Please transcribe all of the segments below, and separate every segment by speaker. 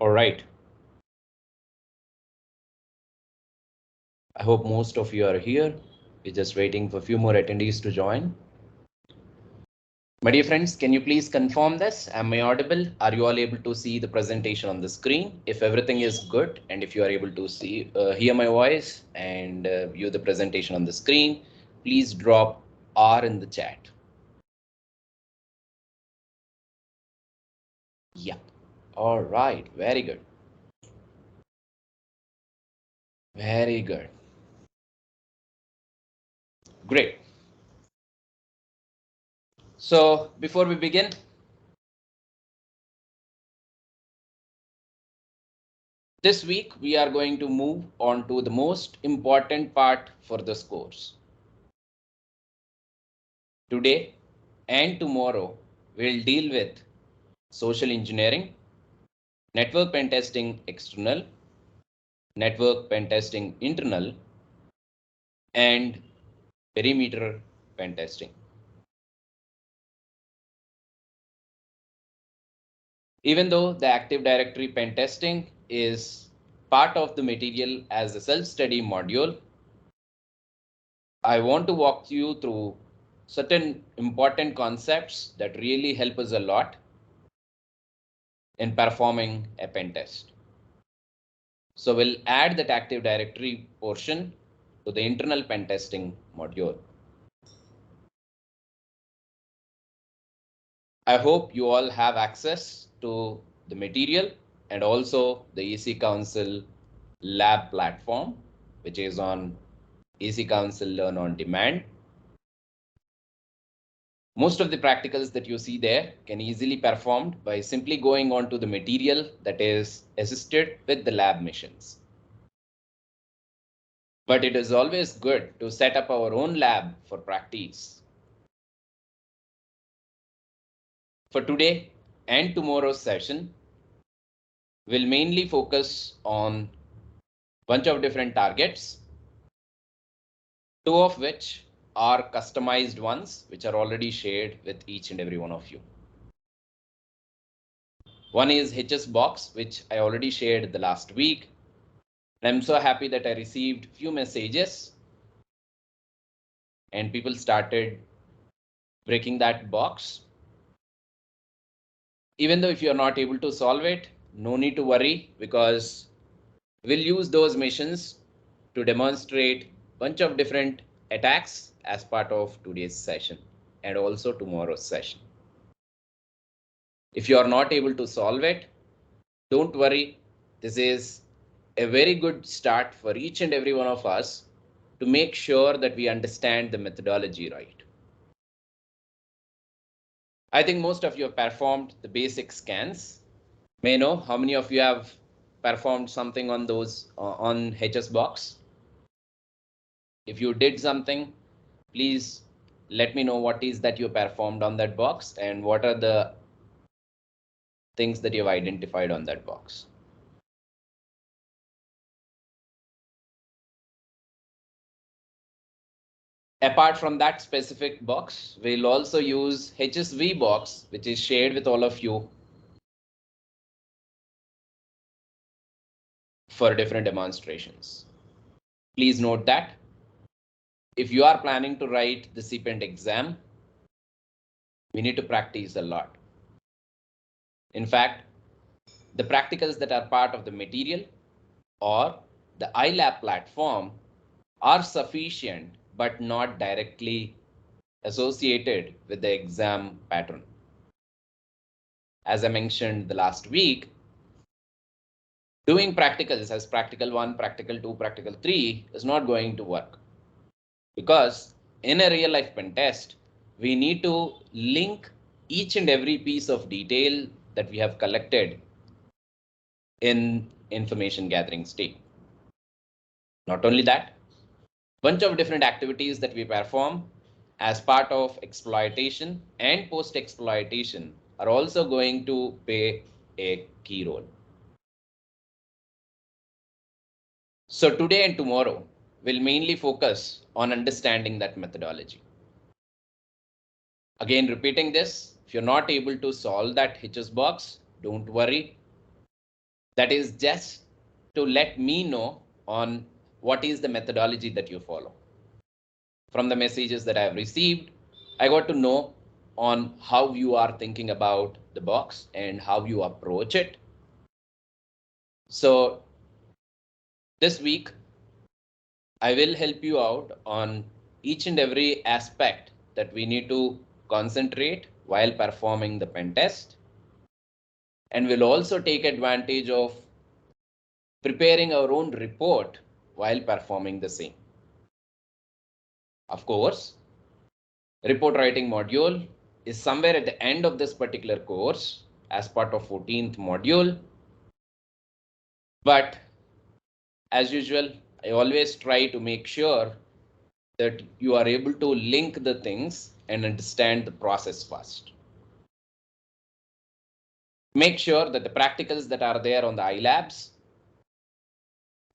Speaker 1: All right. I hope most of you are here. We're just waiting for a few more attendees to join. My dear friends, can you please confirm this? Am I audible? Are you all able to see the presentation on the screen? If everything is good and if you are able to see, hear my voice and view the presentation on the screen, please drop R in the chat. Yeah. All right. Very good. Very good. Great. So before we begin, this week we are going to move on to the most important part for this course. Today and tomorrow, we'll deal with social engineering, network pen testing external, network pen testing internal, and perimeter pen testing. Even though the Active Directory pen testing is part of the material as a self-study module, I want to walk you through certain important concepts that really help us a lot in performing a pen test. So we'll add that Active Directory portion to the internal pen testing module. I hope you all have access to the material and also the EC Council lab platform, which is on EC Council Learn on Demand. Most of the practicals that you see there can easily be performed by simply going on to the material that is assisted with the lab missions. But it is always good to set up our own lab for practice. For today and tomorrow's session, we'll mainly focus on a bunch of different targets, two of which are customized ones, which are already shared with each and every one of you. One is HS box, which I already shared the last week. And I'm so happy that I received few messages and people started breaking that box. Even though if you're not able to solve it, no need to worry, because we'll use those missions to demonstrate a bunch of different attacks as part of today's session and also tomorrow's session. If you are not able to solve it, don't worry. This is a very good start for each and every one of us to make sure that we understand the methodology right. I think most of you have performed the basic scans. May I know how many of you have performed something on those on HS box? If you did something, please let me know what is that you performed on that box and what are the things that you've identified on that box. Apart from that specific box, we'll also use HSV box, which is shared with all of you for different demonstrations. Please note that if you are planning to write the CPENT exam, we need to practice a lot. In fact, the practicals that are part of the material or the iLab platform are sufficient, but not directly associated with the exam pattern. As I mentioned the last week, doing practicals as practical 1, practical 2, practical 3 is not going to work, because in a real life pen test, we need to link each and every piece of detail that we have collected in information gathering state. Not only that, bunch of different activities that we perform as part of exploitation and post-exploitation are also going to play a key role. So today and tomorrow, we'll mainly focus on understanding that methodology. Again, repeating this, if you're not able to solve that hitches box, don't worry. That is just to let me know on what is the methodology that you follow. From the messages that I have received, I got to know on how you are thinking about the box and how you approach it. So this week, I will help you out on each and every aspect that we need to concentrate while performing the pen test. And we'll also take advantage of preparing our own report while performing the same. Of course, report writing module is somewhere at the end of this particular course as part of 14th module. But as usual, I always try to make sure that you are able to link the things and understand the process first. Make sure that the practicals that are there on the iLabs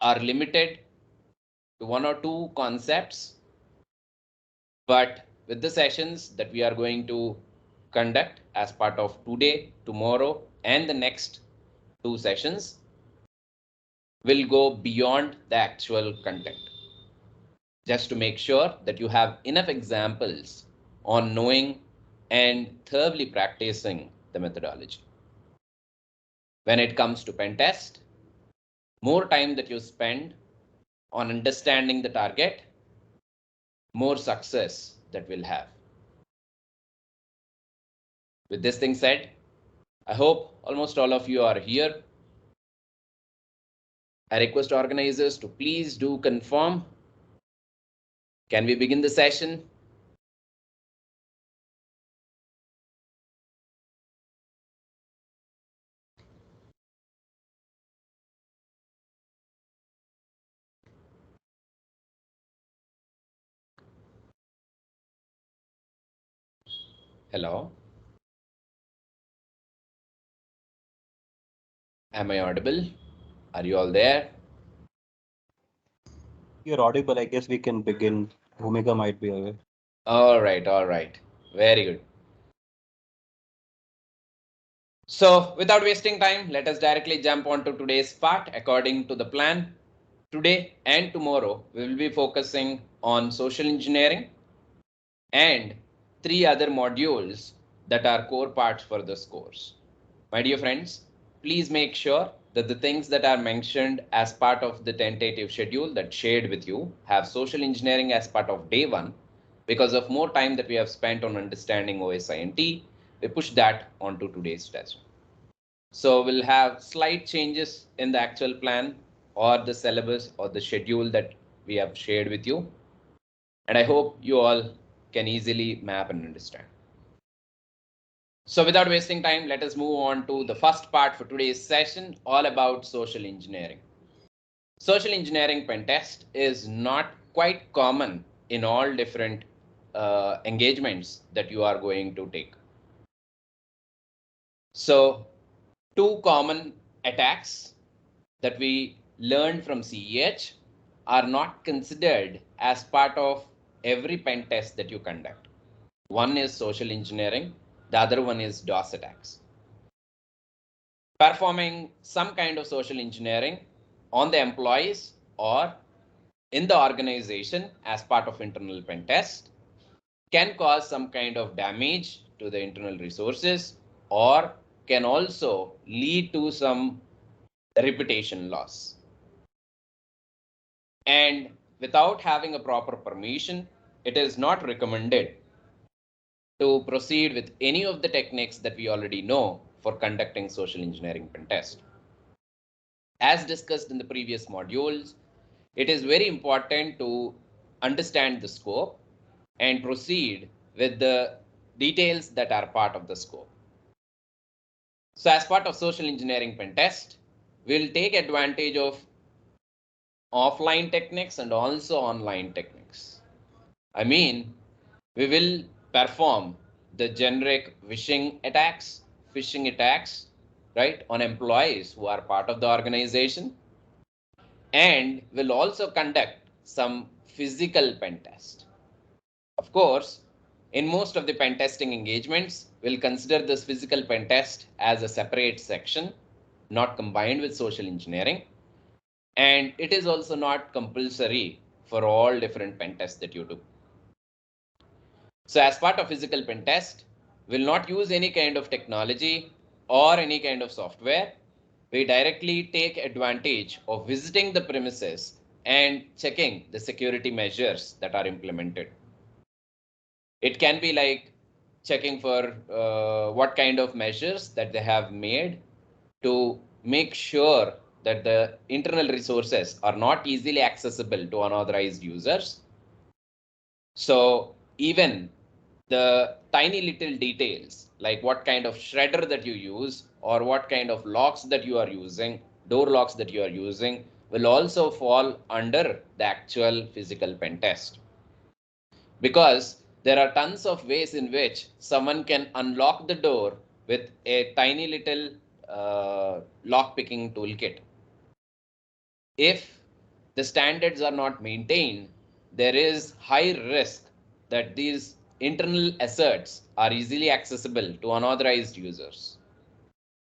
Speaker 1: are limited to 1 or 2 concepts. But with the sessions that we are going to conduct as part of today, tomorrow, and the next 2 sessions, will go beyond the actual content. Just to make sure that you have enough examples on knowing and thoroughly practicing the methodology. When it comes to pen test, more time that you spend on understanding the target, more success that we'll have. With this thing said, I hope almost all of you are here. I request organizers to please do confirm. Can we begin the session? Hello. Am I audible? Are you all there?
Speaker 2: You're audible. I guess we can begin. Bhumika might be away.
Speaker 1: All right, all right. Very good. So without wasting time, let us directly jump on to today's part. According to the plan, today and tomorrow, we will be focusing on social engineering and 3 other modules that are core parts for this course. My dear friends, please make sure that the things that are mentioned as part of the tentative schedule that shared with you have social engineering as part of day 1. Because of more time that we have spent on understanding OSINT, we push that onto today's test. So we'll have slight changes in the actual plan or the syllabus or the schedule that we have shared with you. And I hope you all can easily map and understand. So without wasting time, let us move on to the first part for today's session, all about social engineering. Social engineering pen test is not quite common in all different engagements that you are going to take. So 2 common attacks that we learned from CEH are not considered as part of every pen test that you conduct. One is social engineering, the other one is DOS attacks. Performing some kind of social engineering on the employees or in the organization as part of internal pen test can cause some kind of damage to the internal resources or can also lead to some reputation loss. And without having a proper permission, it is not recommended to proceed with any of the techniques that we already know for conducting social engineering pen test. As discussed in the previous modules, it is very important to understand the scope and proceed with the details that are part of the scope. So as part of social engineering pen test, we'll take advantage of offline techniques and also online techniques. I mean, we will perform the generic phishing attacks, right, on employees who are part of the organization, and will also conduct some physical pen test. Of course, in most of the pen testing engagements, we'll consider this physical pen test as a separate section, not combined with social engineering. And it is also not compulsory for all different pen tests that you do. So as part of physical pen test, we'll not use any kind of technology or any kind of software. We directly take advantage of visiting the premises and checking the security measures that are implemented. It can be like checking for what kind of measures that they have made to make sure that the internal resources are not easily accessible to unauthorized users. So even the tiny little details, like what kind of shredder that you use or what kind of locks that you are using, door locks that you are using, will also fall under the actual physical pen test. Because there are tons of ways in which someone can unlock the door with a tiny little lock picking toolkit. If the standards are not maintained, there is high risk that these internal assets are easily accessible to unauthorized users.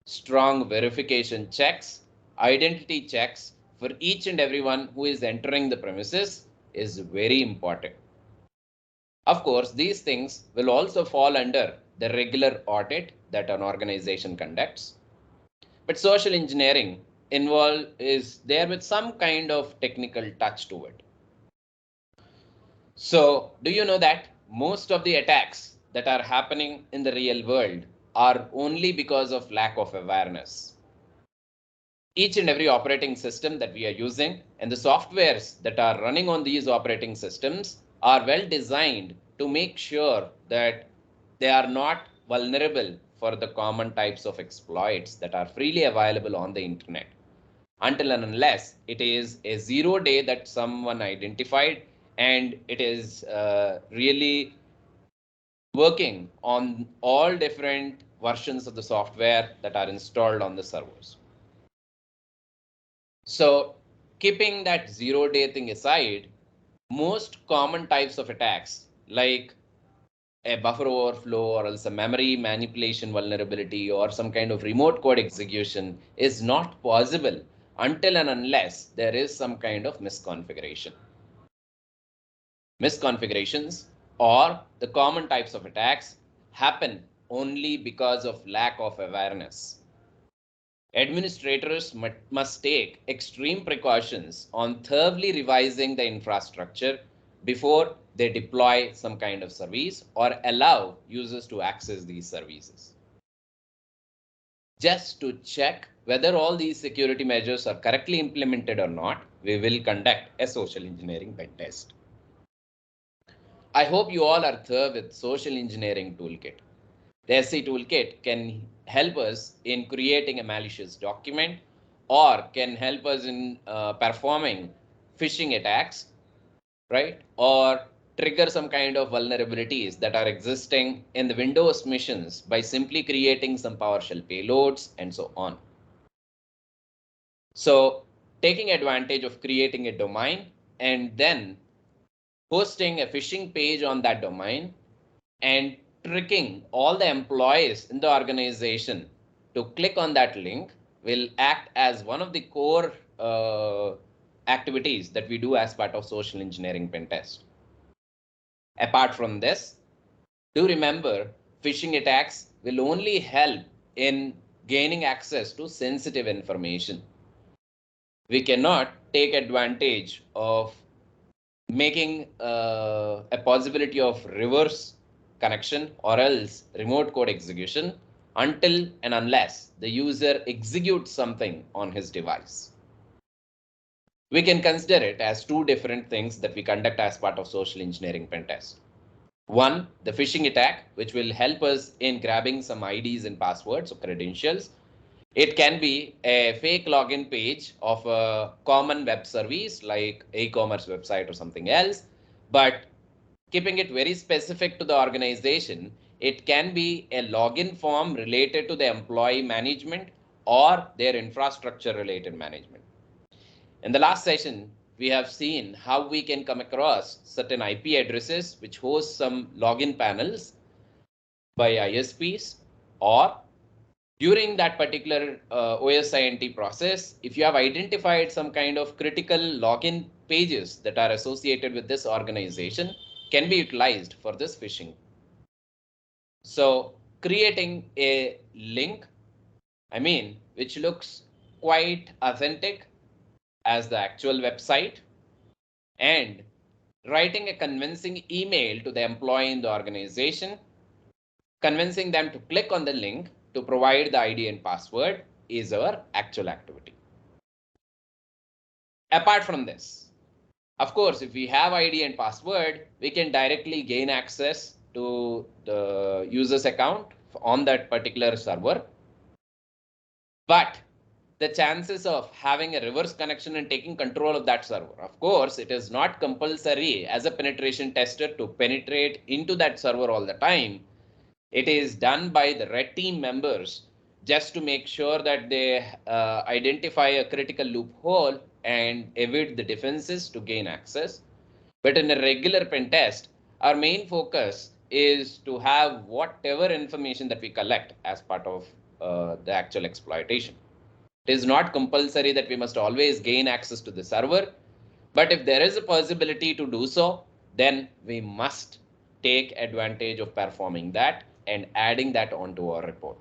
Speaker 1: Strong verification checks, identity checks for each and everyone who is entering the premises is very important. Of course, these things will also fall under the regular audit that an organization conducts. But social engineering is there with some kind of technical touch to it. So do you know that most of the attacks that are happening in the real world are only because of lack of awareness? Each and every operating system that we are using and the softwares that are running on these operating systems are well designed to make sure that they are not vulnerable for the common types of exploits that are freely available on the internet, until and unless it is a 0 day that someone identified and it is really working on all different versions of the software that are installed on the servers. So keeping that 0 day thing aside, most common types of attacks like a buffer overflow or else a memory manipulation vulnerability or some kind of remote code execution is not possible until and unless there is some kind of misconfiguration. Misconfigurations or the common types of attacks happen only because of lack of awareness. Administrators must take extreme precautions on thoroughly revising the infrastructure before they deploy some kind of service or allow users to access these services. Just to check whether all these security measures are correctly implemented or not, we will conduct a social engineering pen test. I hope you all are thorough with social engineering toolkit. The SC toolkit can help us in creating a malicious document or can help us in performing phishing attacks, right? Or trigger some kind of vulnerabilities that are existing in the Windows machines by simply creating some PowerShell payloads and so on. So taking advantage of creating a domain and then hosting a phishing page on that domain and tricking all the employees in the organization to click on that link will act as one of the core activities that we do as part of social engineering pen test. Apart from this, do remember phishing attacks will only help in gaining access to sensitive information. We cannot take advantage of making a possibility of reverse connection or else remote code execution until and unless the user executes something on his device. We can consider it as two different things that we conduct as part of social engineering pen test. One, the phishing attack, which will help us in grabbing some IDs and passwords or credentials. It can be a fake login page of a common web service like e-commerce website or something else, but keeping it very specific to the organization, it can be a login form related to the employee management or their infrastructure related management. In the last session, we have seen how we can come across certain IP addresses which host some login panels by ISPs, or during that particular OSINT process, if you have identified some kind of critical login pages that are associated with this organization, can be utilized for this phishing. So creating a link, which looks quite authentic as the actual website, and writing a convincing email to the employee in the organization, convincing them to click on the link to provide the ID and password is our actual activity. Apart from this, of course, if we have ID and password, we can directly gain access to the user's account on that particular server. But the chances of having a reverse connection and taking control of that server, of course, it is not compulsory as a penetration tester to penetrate into that server all the time. It is done by the red team members just to make sure that they identify a critical loophole and evade the defenses to gain access. But in a regular pen test, our main focus is to have whatever information that we collect as part of the actual exploitation. It is not compulsory that we must always gain access to the server, but if there is a possibility to do so, then we must take advantage of performing that and adding that onto our report.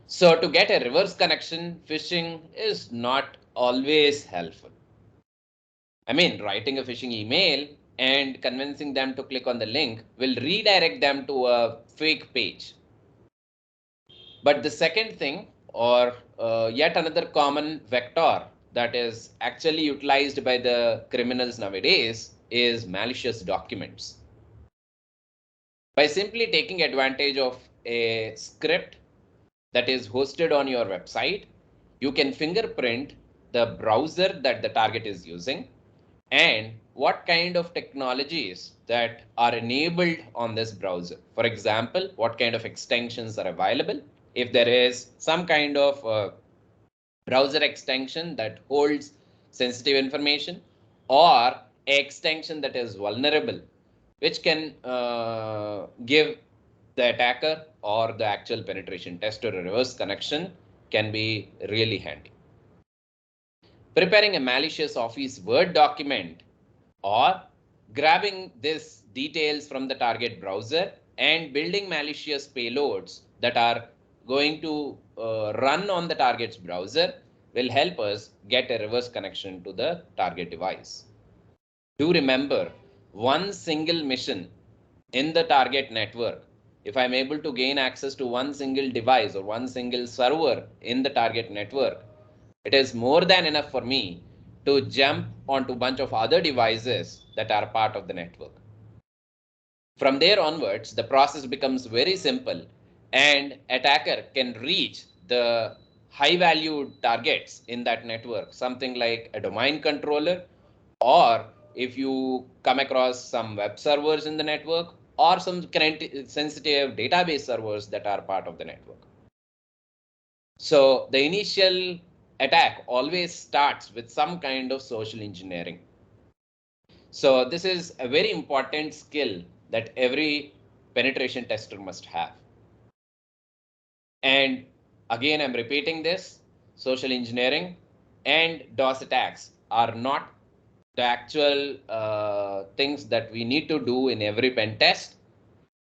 Speaker 1: So to get a reverse connection, phishing is not always helpful. Writing a phishing email and convincing them to click on the link will redirect them to a fake page. But the second thing, or yet another common vector that is actually utilized by the criminals nowadays, is malicious documents. By simply taking advantage of a script that is hosted on your website, you can fingerprint the browser that the target is using and what kind of technologies that are enabled on this browser. For example, what kind of extensions are available. If there is some kind of browser extension that holds sensitive information, or an extension that is vulnerable, which can give the attacker or the actual penetration tester a reverse connection, can be really handy. Preparing a malicious Office Word document or grabbing these details from the target browser and building malicious payloads that are going to run on the target's browser will help us get a reverse connection to the target device. Do remember, one single mission in the target network, if I'm able to gain access to one single device or one single server in the target network, it is more than enough for me to jump onto a bunch of other devices that are part of the network. From there onwards, the process becomes very simple and attacker can reach the high valued targets in that network, something like a domain controller, or if you come across some web servers in the network, or some sensitive database servers that are part of the network. So the initial attack always starts with some kind of social engineering. So this is a very important skill that every penetration tester must have. And again, I'm repeating this, social engineering and DOS attacks are not the actual things that we need to do in every pen test.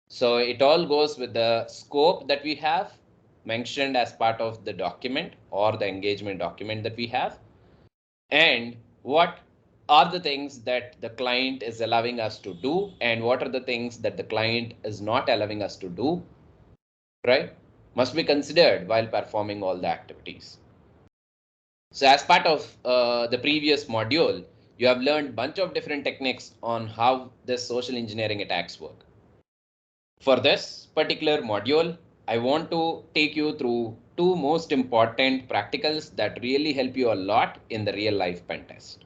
Speaker 1: So it all goes with the scope that we have mentioned as part of the document or the engagement document that we have, and what are the things that the client is allowing us to do and what are the things that the client is not allowing us to do, right? Must be considered while performing all the activities. So as part of the previous module, you have learned a bunch of different techniques on how this social engineering attacks work. For this particular module, I want to take you through two most important practicals that really help you a lot in the real life pen test.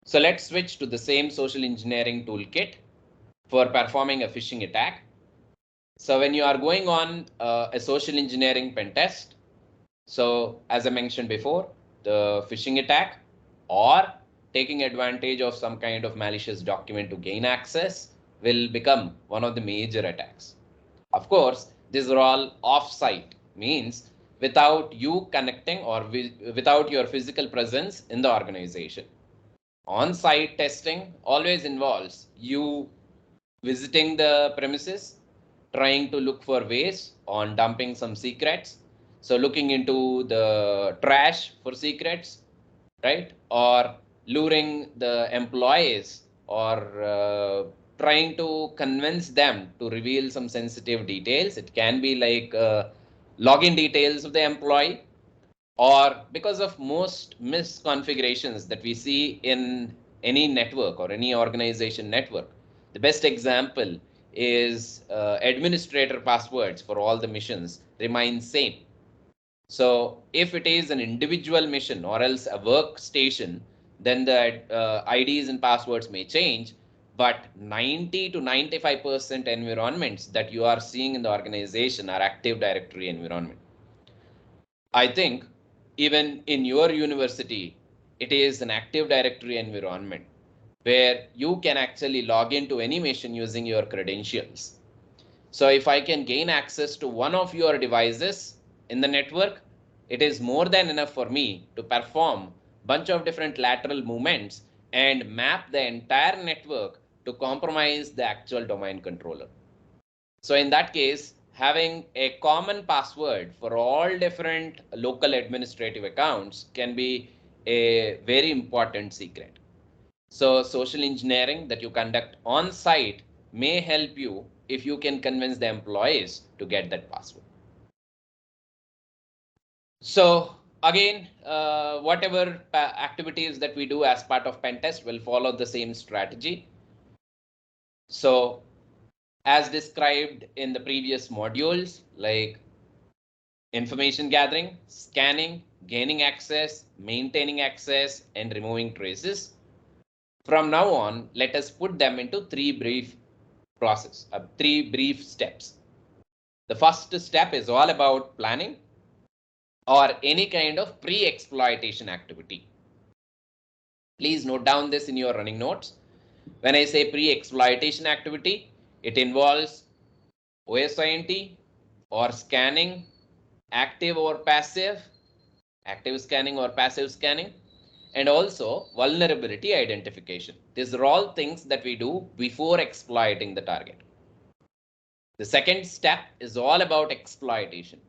Speaker 1: So let's switch to the same social engineering toolkit for performing a phishing attack. So when you are going on a social engineering pen test, so as I mentioned before, the phishing attack or taking advantage of some kind of malicious document to gain access will become one of the major attacks. Of course, these are all off-site, means without you connecting or without your physical presence in the organization. On-site testing always involves you visiting the premises, trying to look for ways on dumping some secrets. So looking into the trash for secrets, right? Or luring the employees or trying to convince them to reveal some sensitive details. It can be like login details of the employee, or because of most misconfigurations that we see in any network or any organization network. The best example is administrator passwords for all the missions remain same. So if it is an individual mission or else a workstation, then the IDs and passwords may change, but 90 to 95% environments that you are seeing in the organization are Active Directory environment. I think even in your university, it is an Active Directory environment where you can actually log into any machine using your credentials. So if I can gain access to one of your devices in the network, it is more than enough for me to perform bunch of different lateral movements and map the entire network to compromise the actual domain controller. So in that case, having a common password for all different local administrative accounts can be a very important secret. So social engineering that you conduct on site may help you if you can convince the employees to get that password. So again, whatever activities that we do as part of pen test will follow the same strategy. So as described in the previous modules, like information gathering, scanning, gaining access, maintaining access, and removing traces. From now on, let us put them into three brief steps. The first step is all about planning or any kind of pre-exploitation activity. Please note down this in your running notes. When I say pre-exploitation activity, it involves OSINT or scanning, active or passive scanning or passive scanning, and also vulnerability identification. These are all things that we do before exploiting the target. The second step is all about exploitation.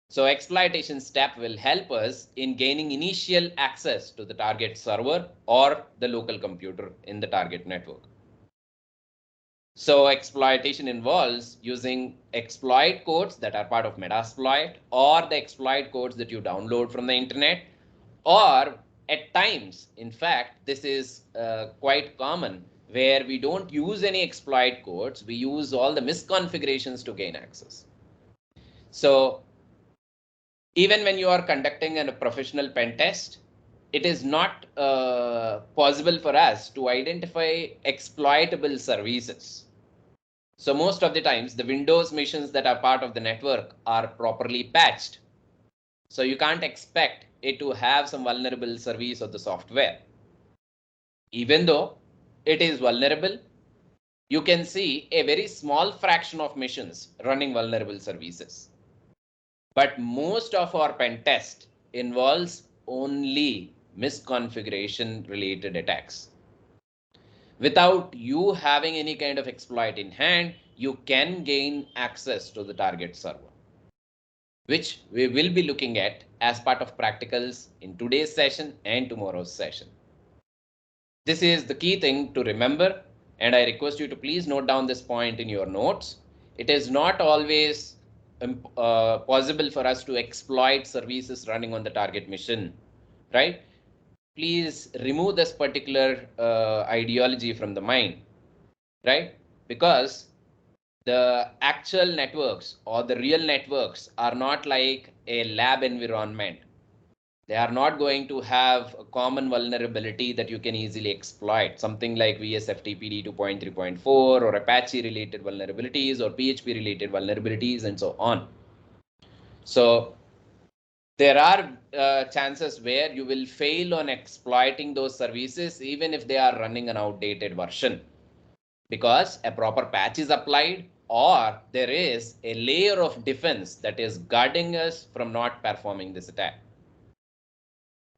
Speaker 1: So exploitation step will help us in gaining initial access to the target server or the local computer in the target network. So exploitation involves using exploit codes that are part of Metasploit or the exploit codes that you download from the internet, or at times, in fact, this is quite common where we don't use any exploit codes. We use all the misconfigurations to gain access. So even when you are conducting a professional pen test, it is not possible for us to identify exploitable services. So most of the times, the Windows machines that are part of the network are properly patched. So you can't expect it to have some vulnerable service of the software. Even though it is vulnerable, you can see a very small fraction of machines running vulnerable services. But most of our pen test involves only misconfiguration related attacks. Without you having any kind of exploit in hand, you can gain access to the target server, which we will be looking at as part of practicals in today's session and tomorrow's session. This is the key thing to remember, and I request you to please note down this point in your notes. It is not always possible for us to exploit services running on the target mission, right? Please remove this particular ideology from the mind, right? Because the actual networks or the real networks are not like a lab environment. They are not going to have a common vulnerability that you can easily exploit, something like VSFTPD 2.3.4 or Apache related vulnerabilities or PHP related vulnerabilities and so on. So there are chances where you will fail on exploiting those services even if they are running an outdated version, because a proper patch is applied or there is a layer of defense that is guarding us from not performing this attack.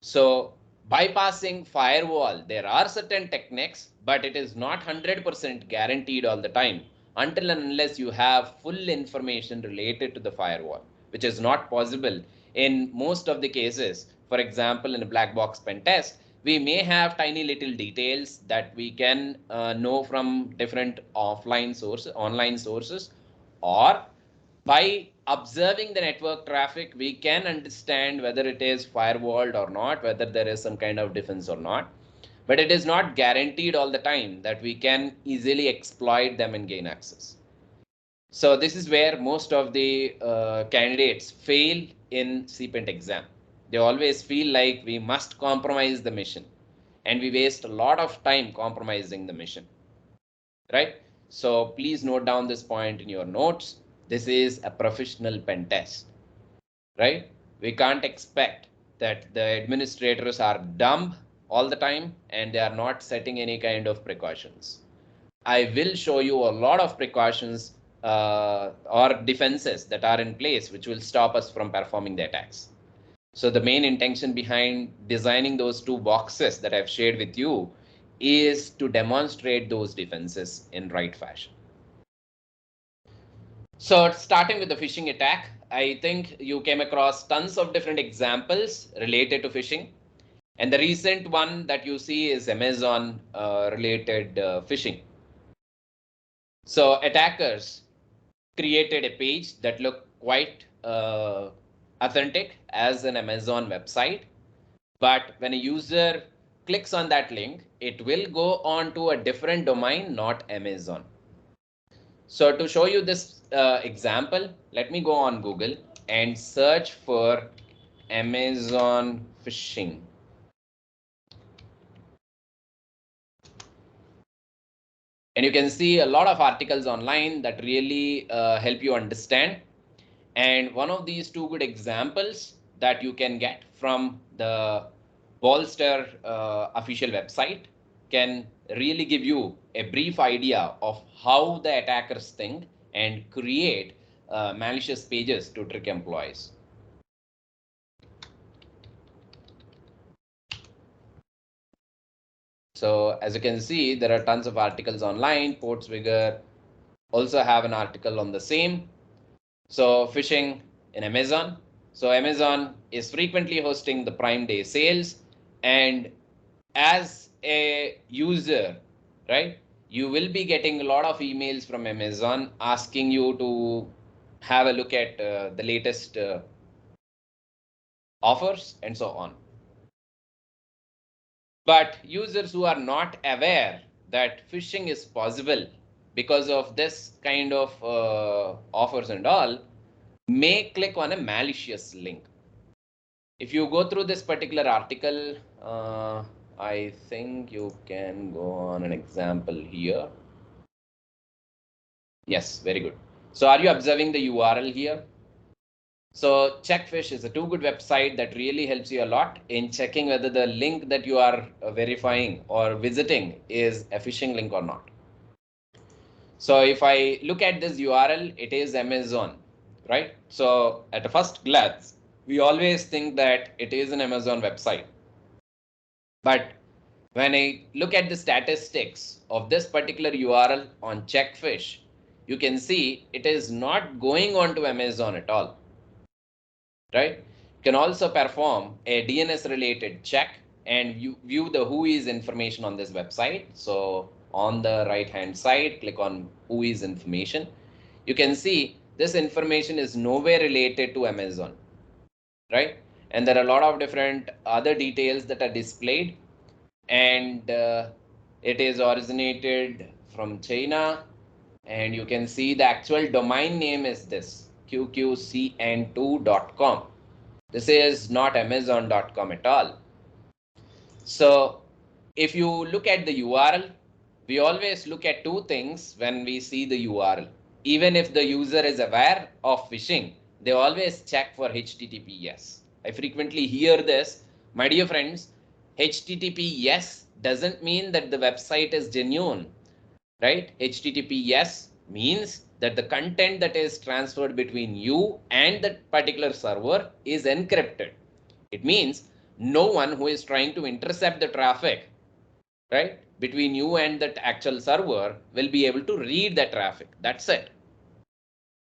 Speaker 1: So bypassing firewall, there are certain techniques, but it is not 100% guaranteed all the time until and unless you have full information related to the firewall, which is not possible in most of the cases. For example, in a black box pen test, we may have tiny little details that we can know from different offline sources, online sources, or by observing the network traffic, we can understand whether it is firewalled or not, whether there is some kind of defense or not. But it is not guaranteed all the time that we can easily exploit them and gain access. So this is where most of the candidates fail in CPENT exam. They always feel like we must compromise the mission, and we waste a lot of time compromising the mission, right? So please note down this point in your notes. This is a professional pen test, right? We can't expect that the administrators are dumb all the time and they are not setting any kind of precautions. I will show you a lot of precautions or defenses that are in place which will stop us from performing the attacks. So the main intention behind designing those two boxes that I've shared with you is to demonstrate those defenses in right fashion. So starting with the phishing attack, I think you came across tons of different examples related to phishing. And the recent one that you see is Amazon related phishing. So attackers created a page that looked quite authentic as an Amazon website. But when a user clicks on that link, it will go on to a different domain, not Amazon. So to show you this example, let me go on Google and search for Amazon phishing. And you can see a lot of articles online that really help you understand. And one of these two good examples that you can get from the Bolster official website can really give you a brief idea of how the attackers think and create malicious pages to trick employees. So as you can see, there are tons of articles online. Portswigger also have an article on the same. So phishing in Amazon. So Amazon is frequently hosting the Prime Day sales, and as a user, right, you will be getting a lot of emails from Amazon asking you to have a look at the latest offers and so on. But users who are not aware that phishing is possible because of this kind of offers and all may click on a malicious link. If you go through this particular article, I think you can go on an example here. Yes, very good. So are you observing the URL here? So Checkfish is a too good website that really helps you a lot in checking whether the link that you are verifying or visiting is a phishing link or not. So if I look at this URL, it is Amazon, right? So at a first glance, we always think that it is an Amazon website. But when I look at the statistics of this particular URL on Checkfish, you can see it is not going on to Amazon at all, right? You can also perform a DNS related check and view the WHOIS information on this website. So on the right hand side, click on WHOIS information. You can see this information is nowhere related to Amazon, right? And there are a lot of different other details that are displayed, and it is originated from China, And you can see the actual domain name is this qqcn2.com. This is not amazon.com at all. So if you look at the URL, we always look at two things when we see the URL. Even if the user is aware of phishing, they always check for HTTPS. I frequently hear this. My dear friends, HTTPS doesn't mean that the website is genuine, right? HTTPS means that the content that is transferred between you and that particular server is encrypted. It means no one who is trying to intercept the traffic, right, between you and that actual server will be able to read the traffic. That's it.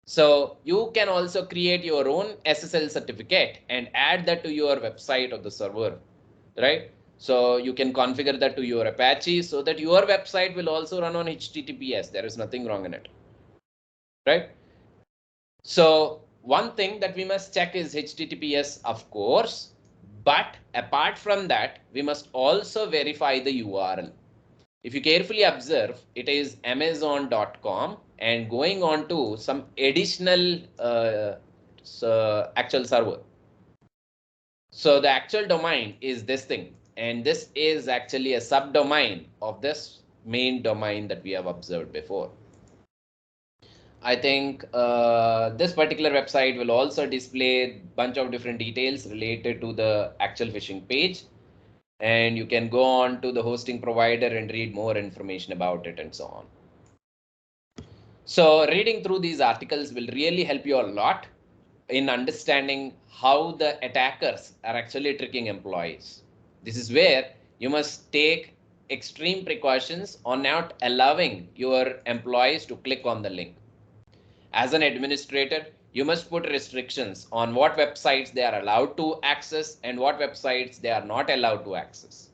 Speaker 1: So you can also create your own SSL certificate and add that to your website or the server, right? So you can configure that to your Apache so that your website will also run on HTTPS. There is nothing wrong in it, right? So one thing that we must check is HTTPS, of course, but apart from that, we must also verify the URL. If you carefully observe, it is amazon.com and going on to some additional actual server. So the actual domain is this thing, and this is actually a subdomain of this main domain that we have observed before. I think this particular website will also display a bunch of different details related to the actual phishing page. And you can go on to the hosting provider and read more information about it and so on. So reading through these articles will really help you a lot in understanding how the attackers are actually tricking employees. This is where you must take extreme precautions on not allowing your employees to click on the link. As an administrator, you must put restrictions on what websites they are allowed to access and what websites they are not allowed to access.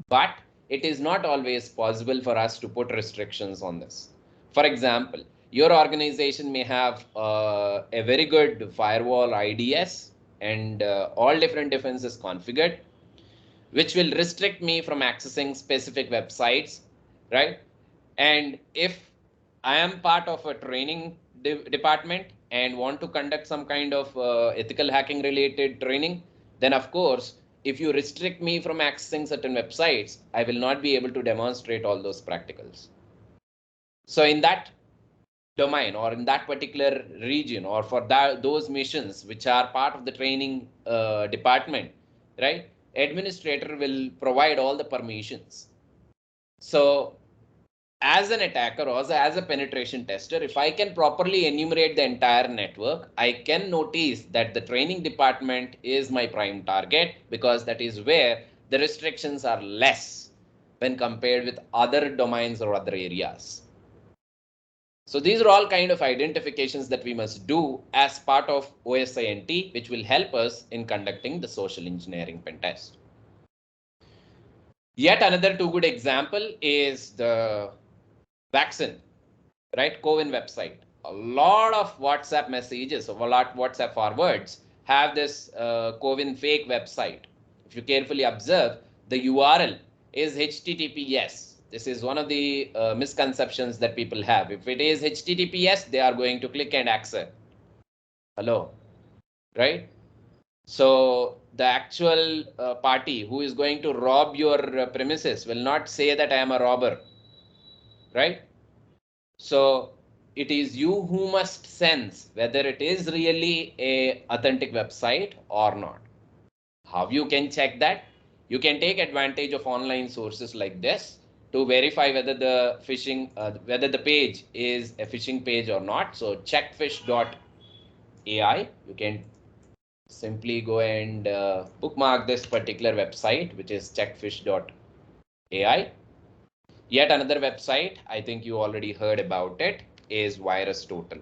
Speaker 1: But it is not always possible for us to put restrictions on this. For example, your organization may have a very good firewall IDS and all different defenses configured, which will restrict me from accessing specific websites, right? And if I am part of a training department and want to conduct some kind of ethical hacking related training, then of course, if you restrict me from accessing certain websites, I will not be able to demonstrate all those practicals. So in that domain or in that particular region or for those missions which are part of the training department, right, administrator will provide all the permissions. So as an attacker or as a penetration tester, if I can properly enumerate the entire network, I can notice that the training department is my prime target because that is where the restrictions are less when compared with other domains or other areas. So these are all kind of identifications that we must do as part of OSINT, which will help us in conducting the social engineering pen test. Yet another too good example is the vaccine, right? CoWIN website. A lot of WhatsApp messages, a lot of WhatsApp forwards have this CoWIN fake website. If you carefully observe, the URL is HTTPS. This is one of the misconceptions that people have. If it is HTTPS, they are going to click and access. Hello, right? So the actual party who is going to rob your premises will not say that I am a robber, right? So it is you who must sense whether it is really a authentic website or not. How you can check that? You can take advantage of online sources like this to verify whether the whether the page is a phishing page or not. So checkfish.ai, you can simply go and bookmark this particular website, which is checkfish.ai. Yet another website, I think you already heard about it, is VirusTotal.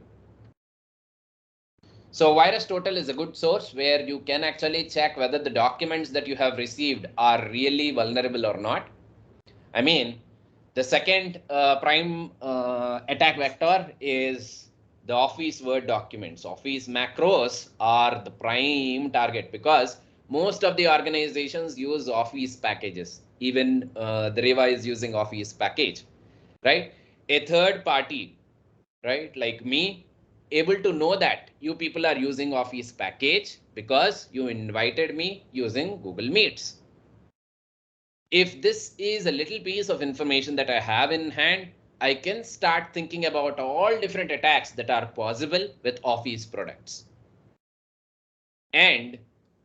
Speaker 1: So VirusTotal is a good source where you can actually check whether the documents that you have received are really vulnerable or not. I mean, the second prime attack vector is the Office Word documents. Office macros are the prime target because most of the organizations use Office packages. Even the Reva is using Office package, right? A third party right? Like me, able to know that you people are using Office package because you invited me using Google Meets. If this is a little piece of information that I have in hand, I can start thinking about all different attacks that are possible with Office products. And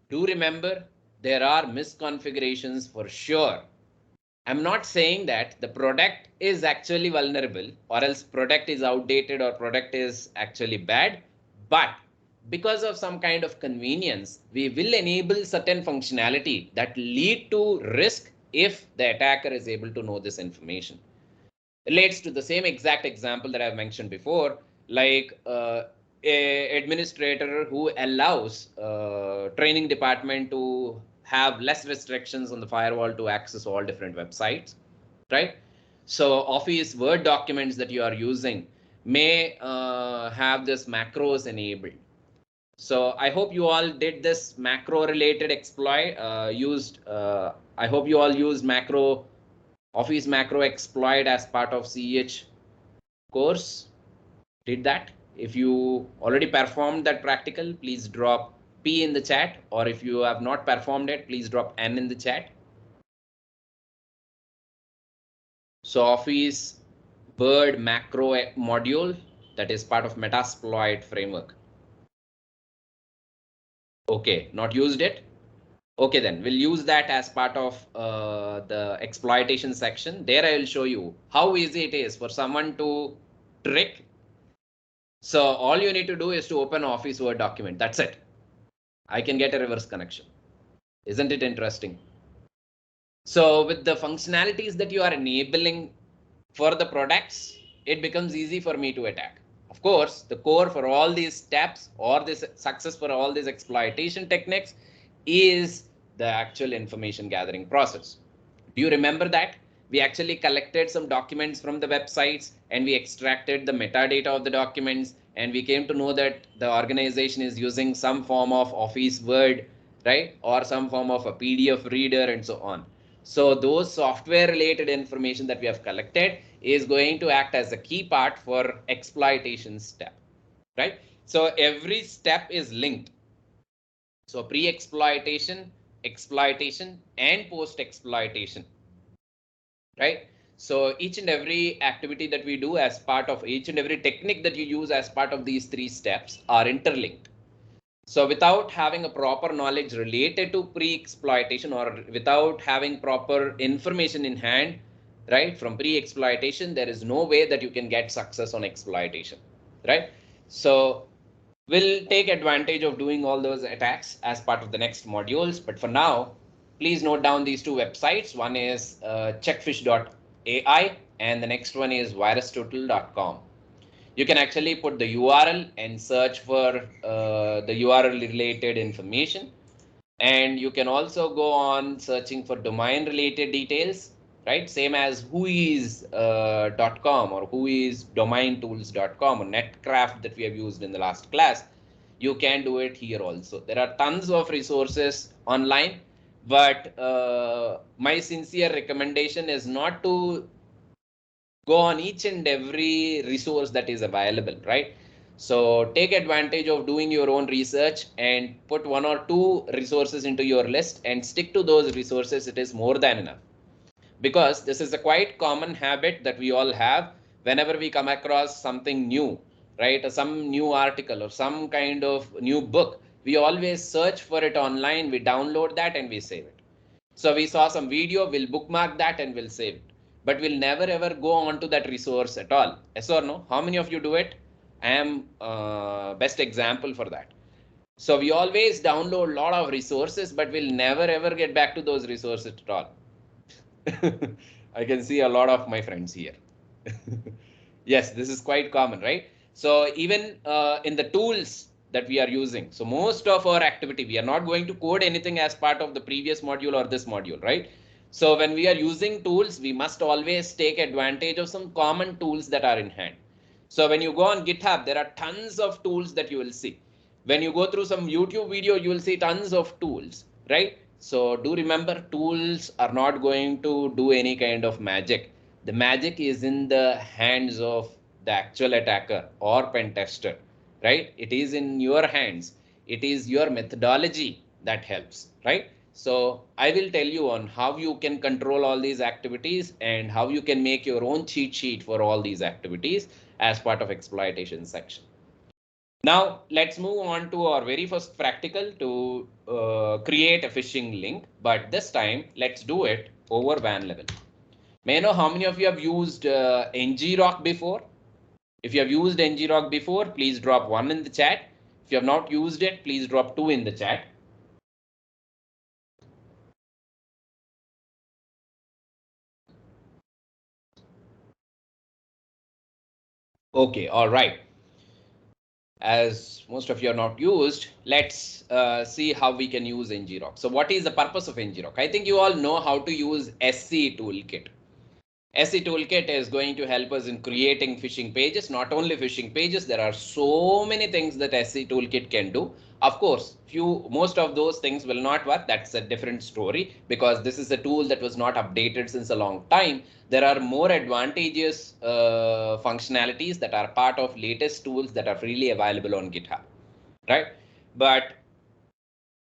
Speaker 1: do remember, there are misconfigurations for sure. I'm not saying that the product is actually vulnerable or else product is outdated or product is actually bad, but because of some kind of convenience, we will enable certain functionality that lead to risk if the attacker is able to know this information. Relates to the same exact example that I've mentioned before, like a administrator who allows training department to have less restrictions on the firewall to access all different websites, right? So Office Word documents that you are using may have this macros enabled. So I hope you all did this macro related exploit I hope you all used Office macro exploit as part of CEH course. Did that? If you already performed that practical, please drop P in the chat, or if you have not performed it, please drop N in the chat. So Office Bird macro module, that is part of Metasploit framework. Okay, not used it. Okay, then we'll use that as part of the exploitation section. There I will show you how easy it is for someone to trick. So all you need to do is to open Office Word document. That's it. I can get a reverse connection. Isn't it interesting? So with the functionalities that you are enabling for the products, it becomes easy for me to attack. Of course, the core for all these steps or this success for all these exploitation techniques is the actual information gathering process. Do you remember that? We actually collected some documents from the websites and we extracted the metadata of the documents, and we came to know that the organization is using some form of Office Word, right? Or some form of a PDF reader and so on. So those software related information that we have collected is going to act as a key part for exploitation step, right? So every step is linked. So pre-exploitation, exploitation, and post-exploitation, right? So each and every activity that we do as part of each and every technique that you use as part of these three steps are interlinked. So without having a proper knowledge related to pre-exploitation or without having proper information in hand, right, from pre-exploitation, there is no way that you can get success on exploitation, right? So we'll take advantage of doing all those attacks as part of the next modules. But for now, please note down these two websites. One is checkfish.ai and the next one is virustotal.com. You can actually put the URL and search for the URL related information. And you can also go on searching for domain related details, right? Same as whois.com or whoisdomaintools.com or netcraft that we have used in the last class. You can do it here also. There are tons of resources online, but my sincere recommendation is not to go on each and every resource that is available, right? So take advantage of doing your own research and put one or two resources into your list and stick to those resources. It is more than enough, because this is a quite common habit that we all have. Whenever we come across something new, right, or some new article or some kind of new book, we always search for it online, we download that and we save it. So we saw some video, we'll bookmark that and we'll save it, but we'll never ever go on to that resource at all. Yes or no? How many of you do it? I am best example for that. So we always download a lot of resources, but we'll never ever get back to those resources at all. I can see a lot of my friends here. Yes, this is quite common, right? So even in the tools that we are using, so most of our activity, we are not going to code anything as part of the previous module or this module, right? So when we are using tools, we must always take advantage of some common tools that are in hand. So when you go on GitHub, there are tons of tools that you will see. When you go through some YouTube video, you will see tons of tools, right? So do remember, tools are not going to do any kind of magic. The magic is in the hands of the actual attacker or pen tester, right? It is in your hands. It is your methodology that helps, right? So I will tell you on how you can control all these activities and how you can make your own cheat sheet for all these activities as part of exploitation section. Now let's move on to our very first practical to create a phishing link, but this time let's do it over WAN level. May I know how many of you have used NGRock before? If you have used NGRock before, please drop 1 in the chat. If you have not used it, please drop 2 in the chat. Okay, all right. As most of you are not used, let's see how we can use NGRock. So what is the purpose of NGRock? I think you all know how to use SC toolkit. SC toolkit is going to help us in creating phishing pages. Not only phishing pages, there are so many things that SC toolkit can do. Of course, most of those things will not work. That's a different story because this is a tool that was not updated since a long time. There are more advantageous functionalities that are part of latest tools that are freely available on GitHub, right? But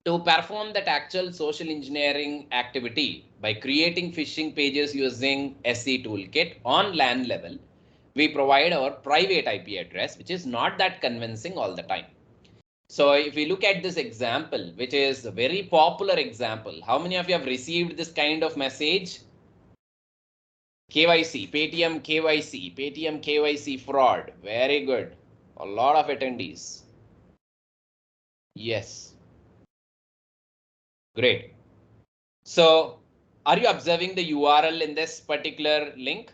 Speaker 1: to perform that actual social engineering activity by creating phishing pages using SE toolkit on LAN level, we provide our private IP address, which is not that convincing all the time. So if we look at this example, which is a very popular example, how many of you have received this kind of message? KYC, Paytm KYC, Paytm KYC fraud. Very good. A lot of attendees. Yes. Great. So are you observing the URL in this particular link?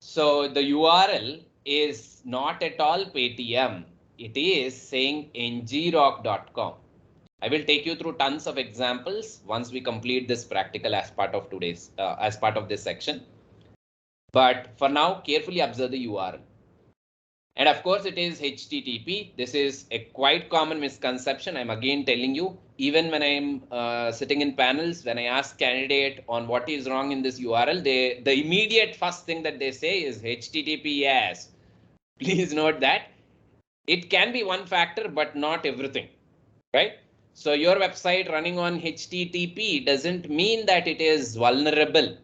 Speaker 1: So the URL is not at all Paytm. It is saying ngrock.com. I will take you through tons of examples once we complete this practical as part of this section. But for now, carefully observe the URL. And of course, it is HTTP. This is a quite common misconception. I'm again telling you, even when I'm sitting in panels, when I ask candidate on what is wrong in this URL, the immediate first thing that they say is HTTPS. Please note that it can be one factor, but not everything, right? So your website running on HTTP doesn't mean that it is vulnerable,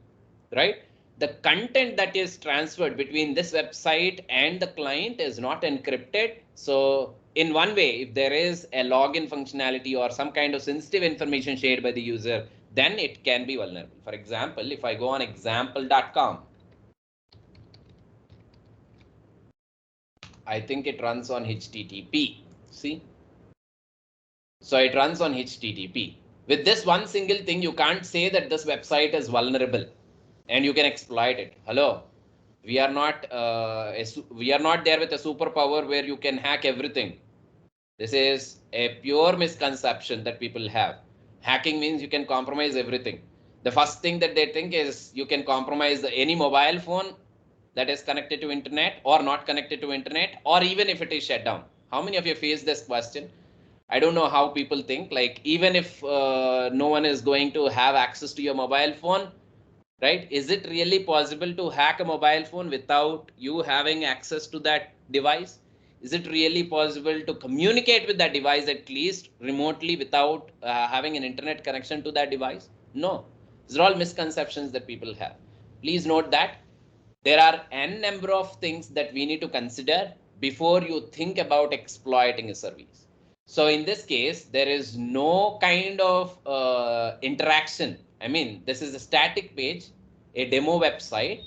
Speaker 1: right? The content that is transferred between this website and the client is not encrypted. So in one way, if there is a login functionality or some kind of sensitive information shared by the user, then it can be vulnerable. For example, if I go on example.com, I think it runs on HTTP. See? So it runs on HTTP. With this one single thing, you can't say that this website is vulnerable and you can exploit it. Hello, we are not there with a superpower where you can hack everything. This is a pure misconception that people have. Hacking means you can compromise everything. The first thing that they think is you can compromise any mobile phone that is connected to internet or not connected to internet, or even if it is shut down. How many of you face this question? I don't know how people think, like even if no one is going to have access to your mobile phone, right? Is it really possible to hack a mobile phone without you having access to that device? Is it really possible to communicate with that device at least remotely without having an internet connection to that device? No. These are all misconceptions that people have. Please note that there are n number of things that we need to consider before you think about exploiting a service. So in this case, there is no kind of interaction. I mean, this is a static page, a demo website,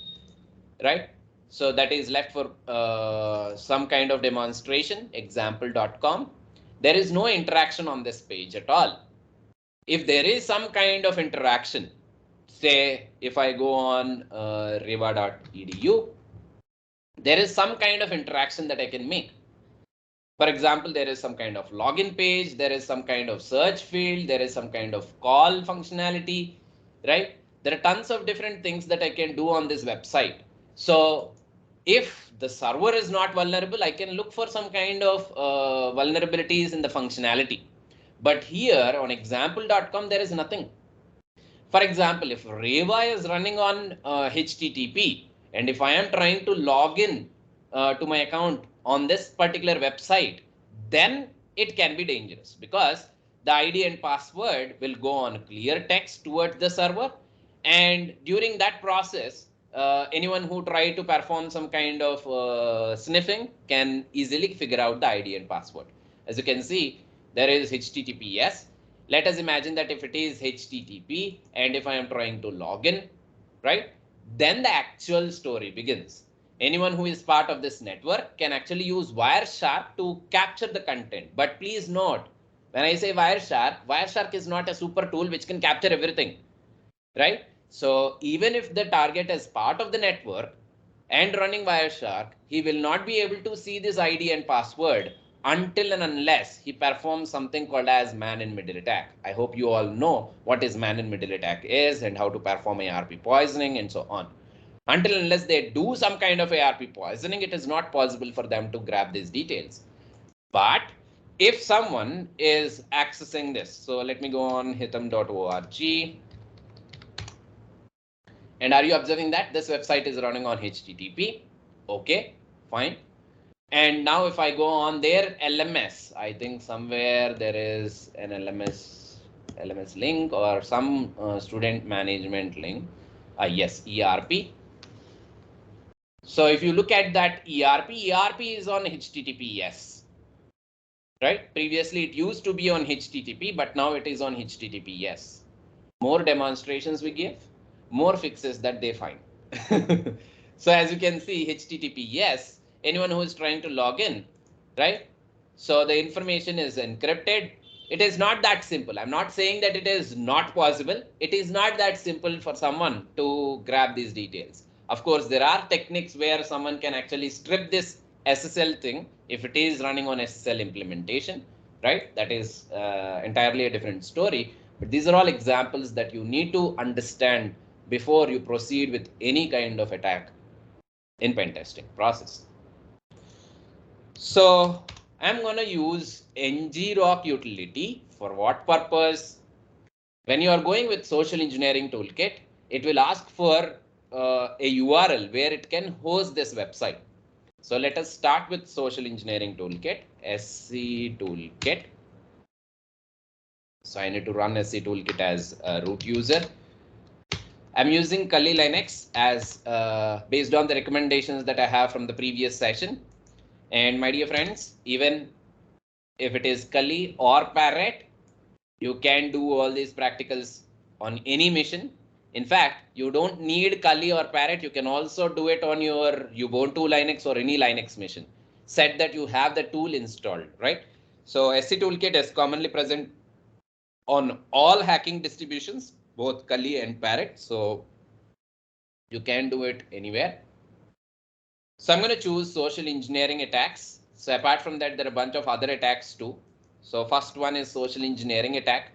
Speaker 1: right? So that is left for some kind of demonstration, example.com. There is no interaction on this page at all. If there is some kind of interaction, say if I go on riva.edu, there is some kind of interaction that I can make. For example, there is some kind of login page, there is some kind of search field, there is some kind of call functionality, right? There are tons of different things that I can do on this website. So if the server is not vulnerable, I can look for some kind of vulnerabilities in the functionality. But here on example.com, there is nothing. For example, if Reva is running on HTTP, And if I am trying to log in to my account on this particular website, then it can be dangerous because the ID and password will go on clear text towards the server. And during that process, anyone who try to perform some kind of sniffing can easily figure out the ID and password. As you can see, there is HTTPS. Let us imagine that if it is HTTP and if I am trying to log in, right, then the actual story begins. Anyone who is part of this network can actually use Wireshark to capture the content. But please note, when I say Wireshark is not a super tool which can capture everything, right? So even if the target is part of the network and running Wireshark, he will not be able to see this ID and password until and unless he performs something called as man-in-middle attack. I hope you all know what is man-in-middle attack is and how to perform ARP poisoning and so on. Until and unless they do some kind of ARP poisoning, it is not possible for them to grab these details. But if someone is accessing this, so let me go on hitam.org. And are you observing that this website is running on HTTP? Okay, fine. And now if I go on their LMS, I think somewhere there is an LMS link or some student management link. Yes, ERP. So if you look at that ERP is on HTTPS, right? Previously it used to be on HTTP, but now it is on HTTPS. More demonstrations we give, more fixes that they find. So as you can see, HTTPS, anyone who is trying to log in, right? So the information is encrypted. It is not that simple. I'm not saying that it is not possible. It is not that simple for someone to grab these details. Of course, there are techniques where someone can actually strip this SSL thing if it is running on SSL implementation, right? That is entirely a different story. But these are all examples that you need to understand before you proceed with any kind of attack in pen testing process. So I'm going to use ngrok utility. For what purpose? When you are going with social engineering toolkit, it will ask for a URL where it can host this website. So let us start with social engineering toolkit, SC toolkit. So I need to run SC toolkit as a root user. I'm using Kali Linux as based on the recommendations that I have from the previous session. And my dear friends, even if it is Kali or Parrot, you can do all these practicals on any mission. In fact, you don't need Kali or Parrot. You can also do it on your Ubuntu Linux or any Linux mission. Set that you have the tool installed, right? So SC toolkit is commonly present on all hacking distributions, both Kali and Parrot. So you can do it anywhere. So I'm going to choose social engineering attacks. So apart from that, there are a bunch of other attacks too. So first one is social engineering attack.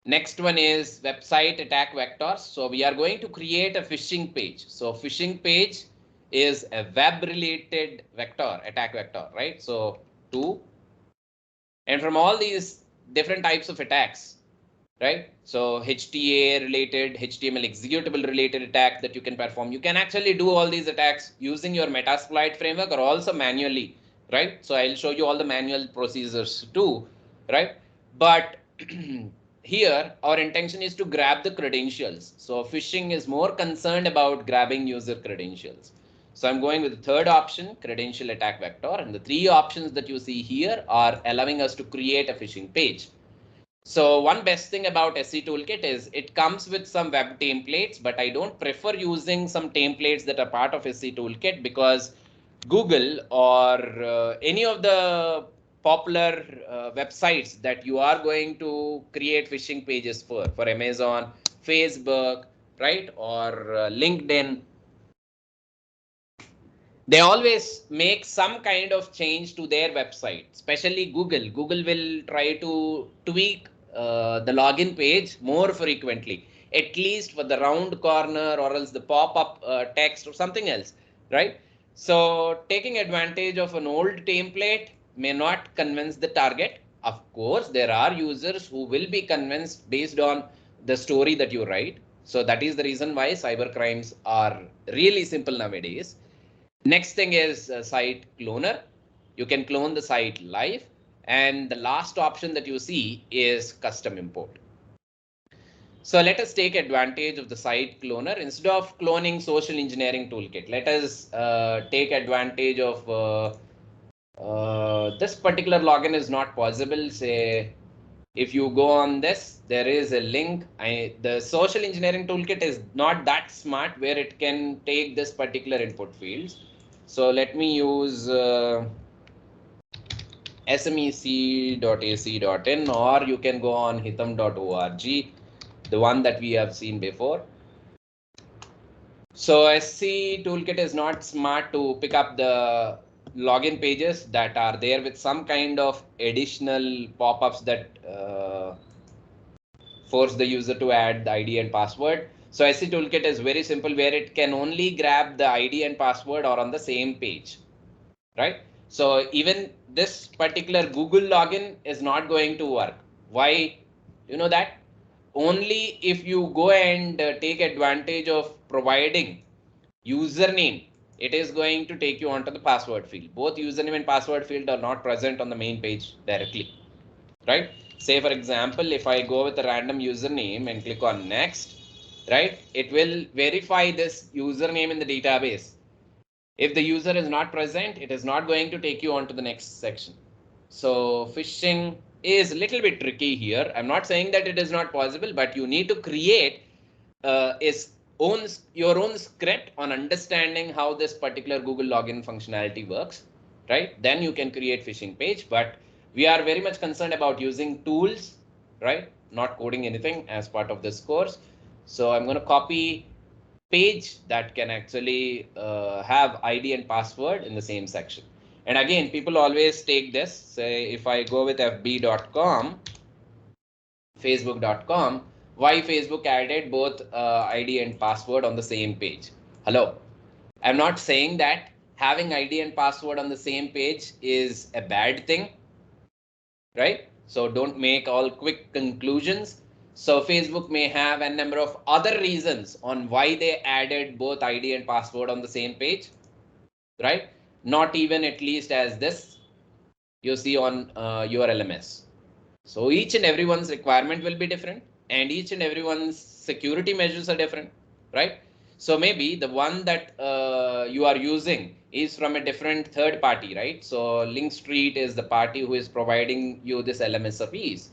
Speaker 1: Next one is website attack vectors. So we are going to create a phishing page. So phishing page is a web related vector, attack vector, right? So two. And from all these different types of attacks, right? So HTA related, HTML executable related attack that you can perform. You can actually do all these attacks using your Metasploit framework or also manually, right? So I'll show you all the manual procedures too, right? But here our intention is to grab the credentials. So phishing is more concerned about grabbing user credentials. So I'm going with the third option, credential attack vector, and the three options that you see here are allowing us to create a phishing page. So one best thing about SC Toolkit is it comes with some web templates, but I don't prefer using some templates that are part of SC Toolkit because Google or any of the popular websites that you are going to create phishing pages for Amazon, Facebook, right, or LinkedIn, they always make some kind of change to their website, especially Google. Google will try to tweak the login page more frequently, at least for the round corner or else the pop-up text or something else, right? So taking advantage of an old template may not convince the target. Of course, there are users who will be convinced based on the story that you write. So that is the reason why cyber crimes are really simple nowadays. Next thing is site cloner. You can clone the site live. And the last option that you see is custom import. So let us take advantage of the site cloner. Instead of cloning social engineering toolkit, let us take advantage of this particular login is not possible. Say, if you go on this, there is a link. The social engineering toolkit is not that smart where it can take this particular input fields. So let me use smec.ac.in, or you can go on hitam.org, the one that we have seen before. So SC toolkit is not smart to pick up the login pages that are there with some kind of additional pop-ups that force the user to add the ID and password. So SC toolkit is very simple, where it can only grab the ID and password or on the same page, right? So even this particular Google login is not going to work. Why? You know that? Only if you go and take advantage of providing username, it is going to take you onto the password field. Both username and password field are not present on the main page directly, right? Say for example, if I go with a random username and click on next, right, it will verify this username in the database. If the user is not present, it is not going to take you on to the next section. So phishing is a little bit tricky here. I'm not saying that it is not possible, but you need to create your own script on understanding how this particular Google login functionality works, right? Then you can create phishing page, but we are very much concerned about using tools, right? Not coding anything as part of this course. So I'm going to copy page that can actually have ID and password in the same section. And again, people always take this. Say if I go with fb.com, facebook.com, why Facebook added both ID and password on the same page? Hello, I'm not saying that having ID and password on the same page is a bad thing, right? So don't make all quick conclusions. So Facebook may have a number of other reasons on why they added both ID and password on the same page, right? Not even at least as this you see on your LMS. So each and everyone's requirement will be different, and each and everyone's security measures are different, right? So maybe the one that you are using is from a different third party, right? So Link Street is the party who is providing you this LMS of ease.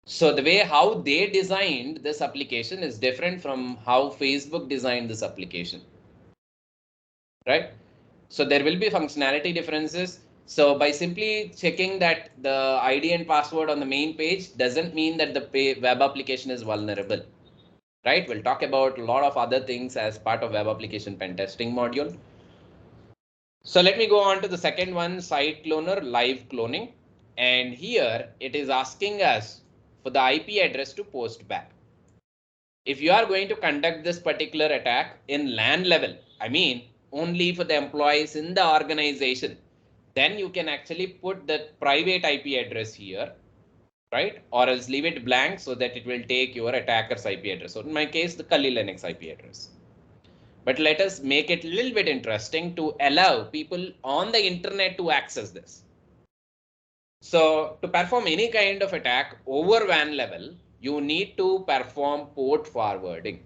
Speaker 1: So the way how they designed this application is different from how Facebook designed this application, right? So there will be functionality differences. So by simply checking that the ID and password on the main page doesn't mean that the web application is vulnerable, right? We'll talk about a lot of other things as part of web application pen testing module. So let me go on to the second one, site cloner, live cloning. And here it is asking us for the IP address to post back. If you are going to conduct this particular attack in LAN level, I mean, only for the employees in the organization, then you can actually put the private IP address here, right? Or else leave it blank so that it will take your attacker's IP address. So in my case, the Kali Linux IP address. But let us make it a little bit interesting to allow people on the internet to access this. So to perform any kind of attack over WAN level, you need to perform port forwarding.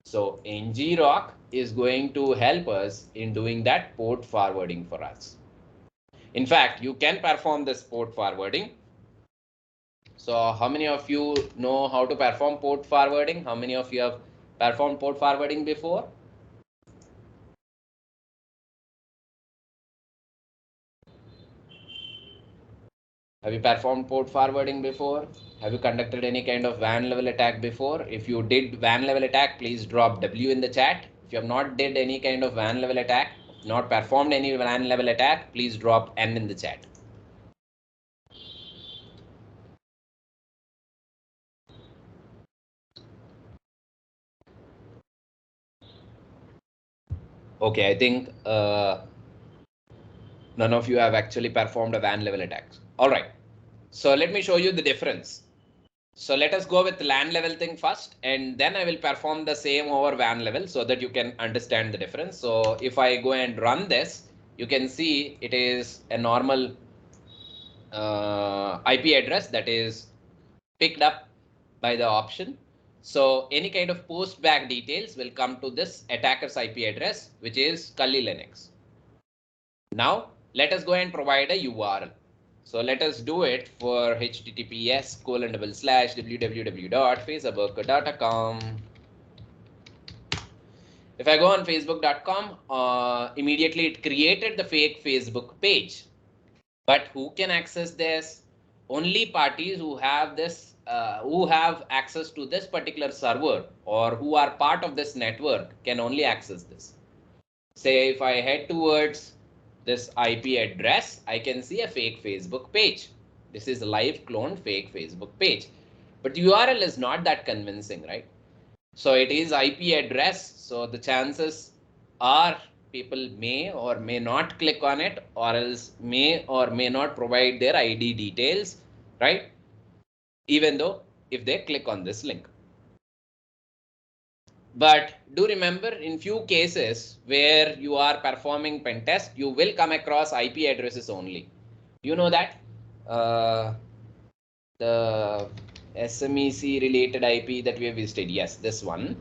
Speaker 1: So ngrok is going to help us in doing that port forwarding for us. In fact, you can perform this port forwarding. So how many of you know how to perform port forwarding? How many of you have performed port forwarding before? Have you performed port forwarding before? Have you conducted any kind of WAN level attack before? If you did WAN level attack, please drop W in the chat. If you have not did any kind of WAN level attack, not performed any WAN level attack, please drop N in the chat. Okay, I think none of you have actually performed a WAN level attacks. All right, so let me show you the difference. So let us go with LAN level thing first, and then I will perform the same over WAN level so that you can understand the difference. So if I go and run this, you can see it is a normal IP address that is picked up by the option. So any kind of post back details will come to this attacker's IP address, which is Kali Linux. Now let us go and provide a URL. So let us do it for https://www.facebook.com. If I go on facebook.com, immediately it created the fake Facebook page. But who can access this? Only parties who have this, who have access to this particular server or who are part of this network can only access this. Say if I head towards this IP address, I can see a fake Facebook page. This is a live cloned fake Facebook page. But the URL is not that convincing, right? So it is IP address. So the chances are people may or may not click on it, or else may or may not provide their ID details, right? Even though if they click on this link. But do remember, in few cases where you are performing pen test, you will come across IP addresses only. You know that the SMEC related IP that we have visited. Yes, this one,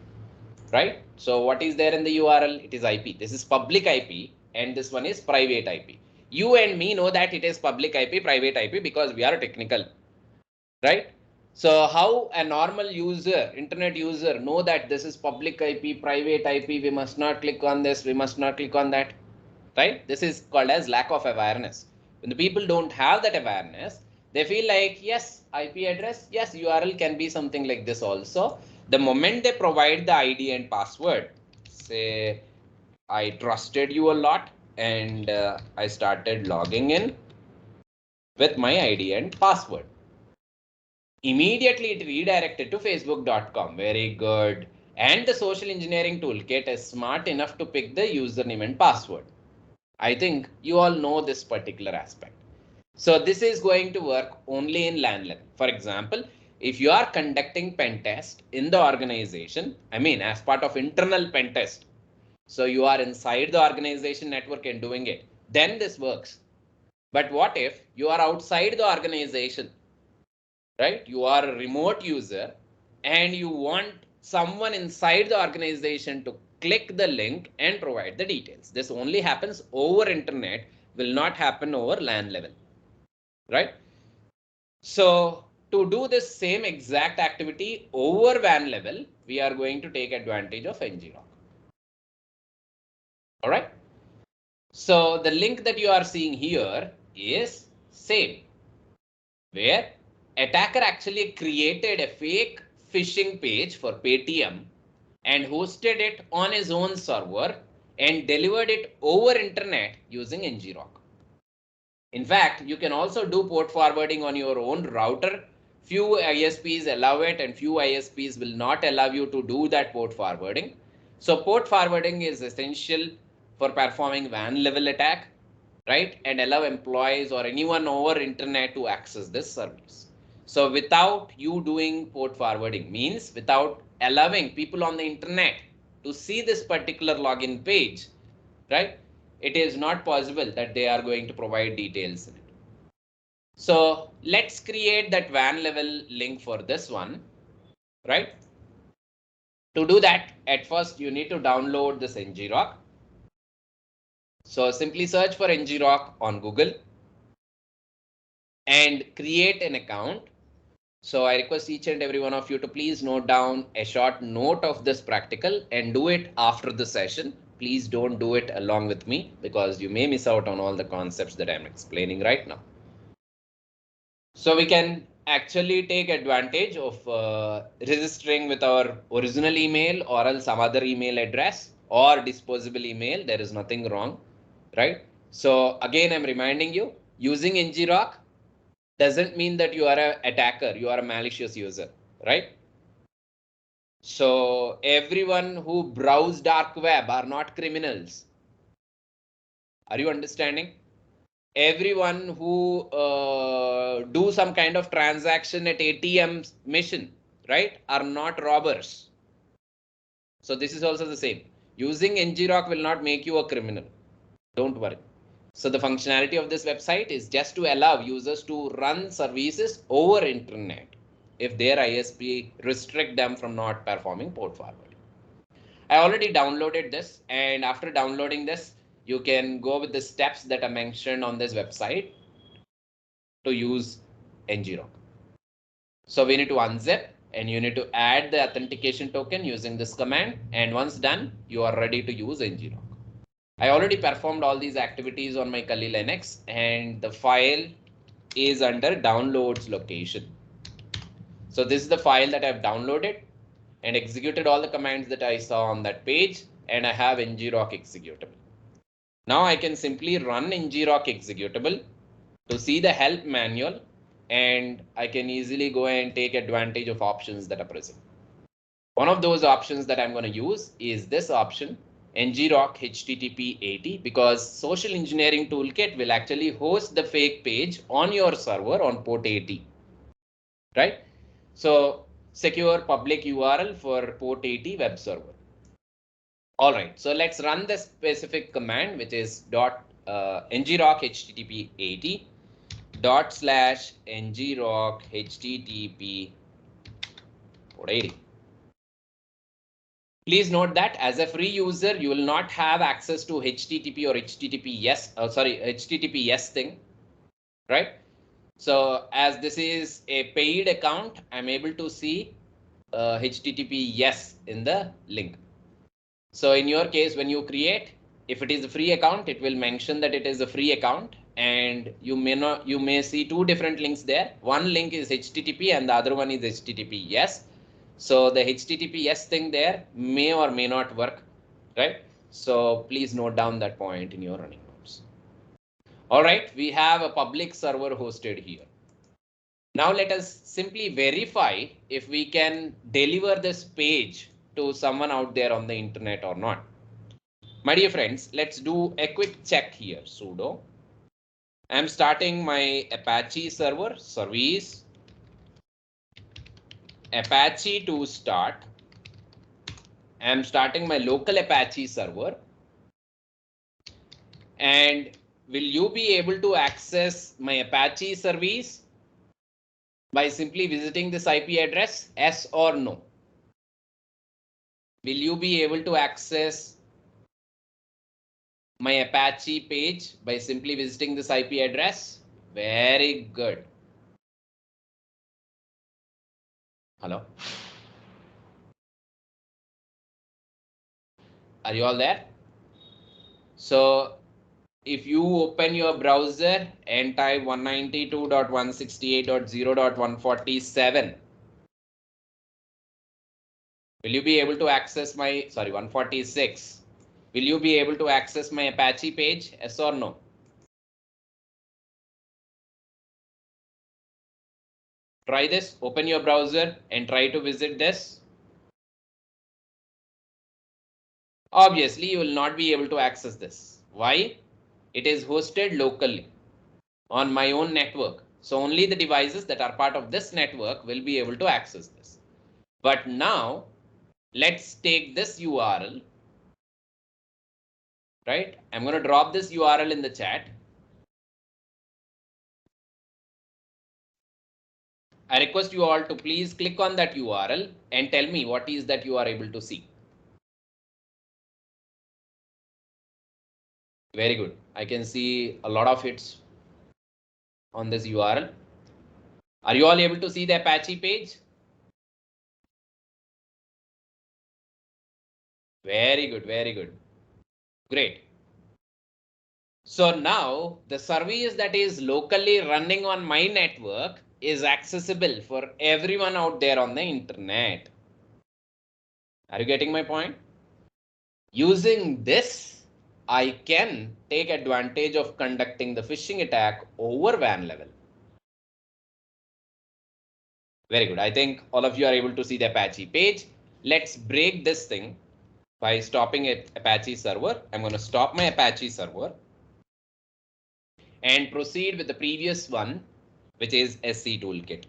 Speaker 1: right? So what is there in the URL? It is IP. This is public IP and this one is private IP. You and me know that it is public IP, private IP because we are technical, right? So how a normal user, internet user know that this is public IP, private IP, we must not click on this, we must not click on that, right? This is called as lack of awareness. When the people don't have that awareness, they feel like, yes, IP address, yes, URL can be something like this also. The moment they provide the ID and password, say, I trusted you a lot and I started logging in with my ID and password. Immediately it redirected to facebook.com. Very good. And the social engineering toolkit is smart enough to pick the username and password. I think you all know this particular aspect. So this is going to work only in LAN level. For example, if you are conducting pen test in the organization, I mean, as part of internal pen test, so you are inside the organization network and doing it, then this works. But what if you are outside the organization, right? You are a remote user and you want someone inside the organization to click the link and provide the details. This only happens over internet, will not happen over LAN level, right? So to do this same exact activity over WAN level, we are going to take advantage of ngrok. All right. So the link that you are seeing here is same, where attacker actually created a fake phishing page for Paytm and hosted it on his own server and delivered it over internet using ngrok. In fact, you can also do port forwarding on your own router. Few ISPs allow it and few ISPs will not allow you to do that port forwarding. So port forwarding is essential for performing WAN level attack, right? And allow employees or anyone over internet to access this service. So without you doing port forwarding means without allowing people on the internet to see this particular login page, right? It is not possible that they are going to provide details in it. So let's create that WAN level link for this one, right? To do that, at first you need to download this ngrok. So simply search for ngrok on Google and create an account. So I request each and every one of you to please note down a short note of this practical and do it after the session. Please don't do it along with me because you may miss out on all the concepts that I'm explaining right now. So we can actually take advantage of registering with our original email or else some other email address or disposable email. There is nothing wrong, right? So again, I'm reminding you, using ngrok doesn't mean that you are an attacker, you are a malicious user, right? So everyone who browse dark web are not criminals. Are you understanding? everyone who do some kind of transaction at ATM machine, right, are not robbers. So this is also the same. Using ngrok will not make you a criminal. Don't worry. So the functionality of this website is just to allow users to run services over internet if their ISP restrict them from not performing port forwarding. I already downloaded this, and after downloading this, you can go with the steps that are mentioned on this website to use ngrok. So we need to unzip and you need to add the authentication token using this command. And once done, you are ready to use ngrok. I already performed all these activities on my Kali Linux, and the file is under downloads location. So this is the file that I've downloaded and executed all the commands that I saw on that page, and I have ngrok executable. Now I can simply run ngrok executable to see the help manual, and I can easily go and take advantage of options that are present. One of those options that I'm going to use is this option, ngrok http 80, because social engineering toolkit will actually host the fake page on your server on port 80, right? So secure public URL for port 80 web server. All right, so let's run the specific command, which is ngrok http 80 /ngrok http port 80. Please note that as a free user, you will not have access to HTTP or HTTPS thing, right? So as this is a paid account, I'm able to see HTTPS in the link. So in your case, when you create, if it is a free account, it will mention that it is a free account, and you may see two different links there. One link is HTTP and the other one is HTTPS. So the HTTPS thing there may or may not work, right? So please note down that point in your running notes. All right, we have a public server hosted here. Now let us simply verify if we can deliver this page to someone out there on the internet or not. My dear friends, let's do a quick check here. Sudo. I'm starting my Apache server, service, Apache to start. I'm starting my local Apache server. And will you be able to access my Apache service by simply visiting this IP address? Yes or no? Will you be able to access my Apache page by simply visiting this IP address? Very good. Hello? Are you all there? So if you open your browser and type 192.168.0.147, will you be able to access my, 146. Will you be able to access my Apache page? Yes or no? Try this, open your browser and try to visit this. Obviously, you will not be able to access this. Why? It is hosted locally on my own network. So only the devices that are part of this network will be able to access this. But now let's take this URL, right? I'm going to drop this URL in the chat. I request you all to please click on that URL and tell me what is that you are able to see. Very good. I can see a lot of hits on this URL. Are you all able to see the Apache page? Very good, very good. Great. So now the service that is locally running on my network is accessible for everyone out there on the internet. Are you getting my point? Using this, I can take advantage of conducting the phishing attack over WAN level. Very good. I think all of you are able to see the Apache page. Let's break this thing by stopping at Apache server. I'm going to stop my Apache server. and proceed with the previous one, which is SC toolkit.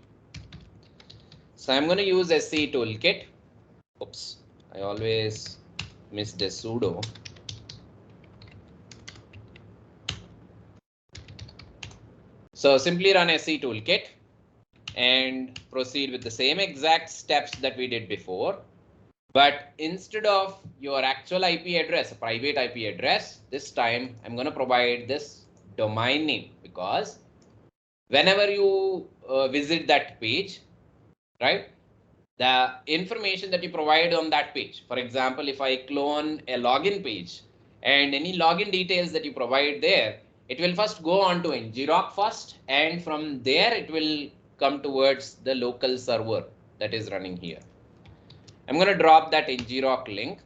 Speaker 1: So I'm going to use SC toolkit. Oops, I always miss the sudo. So simply run SC toolkit and proceed with the same exact steps that we did before. But instead of your actual IP address, a private IP address, this time I'm going to provide this domain name, because whenever you visit that page, right, the information that you provide on that page, for example, if I clone a login page and any login details that you provide there, it will first go on to ngrok first, and from there it will come towards the local server that is running here. I'm going to drop that ngrok link,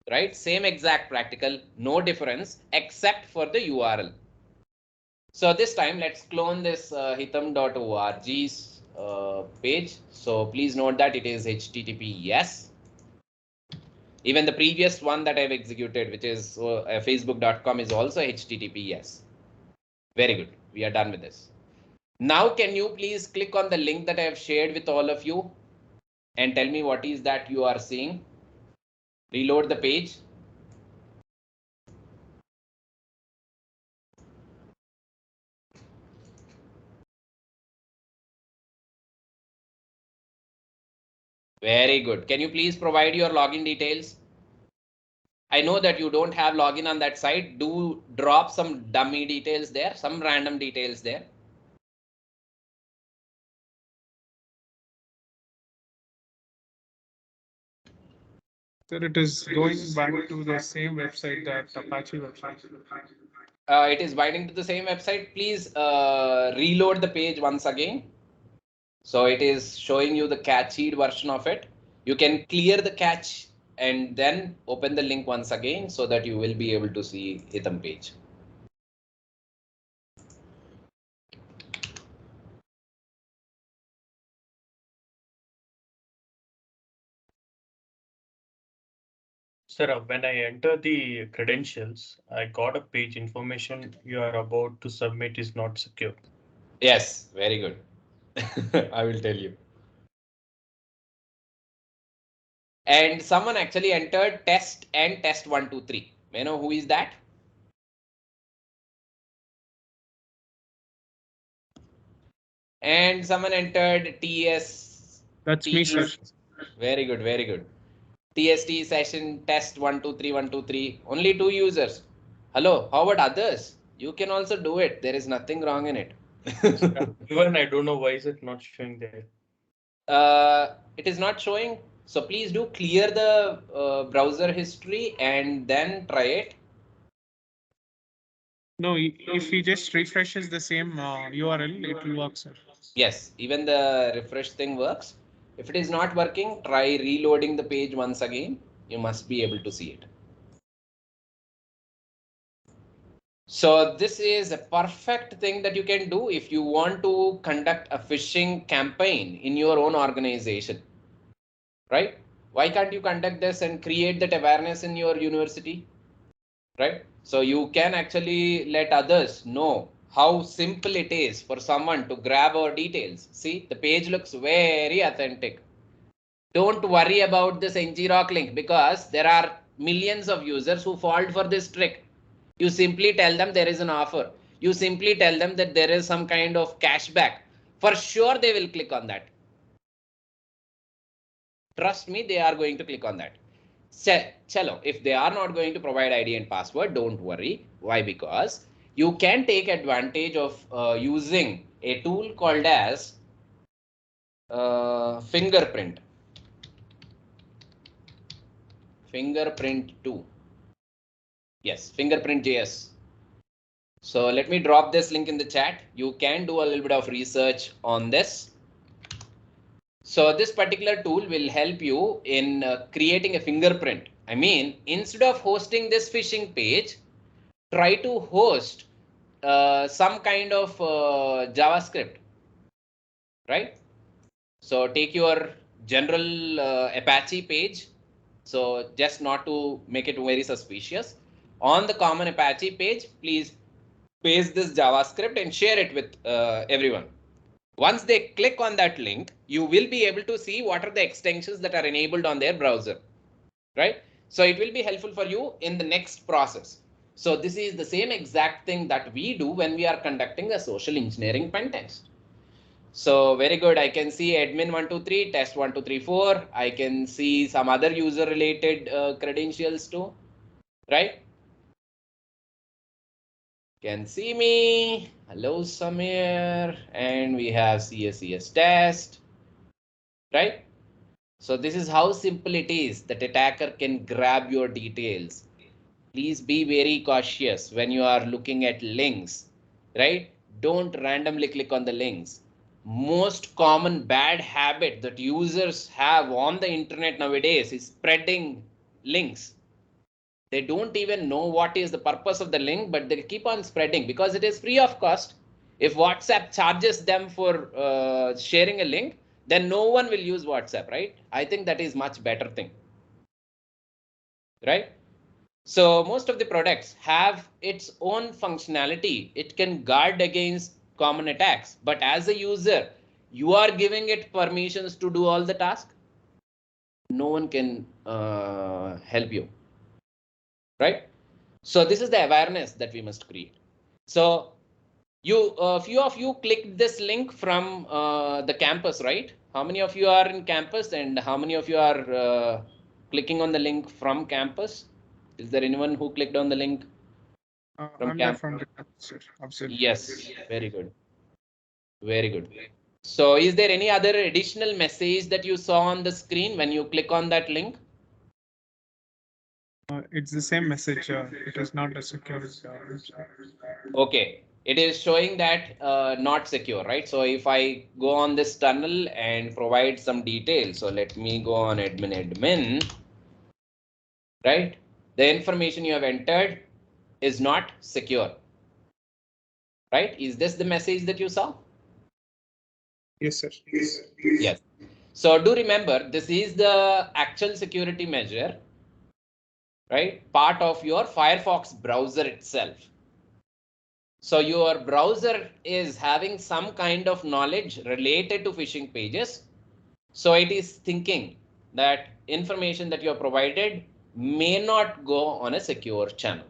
Speaker 1: right? Same exact practical, no difference except for the URL. So this time let's clone this hitam.org's page. So please note that it is HTTPS. Even the previous one that I've executed, which is facebook.com, is also HTTPS. Very good. We are done with this. Now, can you please click on the link that I have shared with all of you and tell me what is that you are seeing? Reload the page. Very good. Can you please provide your login details? I know that you don't have login on that site. Do drop some dummy details there, some random details there.
Speaker 3: Sir, it is going back to the same website, that Apache website.
Speaker 1: It is binding to the same website. Please reload the page once again. So it is showing you the cached version of it. You can clear the cache and then open the link once again so that you will be able to see Hitam page.
Speaker 4: Sir, when I enter the credentials, I got a page information you are about to submit is not secure.
Speaker 1: Yes, very good. I will tell you. And someone actually entered test and test 123. May I know who is that? And someone entered TS.
Speaker 3: That's me, sir.
Speaker 1: Very good, very good. TST session test 123 123. Only 2 users. Hello, how about others? You can also do it. There is nothing wrong in it.
Speaker 4: Even I don't know why is it not showing there.
Speaker 1: It is not showing. So please do clear the browser history and then try it.
Speaker 3: No, if he just refreshes the same URL, it will work, sir.
Speaker 1: Yes, even the refresh thing works. If it is not working, try reloading the page once again. You must be able to see it. So this is a perfect thing that you can do if you want to conduct a phishing campaign in your own organization, right? Why can't you conduct this and create that awareness in your university, right? So you can actually let others know how simple it is for someone to grab our details. See, the page looks very authentic. Don't worry about this ngrok link, because there are millions of users who fall for this trick. You simply tell them there is an offer. You simply tell them that there is some kind of cashback. For sure, they will click on that. Trust me, they are going to click on that. Chalo, if they are not going to provide ID and password, don't worry. Why? Because you can take advantage of using a tool called as fingerprint. Fingerprint 2. Yes, fingerprint JS. So let me drop this link in the chat. You can do a little bit of research on this. So this particular tool will help you in creating a fingerprint. I mean, instead of hosting this phishing page, try to host some kind of JavaScript, right? So take your general Apache page. So just not to make it very suspicious. On the common Apache page, please paste this JavaScript and share it with everyone. Once they click on that link, you will be able to see what are the extensions that are enabled on their browser, right? So it will be helpful for you in the next process. So this is the same exact thing that we do when we are conducting a social engineering pen test. So very good. I can see admin 123, test 1234. I can see some other user related credentials too, right? Can see me. Hello, Samir. And we have CSES test, right? So this is how simple it is that attacker can grab your details. Please be very cautious when you are looking at links, right? Don't randomly click on the links. Most common bad habit that users have on the internet nowadays is spreading links. They don't even know what is the purpose of the link, but they keep on spreading because it is free of cost. If WhatsApp charges them for sharing a link, then no one will use WhatsApp, right? I think that is much better thing, right? So most of the products have its own functionality. It can guard against common attacks, but as a user, you are giving it permissions to do all the tasks. No one can help you, right? So this is the awareness that we must create. So few of you clicked this link from the campus, right? How many of you are in campus and how many of you are clicking on the link from campus? Is there anyone who clicked on the link from
Speaker 3: I'm there
Speaker 1: campus?
Speaker 3: from the campus, sir. Absolutely.
Speaker 1: Yes, very good. Very good. So is there any other additional message that you saw on the screen when you click on that link?
Speaker 3: It's the same message. It is not a secure.
Speaker 1: Okay, it is showing that not secure, right? So if I go on this tunnel and provide some details, so let me go on admin, right? The information you have entered is not secure, right? Is this the message that you saw?
Speaker 3: Yes, sir.
Speaker 1: Yes. So do remember, this is the actual security measure, right? Part of your Firefox browser itself. So your browser is having some kind of knowledge related to phishing pages. So it is thinking that information that you have provided may not go on a secure channel,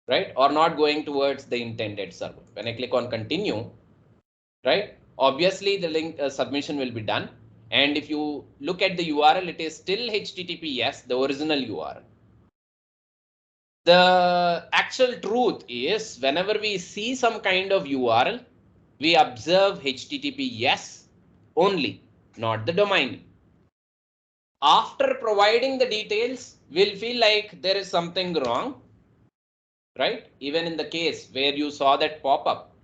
Speaker 1: right? Or not going towards the intended server. When I click on continue, right? Obviously the link submission will be done. And if you look at the URL, it is still HTTPS, the original URL. The actual truth is whenever we see some kind of URL, we observe HTTPS only, not the domain. After providing the details, we'll feel like there is something wrong, right? Even in the case where you saw that pop-up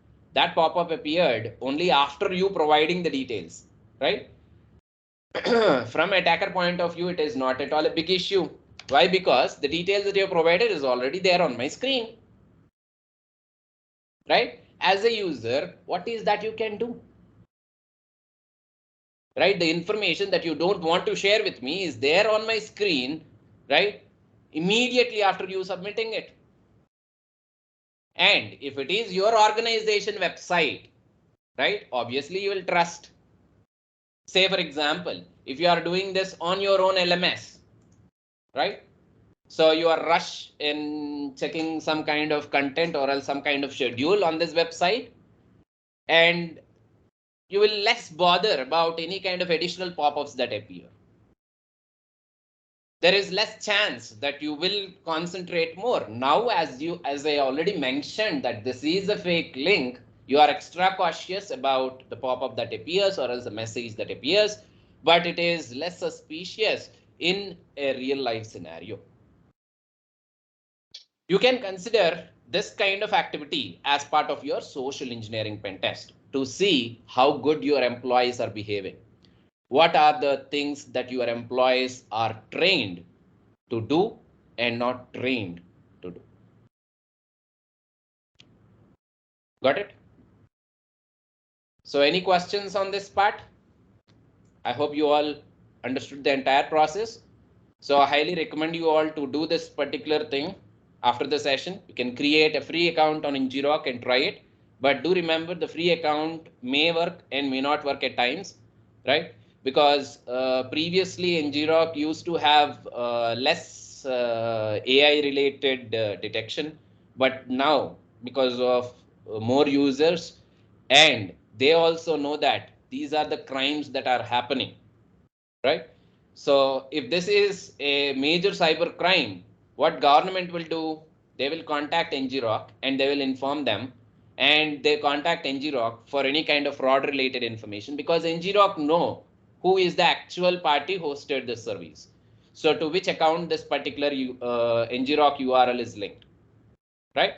Speaker 1: appeared only after you providing the details, right? From attacker point of view, it is not at all a big issue. Why? Because the details that you have provided is already there on my screen, right? As a user, what is that you can do? Right? The information that you don't want to share with me is there on my screen, right? Immediately after you submitting it. And if it is your organization website, right? Obviously you will trust. Say for example, if you are doing this on your own LMS, right? So you are rush in checking some kind of content or else some kind of schedule on this website, and you will less bother about any kind of additional pop-ups that appear. There is less chance that you will concentrate more. Now, as I already mentioned that this is a fake link, you are extra cautious about the pop-up that appears or else the message that appears, but it is less suspicious in a real life scenario. You can consider this kind of activity as part of your social engineering pen test to see how good your employees are behaving. What are the things that your employees are trained to do and not trained to do? Got it? So any questions on this part? I hope you all understood the entire process. So I highly recommend you all to do this particular thing. After the session, you can create a free account on ngrok and try it. But do remember, the free account may work and may not work at times, right? Because previously ngrok used to have less AI related detection, but now because of more users, and they also know that these are the crimes that are happening, right? So if this is a major cyber crime, what government will do? They will contact NGROC and they will inform them, and they contact NGROC for any kind of fraud related information, because NGROC know who is the actual party hosted this service. So to which account this particular NGROC URL is linked, right?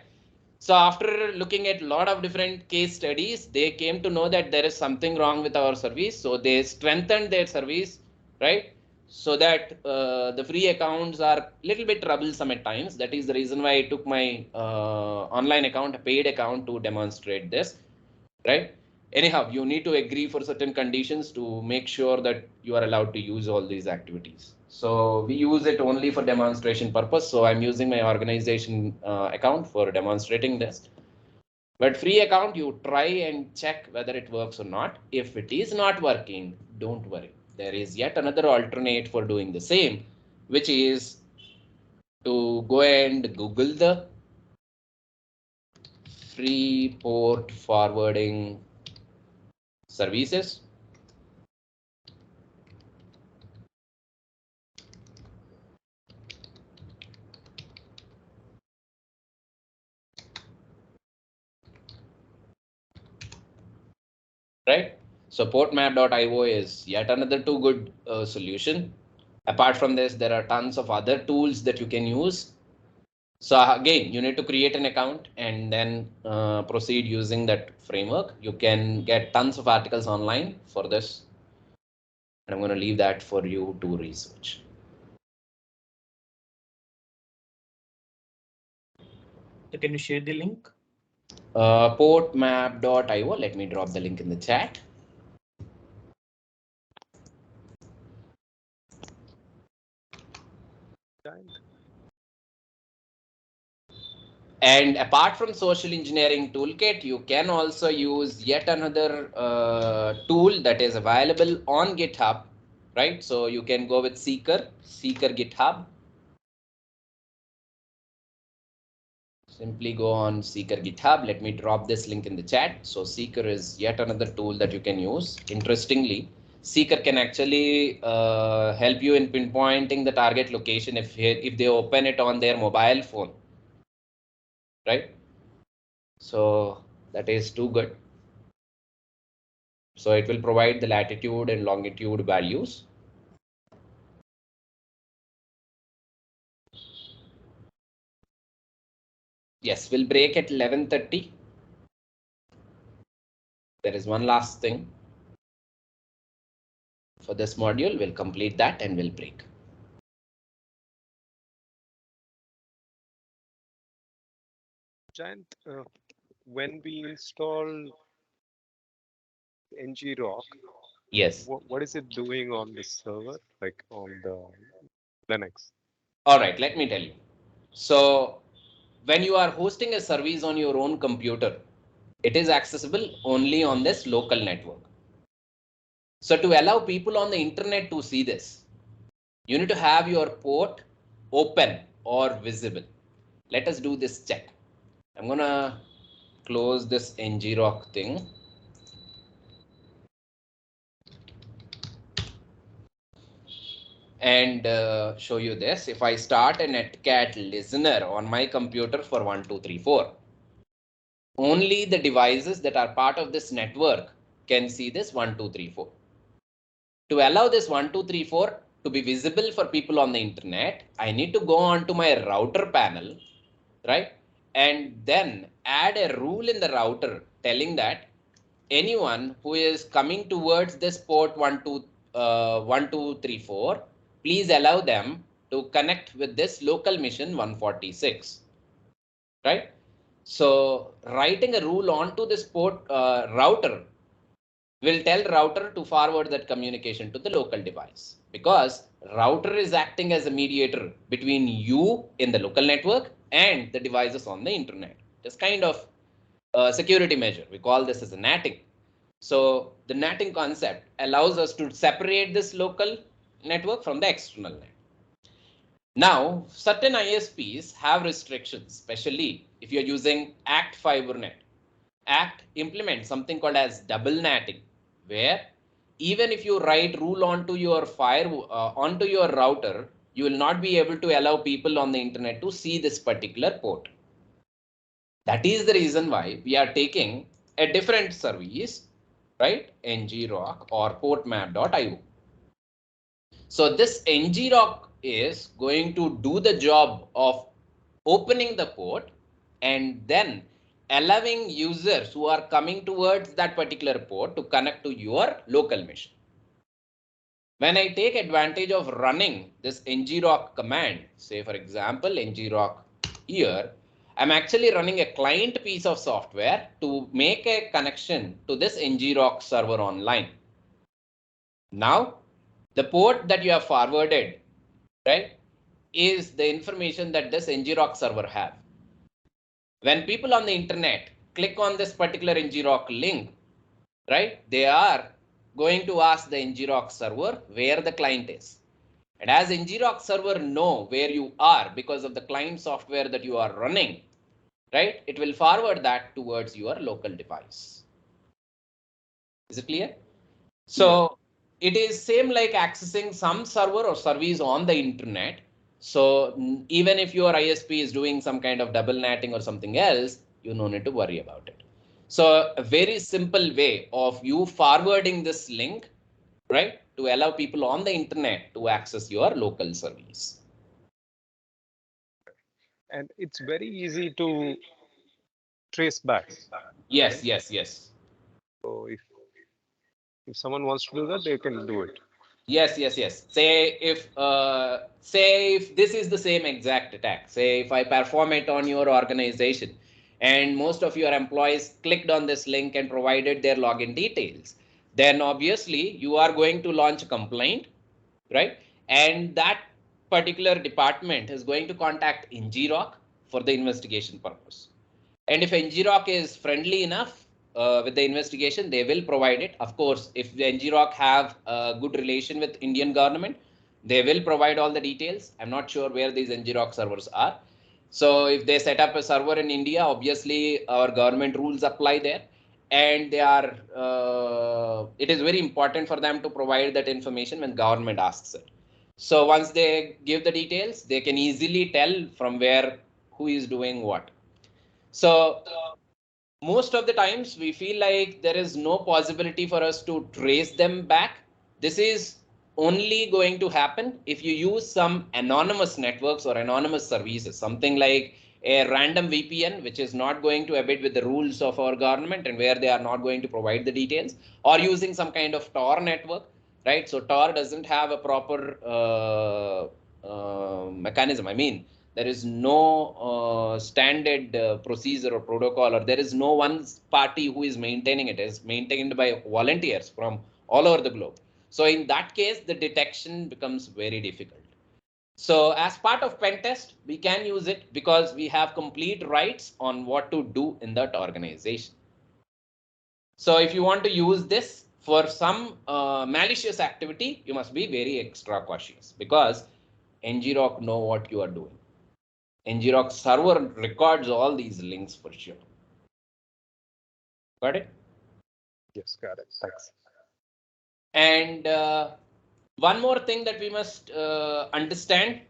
Speaker 1: So after looking at a lot of different case studies, they came to know that there is something wrong with our service. So they strengthened their service, right? So that the free accounts are a little bit troublesome at times. That is the reason why I took my online account, a paid account, to demonstrate this, right? Anyhow, you need to agree for certain conditions to make sure that you are allowed to use all these activities. So we use it only for demonstration purpose. So I'm using my organization account for demonstrating this. But free account, you try and check whether it works or not. If it is not working, don't worry. There is yet another alternate for doing the same, which is to go and Google the free port forwarding services. Right? So portmap.io is yet another too good solution. Apart from this, there are tons of other tools that you can use. So again, you need to create an account and then proceed using that framework. You can get tons of articles online for this. And I'm going to leave that for you to research.
Speaker 4: So can you share the link?
Speaker 1: Portmap.io. Let me drop the link in the chat. And apart from social engineering toolkit, you can also use yet another tool that is available on GitHub, right? So you can go with Seeker GitHub. Simply go on Seeker GitHub. Let me drop this link in the chat. So Seeker is yet another tool that you can use. Interestingly, Seeker can actually help you in pinpointing the target location if they open it on their mobile phone, right? So that is too good. So it will provide the latitude and longitude values. Yes, we'll break at 11:30. There is one last thing for this module. We'll complete that and we'll break.
Speaker 5: Jayant, when we install ngrok,
Speaker 1: Yes.
Speaker 5: what is it doing on the server, like on the Linux?
Speaker 1: All right, let me tell you. So when you are hosting a service on your own computer, it is accessible only on this local network. So to allow people on the internet to see this, you need to have your port open or visible. Let us do this check. I'm gonna close this ngrok thing. And show you this. If I start a netcat listener on my computer for 1234, only the devices that are part of this network can see this 1234. To allow this 1234 to be visible for people on the internet, I need to go on to my router panel, right? And then add a rule in the router telling that anyone who is coming towards this port 1234, please allow them to connect with this local mission 146, right? So writing a rule onto this port router will tell router to forward that communication to the local device, because router is acting as a mediator between you in the local network and the devices on the internet. It's kind of a security measure. We call this as a natting. So the natting concept allows us to separate this local network from the external net. Now, certain ISPs have restrictions, especially if you're using ACT FiberNet. ACT implements something called as double natting, where even if you write rule onto your onto your router, you will not be able to allow people on the internet to see this particular port. That is the reason why we are taking a different service, right? ngrok or portmap.io. So this ngrok is going to do the job of opening the port and then allowing users who are coming towards that particular port to connect to your local machine. When I take advantage of running this ngrok command, say for example, ngrok here, I'm actually running a client piece of software to make a connection to this ngrok server online. Now, the port that you have forwarded, right, is the information that this ngrok server have. When people on the internet click on this particular ngrok link, right, they are going to ask the ngrok server where the client is. And as ngrok server know where you are because of the client software that you are running, right, it will forward that towards your local device. Is it clear? So it is same like accessing some server or service on the internet. So even if your ISP is doing some kind of double natting or something else, you no need to worry about it. So a very simple way of you forwarding this link, right, to allow people on the internet to access your local service.
Speaker 5: And it's very easy to trace back.
Speaker 1: Yes, yes, yes.
Speaker 5: So if someone wants to do that, they can do it.
Speaker 1: Yes, yes, yes. Say if this is the same exact attack. Say if I perform it on your organization and most of your employees clicked on this link and provided their login details, then obviously you are going to launch a complaint, right? And that particular department is going to contact ngrok for the investigation purpose. And if ngrok is friendly enough with the investigation, they will provide it. Of course, if the ngrok have a good relation with Indian government, they will provide all the details. I'm not sure where these ngrok servers are. So if they set up a server in India, obviously our government rules apply there. And they are, it is very important for them to provide that information when government asks it. So once they give the details, they can easily tell from where, who is doing what. So most of the times we feel like there is no possibility for us to trace them back. This is only going to happen if you use some anonymous networks or anonymous services, something like a random VPN, which is not going to abide with the rules of our government and where they are not going to provide the details, or using some kind of Tor network, right? So Tor doesn't have a proper mechanism. I mean, there is no standard procedure or protocol, or there is no one party who is maintaining it. It is maintained by volunteers from all over the globe. So in that case, the detection becomes very difficult. So as part of pen test, we can use it because we have complete rights on what to do in that organization. So if you want to use this for some malicious activity, you must be very extra cautious because ngrok know what you are doing. ngrok server records all these links for sure. Got it?
Speaker 5: Yes, got it. Thanks.
Speaker 1: And one more thing that we must understand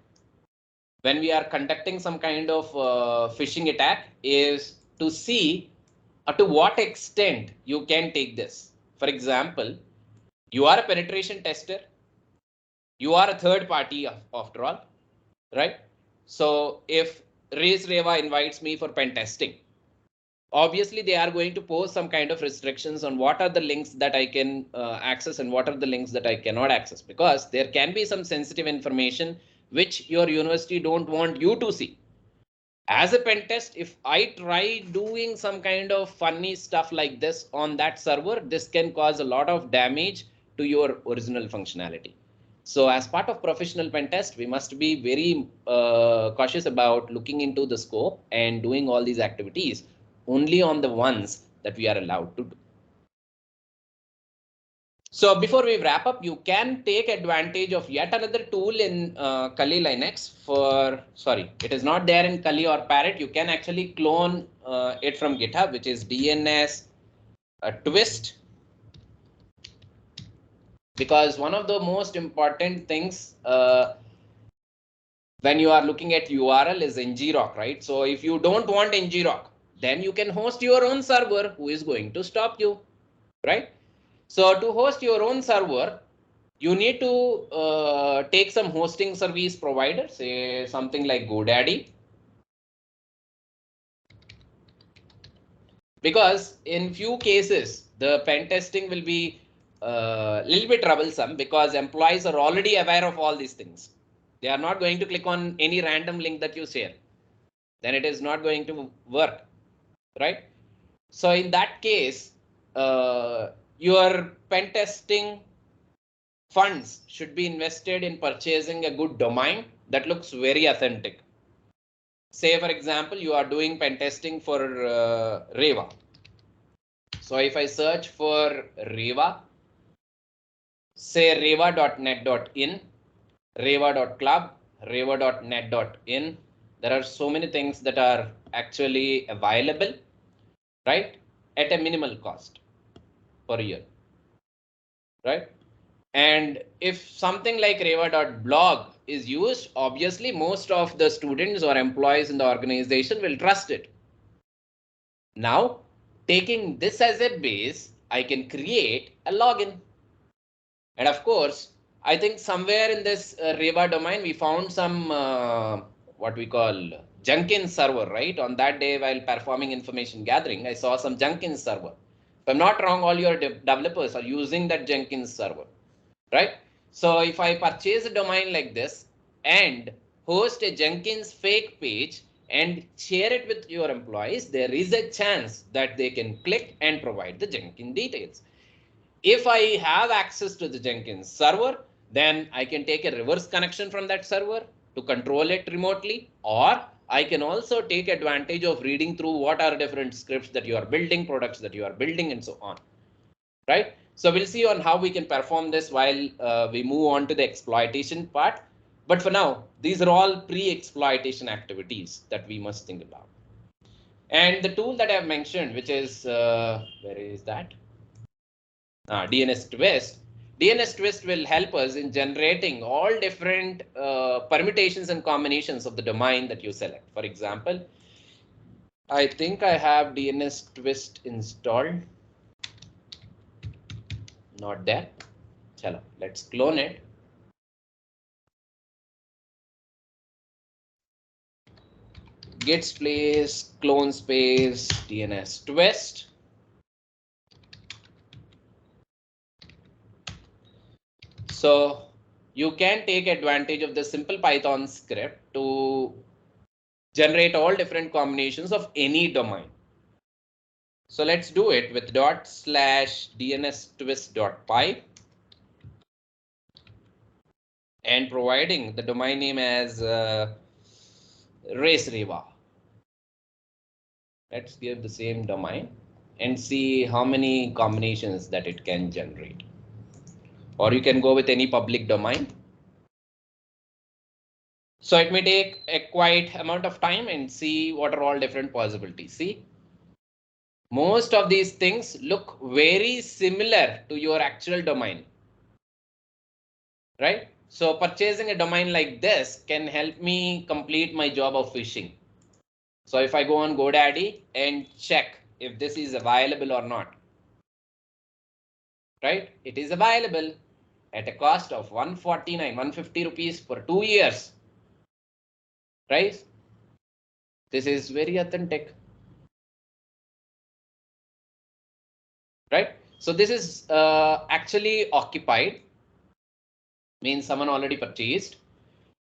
Speaker 1: when we are conducting some kind of phishing attack is to see to what extent you can take this. For example, you are a penetration tester. You are a third party after all, right? So if Race Reva invites me for pen testing, obviously they are going to pose some kind of restrictions on what are the links that I can access and what are the links that I cannot access, because there can be some sensitive information which your university don't want you to see. As a pen test, if I try doing some kind of funny stuff like this on that server, this can cause a lot of damage to your original functionality. So as part of professional pen test, we must be very cautious about looking into the scope and doing all these activities only on the ones that we are allowed to do. So before we wrap up, you can take advantage of yet another tool in Kali Linux for, sorry, it is not there in Kali or Parrot. You can actually clone it from GitHub, which is DNS twist. Because one of the most important things when you are looking at URL is ngrok, right? So if you don't want ngrok, then you can host your own server. Who is going to stop you, right? So to host your own server, you need to take some hosting service provider, say something like GoDaddy. Because in few cases, the pen testing will be a little bit troublesome because employees are already aware of all these things. They are not going to click on any random link that you share. Then it is not going to work, right? So in that case, your pen testing funds should be invested in purchasing a good domain that looks very authentic. Say, for example, you are doing pen testing for Reva. So if I search for Reva, say reva.net.in, reva.club, reva.net.in, there are so many things that are actually available, right, at a minimal cost per year, right? And if something like reva.blog is used, obviously most of the students or employees in the organization will trust it. Now, taking this as a base, I can create a login. And of course, I think somewhere in this Reva domain, we found some what we call Jenkins server, right? On that day, while performing information gathering, I saw some Jenkins server. If I'm not wrong, all your developers are using that Jenkins server, right? So if I purchase a domain like this and host a Jenkins fake page and share it with your employees, there is a chance that they can click and provide the Jenkins details. If I have access to the Jenkins server, then I can take a reverse connection from that server to control it remotely, or I can also take advantage of reading through what are different scripts that you are building, products that you are building, and so on, right? So we'll see on how we can perform this while we move on to the exploitation part. But for now, these are all pre-exploitation activities that we must think about. And the tool that I've mentioned, which is, where is that? DNS twist. DNS twist will help us in generating all different permutations and combinations of the domain that you select. For example, I think I have DNS twist installed. Not there. Chalo, let's clone it. Git space clone space DNS twist. So you can take advantage of the simple Python script to generate all different combinations of any domain. So let's do it with ./dnstwist.py and providing the domain name as race Reva. Let's give the same domain and see how many combinations that it can generate. Or you can go with any public domain. So it may take a quite amount of time and see what are all different possibilities. See, most of these things look very similar to your actual domain, right? So purchasing a domain like this can help me complete my job of phishing. So if I go on GoDaddy and check if this is available or not, right? It is available at a cost of 150 rupees for 2 years, right? This is very authentic, right? So this is actually occupied, means someone already purchased.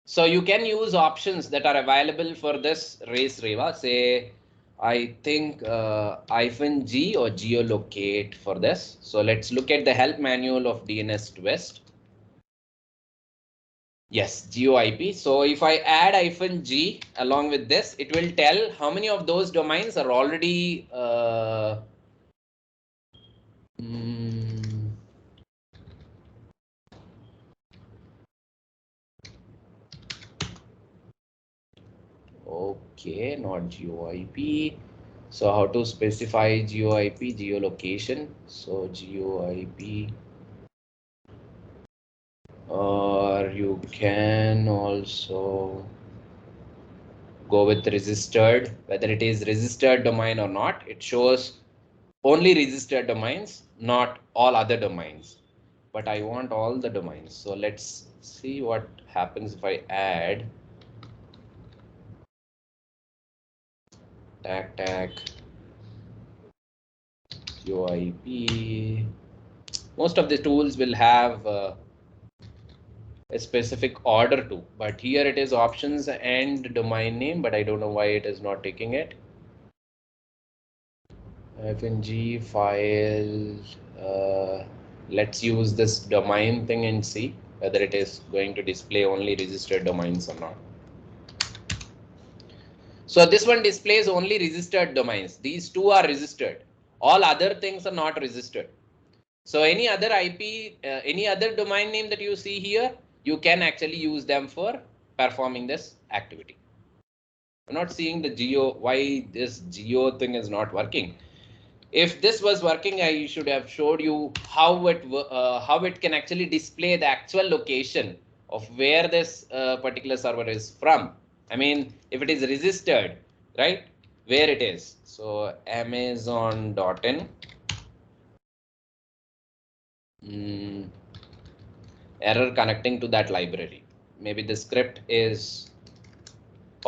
Speaker 1: So you can use options that are available for this race Reva. Say, I think -G or geolocate for this. So let's look at the help manual of DNS twist. Yes, GeoIP. So if I add -G along with this, it will tell how many of those domains are already okay, not GeoIP. So how to specify GeoIP, geolocation. So GeoIP, or you can also go with registered, whether it is registered domain or not. It shows only registered domains, not all other domains. But I want all the domains. So let's see what happens if I add tag GeoIP. Most of the tools will have a specific order too, but here it is options and domain name, but I don't know why it is not taking it. -G file, let's use this domain thing and see whether it is going to display only registered domains or not. So this one displays only registered domains. These two are registered. All other things are not registered. So any other IP, any other domain name that you see here, you can actually use them for performing this activity. I'm not seeing the geo, why this geo thing is not working. If this was working, I should have showed you how it can actually display the actual location of where this particular server is from. I mean, if it is registered, right, where it is. So amazon.in. Error connecting to that library. Maybe the script is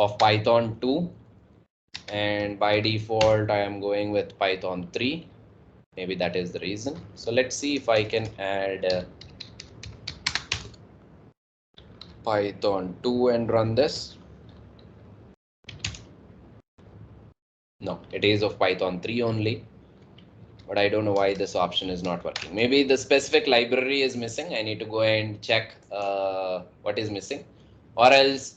Speaker 1: of Python 2 and by default I am going with Python 3. Maybe that is the reason. So let's see if I can add Python 2 and run this. No, it is of Python 3 only. But I don't know why this option is not working. Maybe the specific library is missing. I need to go and check what is missing. Or else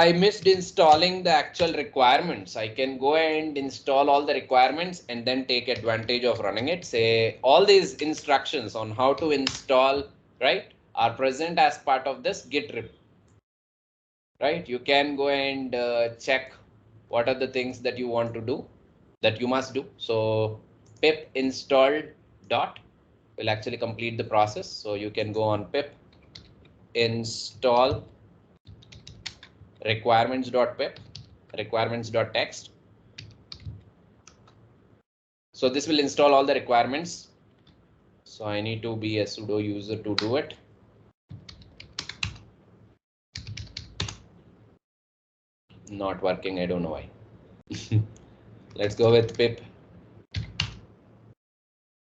Speaker 1: I missed installing the actual requirements. I can go and install all the requirements and then take advantage of running it. Say all these instructions on how to install, right, are present as part of this Git rip. Right, you can go and check what are the things that you want to do, that you must do. So pip installed dot will actually complete the process. So you can go on pip install requirements.pip requirements.txt. So this will install all the requirements. So I need to be a sudo user to do it. Not working, I don't know why. Let's go with pip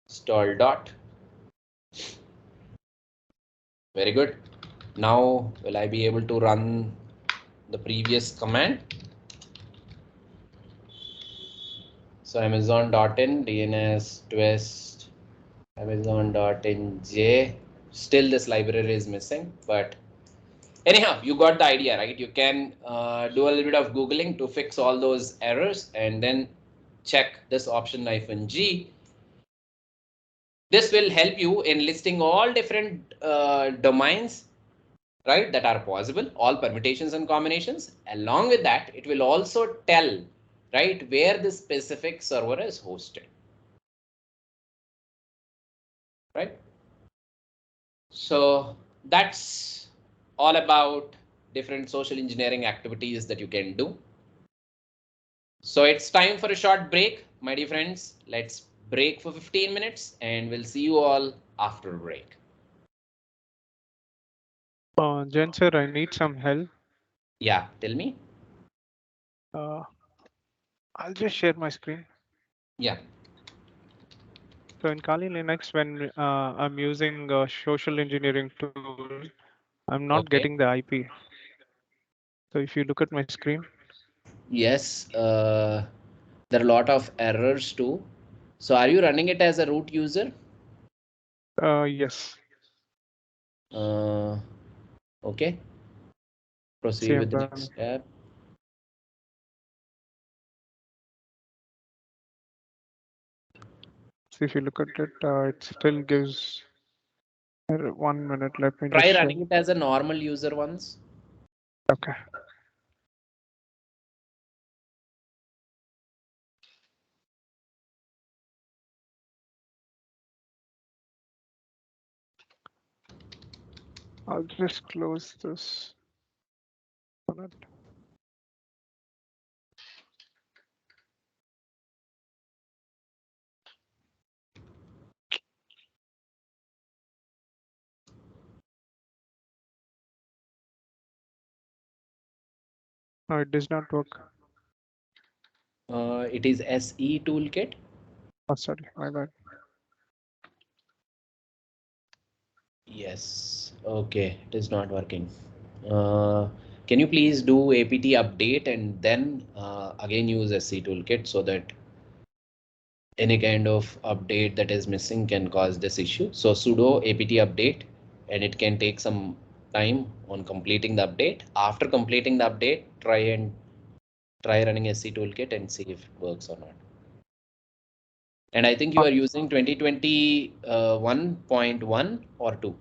Speaker 1: install dot. Very good. Now will I be able to run the previous command? So amazon.in DNS twist amazon.nj. Still this library is missing, but anyhow, you got the idea, right? You can do a little bit of Googling to fix all those errors and then check this option -G. This will help you in listing all different domains, right, that are possible, all permutations and combinations. Along with that, it will also tell, right, where the specific server is hosted. Right. So that's all about different social engineering activities that you can do. So it's time for a short break, my dear friends. Let's break for 15 minutes and we'll see you all after break.
Speaker 3: Jen sir, I need some help.
Speaker 1: Yeah, tell me.
Speaker 3: I'll just share my screen.
Speaker 1: Yeah.
Speaker 3: So in Kali Linux, when I'm using a social engineering tool, I'm not
Speaker 1: Okay.
Speaker 3: getting the IP. So if you look at my screen.
Speaker 1: Yes, there are a lot of errors too. So are you running it as a root user?
Speaker 3: Yes.
Speaker 1: Okay. Proceed
Speaker 3: Same
Speaker 1: with the
Speaker 3: done.
Speaker 1: next step.
Speaker 3: So if you look at it, it still gives 1 minute. Let me
Speaker 1: Try
Speaker 3: just show.
Speaker 1: running it as a normal user once.
Speaker 3: Okay. I'll just close this. No, it does not work.
Speaker 1: It is SE toolkit.
Speaker 3: Oh, sorry, my bad.
Speaker 1: Yes. Okay, it is not working. Can you please do apt update and then again use SE toolkit so that any kind of update that is missing can cause this issue. So sudo apt update, and it can take some time on completing the update. After completing the update, try running SE toolkit and see if it works or not. And I think you are using 2021.1 or 2.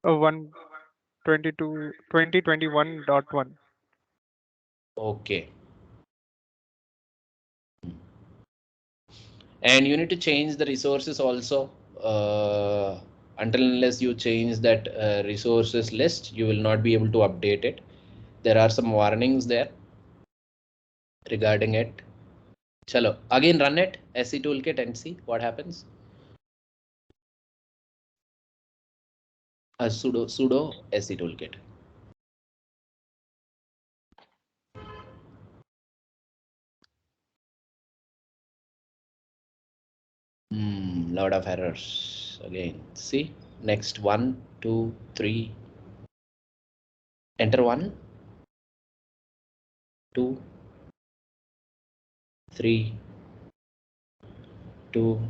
Speaker 3: 2021.1.
Speaker 1: Okay. And you need to change the resources also. Until unless you change that resources list, you will not be able to update it. There are some warnings there regarding it. Chalo, again run it, SE toolkit, and see what happens. Sudo SE toolkit. Lot of errors again. See, next 1, 2, 3. Enter 1, 2, 3, 2.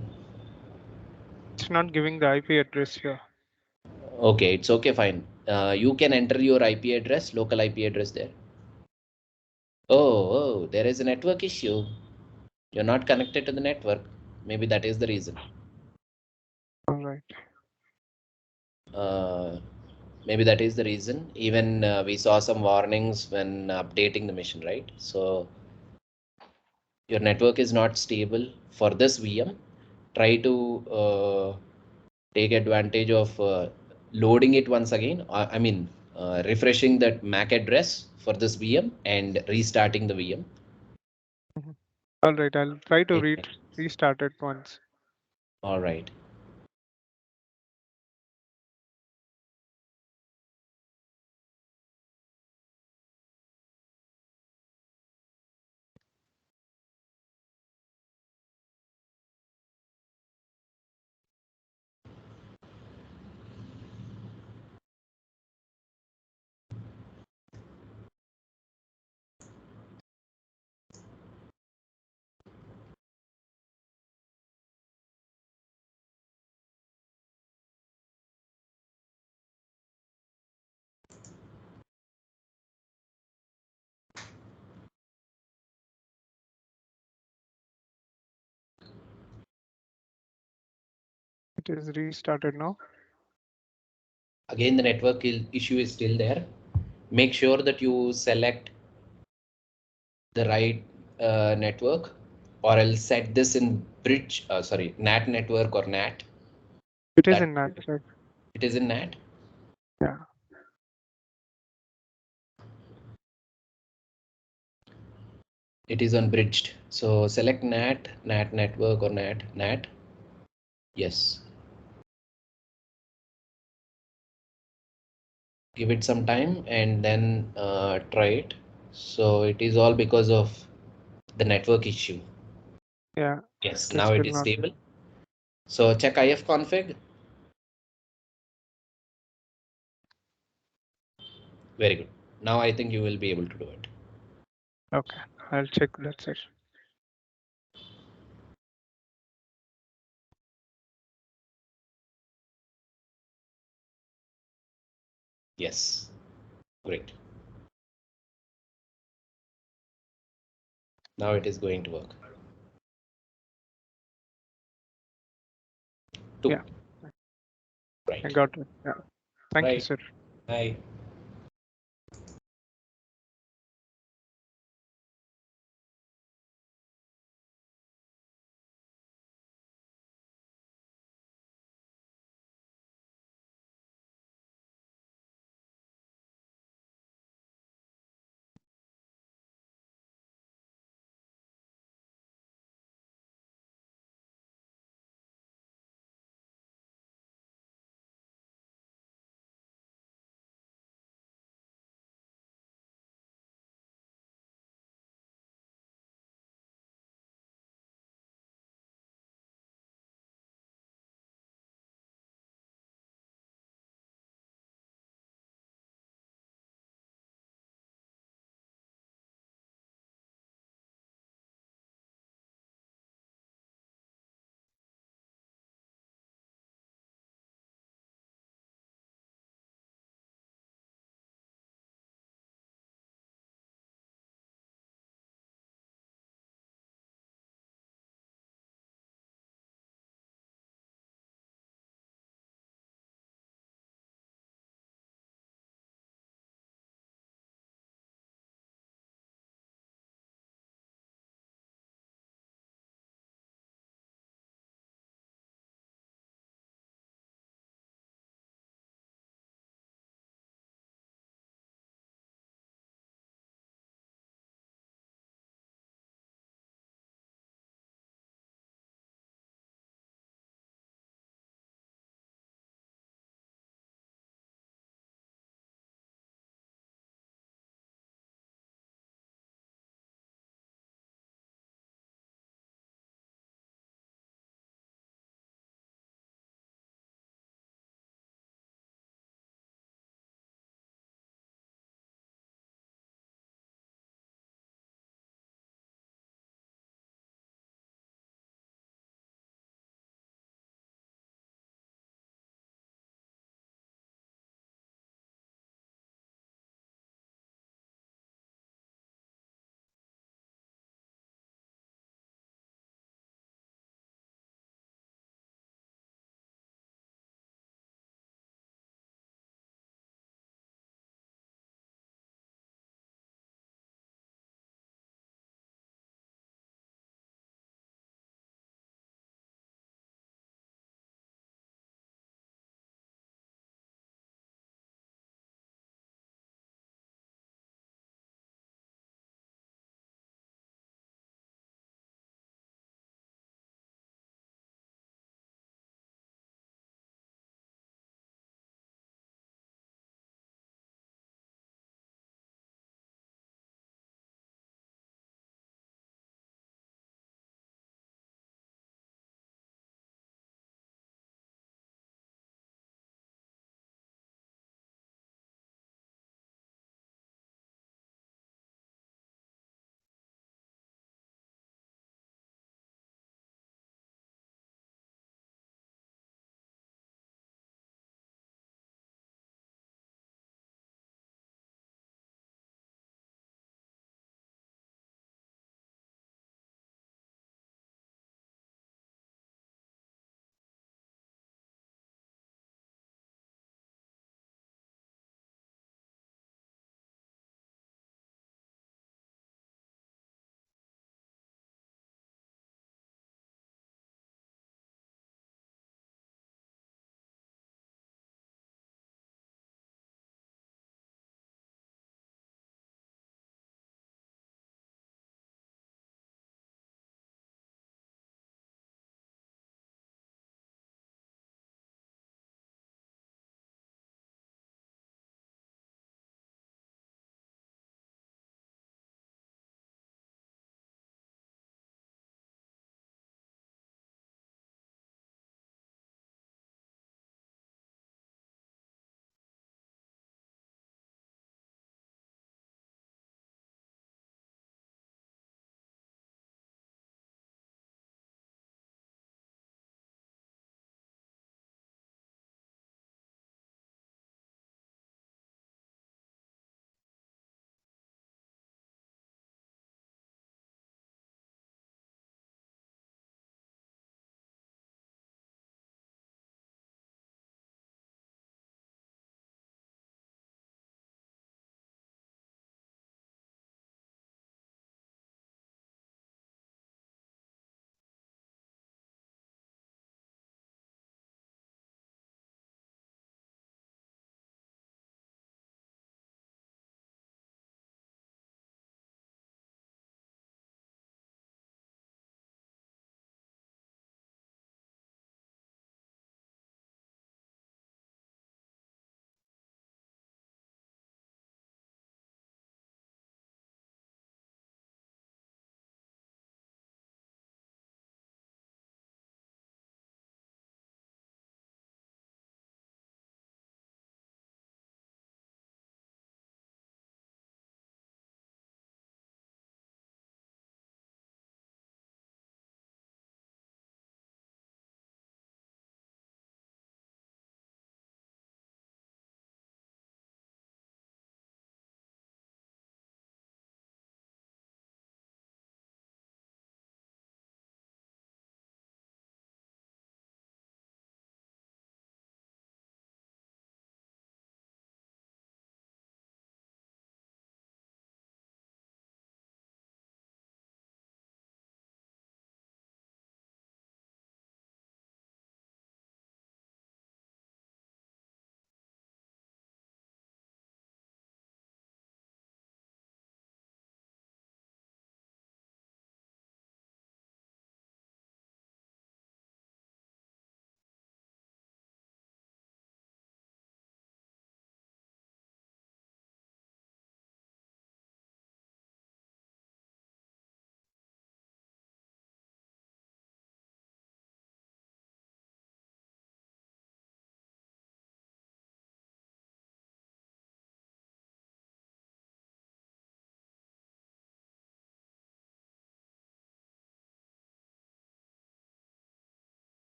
Speaker 3: It's not giving the IP address here.
Speaker 1: Okay, it's okay, fine. You can enter your IP address, local IP address there. Oh, there is a network issue. You're not connected to the network. Maybe that is the reason.
Speaker 3: All right.
Speaker 1: Maybe that is the reason. Even we saw some warnings when updating the mission, right? So your network is not stable for this VM. Try to take advantage of loading it once again. I mean, refreshing that MAC address for this VM and restarting the VM.
Speaker 3: All right, I'll try to restart it once.
Speaker 1: All right.
Speaker 3: It is restarted now.
Speaker 1: Again, the network issue is still there. Make sure that you select the right network, or I'll set this in bridge, NAT network or NAT.
Speaker 3: It is in NAT, sir.
Speaker 1: It is in NAT?
Speaker 3: Yeah.
Speaker 1: It is unbridged. So select NAT network or NAT. Yes. Give it some time and then try it. So it is all because of the network issue.
Speaker 3: Yeah.
Speaker 1: Yes, now it is
Speaker 3: not
Speaker 1: stable. So check IF config. Very good. Now I think you will be able to do it.
Speaker 3: Okay, I'll check that session.
Speaker 1: Yes. Great. Now it is going to work. 2.
Speaker 3: Yeah.
Speaker 1: Right.
Speaker 3: I got it. Yeah. Thank you,
Speaker 1: Right.
Speaker 3: sir.
Speaker 1: Bye.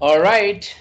Speaker 1: All right.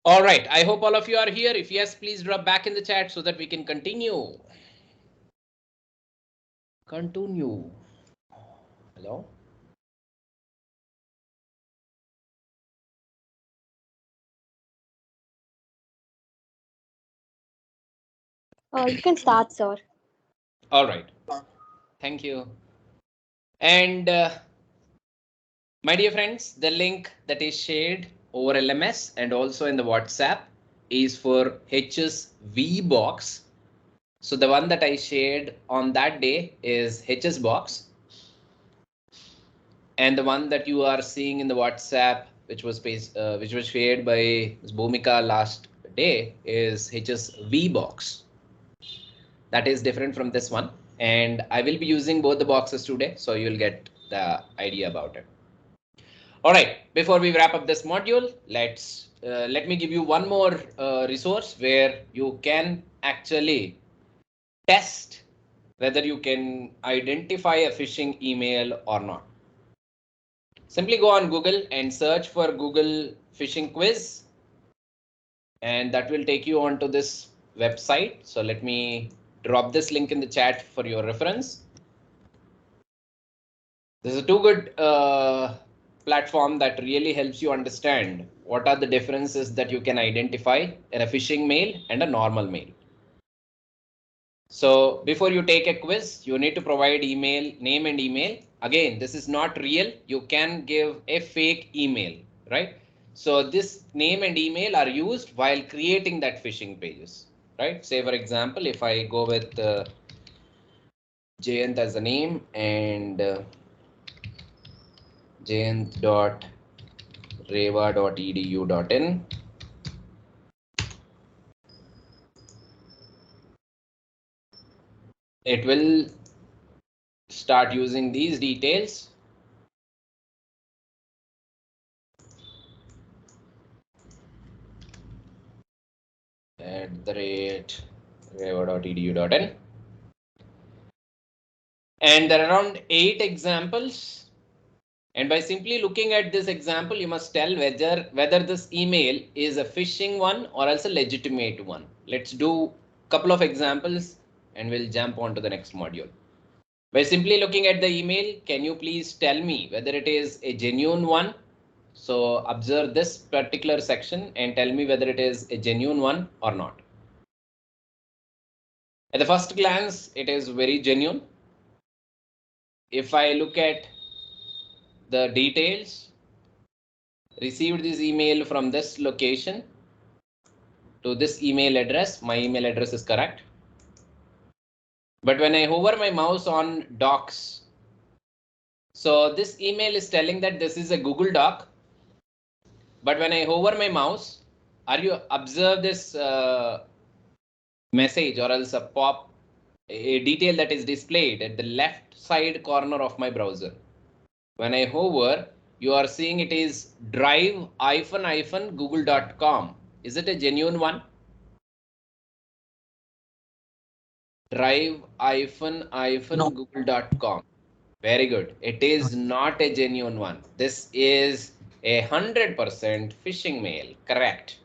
Speaker 1: All right, I hope all of you are here. If yes, please drop back in the chat so that we can continue. Continue. Hello?
Speaker 6: You can start, sir.
Speaker 1: All right. Thank you. And my dear friends, the link that is shared over LMS and also in the WhatsApp is for HSV box. So the one that I shared on that day is HS box. And the one that you are seeing in the WhatsApp, which was shared by Ms. Bhumika last day, is HSV box. That is different from this one. And I will be using both the boxes today, so you'll get the idea about it. All right, before we wrap up this module, let me give you one more resource where you can actually test whether you can identify a phishing email or not. Simply go on Google and search for Google phishing quiz, and that will take you onto this website. So let me drop this link in the chat for your reference. This is a too good platform that really helps you understand what are the differences that you can identify in a phishing mail and a normal mail. So before you take a quiz, you need to provide email, name and email. Again, this is not real. You can give a fake email, right? So this name and email are used while creating that phishing pages, right? Say for example, if I go with Jayant as a name and jayant.reva.edu.in. It will start using these details. @reva.edu.in. And there are around 8 examples. And by simply looking at this example, you must tell whether this email is a phishing one or else a legitimate one. Let's do a couple of examples and we'll jump on to the next module. By simply looking at the email, can you please tell me whether it is a genuine one? So observe this particular section and tell me whether it is a genuine one or not. At the first glance, it is very genuine. If I look at the details, received this email from this location to this email address, my email address is correct. But when I hover my mouse on docs, so this email is telling that this is a Google Doc. But when I hover my mouse, are you observe this message or else a detail that is displayed at the left side corner of my browser? When I hover, you are seeing it is drive-google.com. Is it a genuine one? drive-google.com. Very good. It is not a genuine one. This is 100% phishing mail. Correct.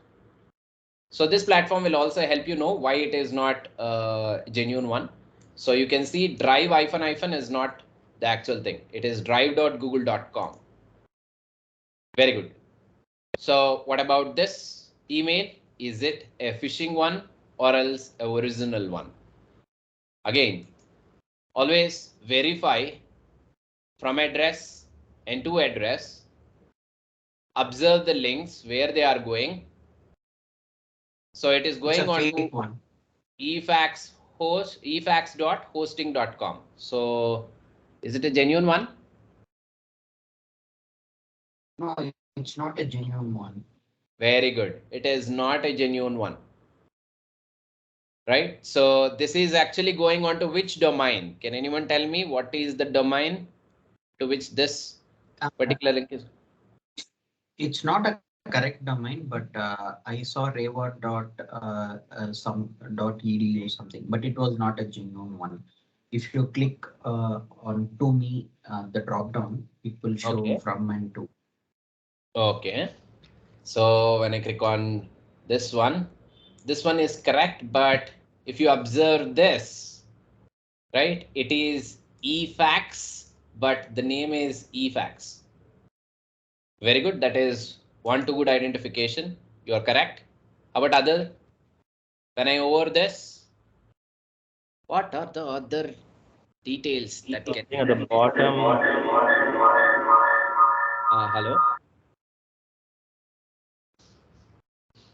Speaker 1: So this platform will also help you know why it is not a genuine one. So you can see drive -- is not the actual thing. It is drive.google.com. Very good. So what about this email? Is it a phishing one or else a original one? Again, always verify from address and to address. observe the links where they are going. So it is going on to efax.hosting.com. So is it a genuine one?
Speaker 7: No, it's not a genuine one.
Speaker 1: Very good. It is not a genuine one. Right? So this is actually going on to which domain? Can anyone tell me what is the domain to which this particular link is?
Speaker 7: It's not a correct domain, but I saw some .edu something, but it was not a genuine one. If you click on to me, the drop down, it will show
Speaker 1: Okay.
Speaker 7: from and to.
Speaker 1: Okay. So when I click on this one is correct, but if you observe this, right, it is efax, but the name is efax. Very good. That is one to good identification. You are correct. How about other? When I over this, what are the other details that can?
Speaker 2: At the bottom.
Speaker 1: Hello.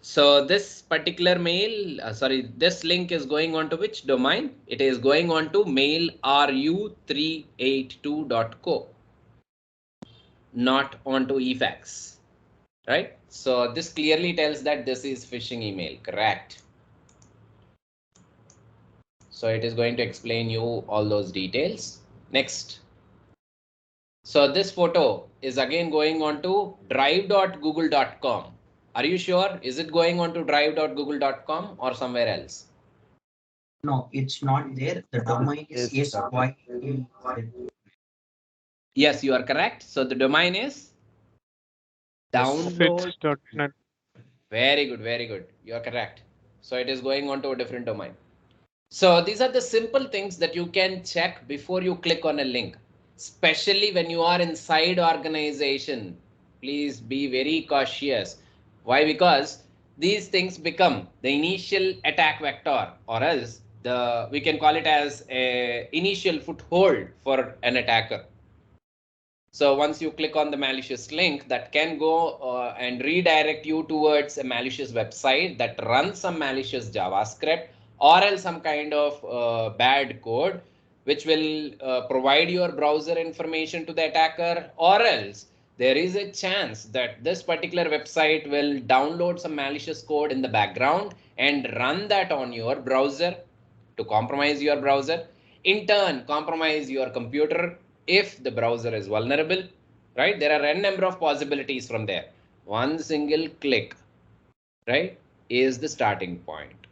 Speaker 1: So this particular mail, this link is going on to which domain? It is going on to mailru382.co, not onto efax, right? So this clearly tells that this is phishing email, correct? So it is going to explain you all those details. Next. So this photo is again going on to drive.google.com. Are you sure? Is it going on to drive.google.com or somewhere else?
Speaker 7: No, it's not there. The domain is SY.
Speaker 1: Yes, you are correct. So the domain is download.
Speaker 3: Fits.net.
Speaker 1: Very good, very good. You are correct. So it is going on to a different domain. So these are the simple things that you can check before you click on a link, especially when you are inside organization. Please be very cautious. Why? Because these things become the initial attack vector, or else we can call it as a initial foothold for an attacker. So once you click on the malicious link, that can go and redirect you towards a malicious website that runs some malicious JavaScript or else some kind of bad code, which will provide your browser information to the attacker, or else there is a chance that this particular website will download some malicious code in the background and run that on your browser to compromise your browser, in turn compromise your computer if the browser is vulnerable, right? There are n number of possibilities from there. One single click, right, is the starting point.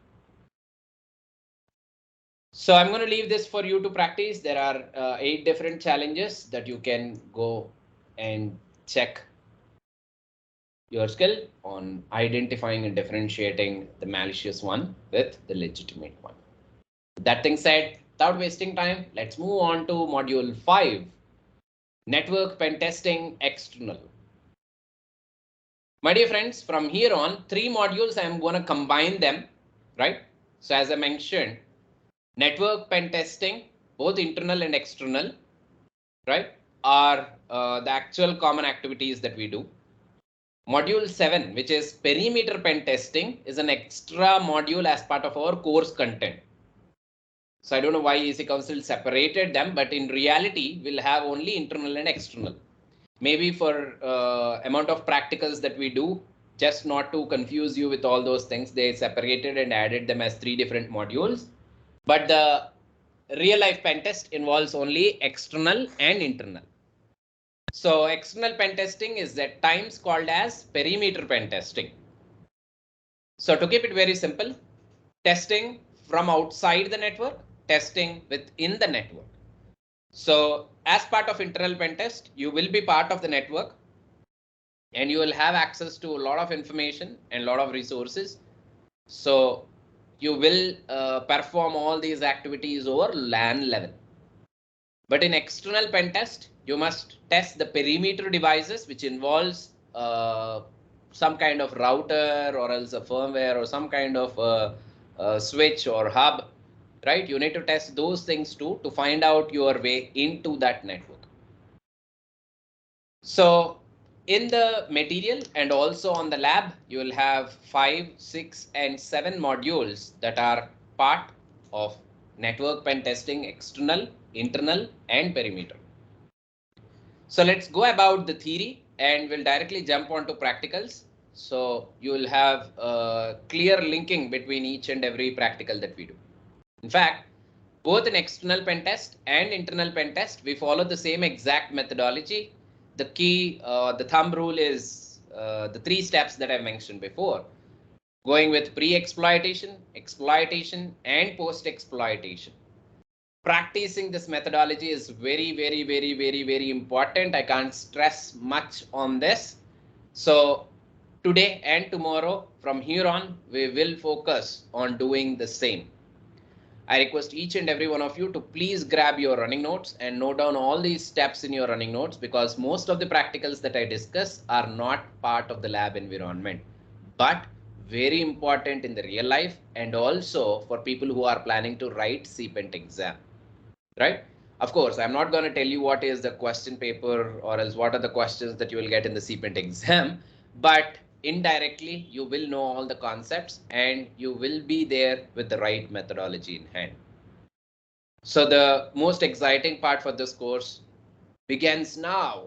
Speaker 1: So I'm going to leave this for you to practice. There are 8 different challenges that you can go and check your skill on identifying and differentiating the malicious one with the legitimate one. That thing said, without wasting time, let's move on to module 5, network pen testing external. My dear friends, from here on, 3 modules, I am going to combine them, right? So as I mentioned, network pen testing, both internal and external, right, are the actual common activities that we do. Module 7, which is perimeter pen testing, is an extra module as part of our course content. So I don't know why EC Council separated them, but in reality, we'll have only internal and external. Maybe for amount of practicals that we do, just not to confuse you with all those things, they separated and added them as 3 different modules. But the real life pen test involves only external and internal. So external pen testing is at times called as perimeter pen testing. So to keep it very simple, testing from outside the network, testing within the network. So as part of internal pen test, you will be part of the network and you will have access to a lot of information and a lot of resources. So you will perform all these activities over LAN level. But in external pen test, you must test the perimeter devices, which involves some kind of router or else a firmware or some kind of switch or hub, right? You need to test those things too to find out your way into that network. So in the material and also on the lab, you will have 5, 6, and 7 modules that are part of network pen testing, external, internal, and perimeter. So let's go about the theory and we'll directly jump onto practicals. So you will have a clear linking between each and every practical that we do. In fact, both in external pen test and internal pen test, we follow the same exact methodology. The key, the thumb rule is the 3 steps that I mentioned before, going with pre-exploitation, exploitation, and post-exploitation. Practicing this methodology is very important. I can't stress much on this. So today and tomorrow, from here on, we will focus on doing the same. I request each and every one of you to please grab your running notes and note down all these steps in your running notes, because most of the practicals that I discuss are not part of the lab environment, but very important in the real life and also for people who are planning to write CPENT exam, right? Of course, I'm not going to tell you what is the question paper or else what are the questions that you will get in the CPENT exam, but indirectly you will know all the concepts and you will be there with the right methodology in hand. So the most exciting part for this course begins now.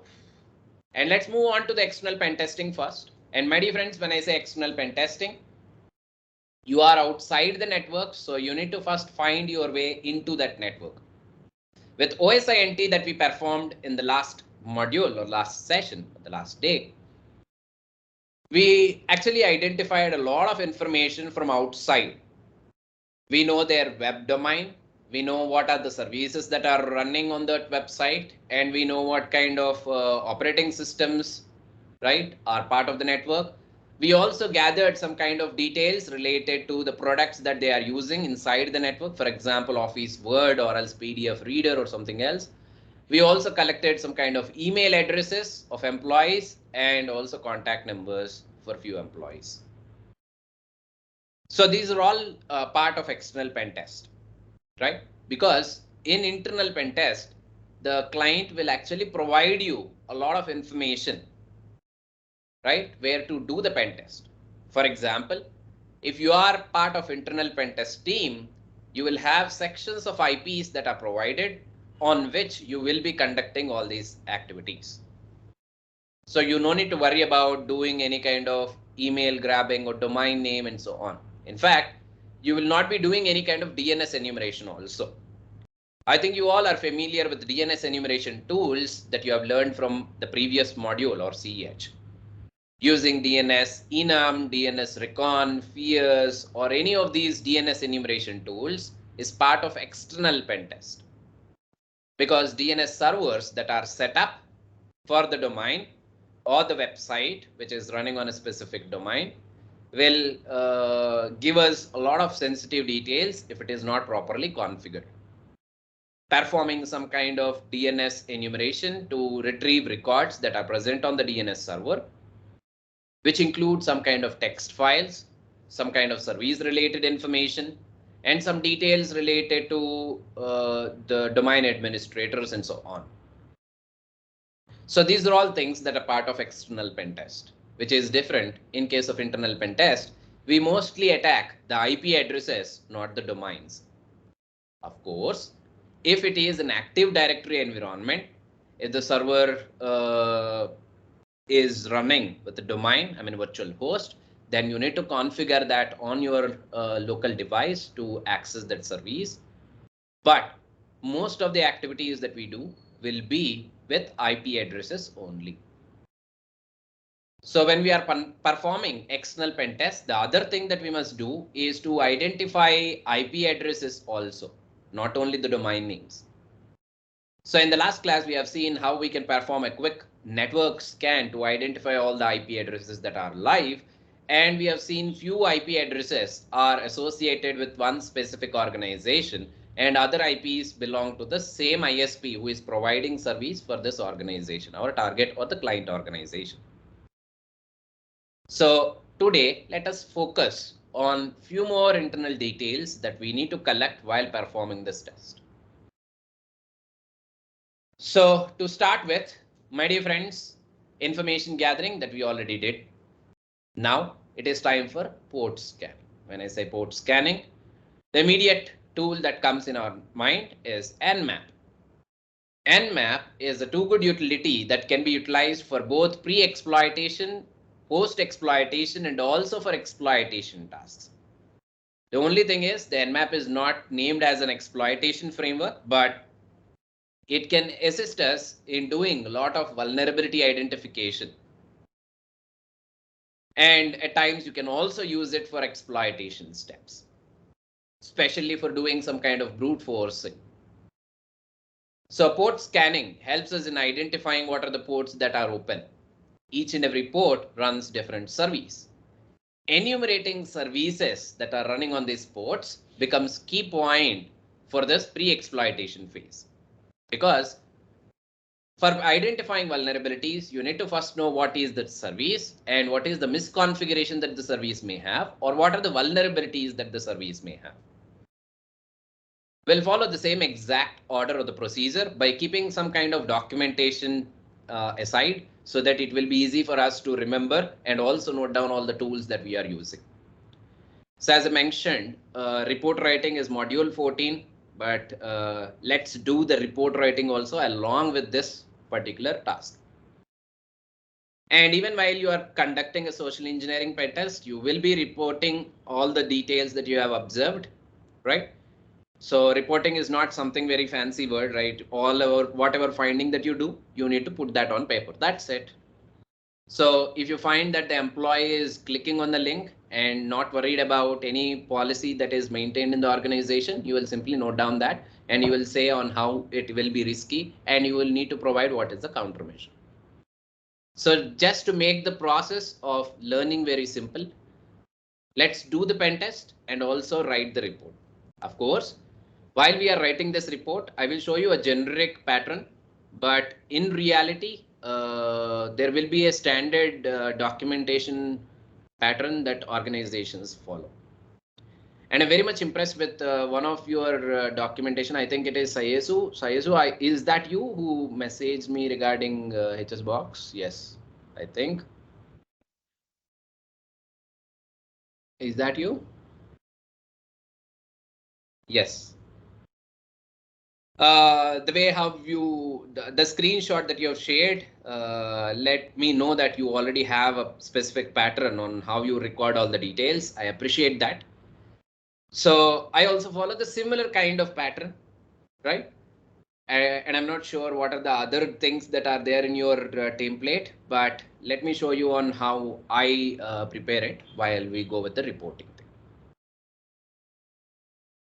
Speaker 1: And let's move on to the external pen testing first. And my dear friends, when I say external pen testing, you are outside the network, so you need to first find your way into that network. With OSINT that we performed in the last module or last session, the last day, we actually identified a lot of information from outside. We know their web domain, we know what are the services that are running on that website, and we know what kind of operating systems, right, are part of the network. We also gathered some kind of details related to the products that they are using inside the network, for example, Office Word or else PDF reader or something else. We also collected some kind of email addresses of employees and also contact numbers for few employees. So these are all part of external pen test, right? Because in internal pen test, the client will actually provide you a lot of information, right, where to do the pen test. For example, if you are part of internal pen test team, you will have sections of IPs that are provided on which you will be conducting all these activities. So you no need to worry about doing any kind of email grabbing or domain name and so on. In fact, you will not be doing any kind of DNS enumeration also. I think you all are familiar with DNS enumeration tools that you have learned from the previous module or CEH. Using DNS enum, DNS recon, FIERS, or any of these DNS enumeration tools is part of external pen test. Because DNS servers that are set up for the domain or the website which is running on a specific domain will give us a lot of sensitive details if it is not properly configured. Performing some kind of DNS enumeration to retrieve records that are present on the DNS server, which include some kind of text files, some kind of service related information, and some details related to the domain administrators and so on. So these are all things that are part of external pen test, which is different. In case of internal pen test, we mostly attack the IP addresses, not the domains. Of course, if it is an Active Directory environment, if the server is running with the domain, I mean virtual host, then you need to configure that on your local device to access that service. But most of the activities that we do will be with IP addresses only. So when we are performing external pen test, the other thing that we must do is to identify IP addresses also, not only the domain names. So in the last class, we have seen how we can perform a quick network scan to identify all the IP addresses that are live. And we have seen few IP addresses are associated with one specific organization and other IPs belong to the same ISP who is providing service for this organization, our target or the client organization. So today, let us focus on few more internal details that we need to collect while performing this test. So to start with, my dear friends, information gathering that we already did. Now it is time for port scanning. When I say port scanning, the immediate tool that comes in our mind is Nmap. Nmap is a too-good utility that can be utilized for both pre-exploitation, post-exploitation, and also for exploitation tasks. The only thing is the Nmap is not named as an exploitation framework, but it can assist us in doing a lot of vulnerability identification. And at times you can also use it for exploitation steps, especially for doing some kind of brute forcing. So port scanning helps us in identifying what are the ports that are open. Each and every port runs different service. Enumerating services that are running on these ports becomes key point for this pre-exploitation phase. Because for identifying vulnerabilities, you need to first know what is the service and what is the misconfiguration that the service may have, or what are the vulnerabilities that the service may have. We'll follow the same exact order of the procedure by keeping some kind of documentation aside so that it will be easy for us to remember and also note down all the tools that we are using. So as I mentioned, report writing is module 14, but let's do the report writing also along with this particular task. And even while you are conducting a social engineering pen test, you will be reporting all the details that you have observed, right? So reporting is not something very fancy word, right? Whatever finding that you do, you need to put that on paper. That's it. So if you find that the employee is clicking on the link and not worried about any policy that is maintained in the organization, you will simply note down that and you will say on how it will be risky and you will need to provide what is the countermeasure. So just to make the process of learning very simple, let's do the pen test and also write the report. Of course, while we are writing this report, I will show you a generic pattern, but in reality, there will be a standard documentation pattern that organizations follow. And I'm very much impressed with one of your documentation. I think it is Sayesu. Sayesu, is that you who messaged me regarding HS box? Yes, I think. Is that you? Yes. The way how you, the screenshot that you have shared, let me know that you already have a specific pattern on how you record all the details. I appreciate that. So I also follow the similar kind of pattern, right? And I'm not sure what are the other things that are there in your template, but let me show you on how I prepare it while we go with the reporting.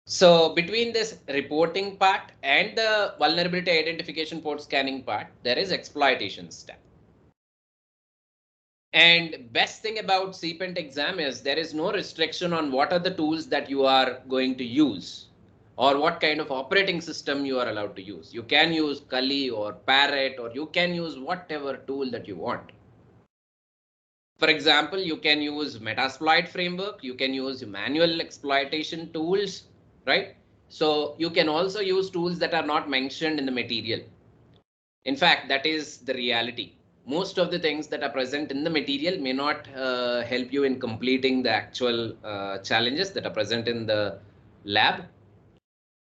Speaker 1: So between this reporting part and the vulnerability identification port scanning part, there is exploitation step. And best thing about CPENT exam is there is no restriction on what are the tools that you are going to use or what kind of operating system you are allowed to use. You can use Kali or Parrot, or you can use whatever tool that you want. For example, you can use Metasploit framework, you can use manual exploitation tools, right? So you can also use tools that are not mentioned in the material. In fact, that is the reality. Most of the things that are present in the material may not help you in completing the actual challenges that are present in the lab,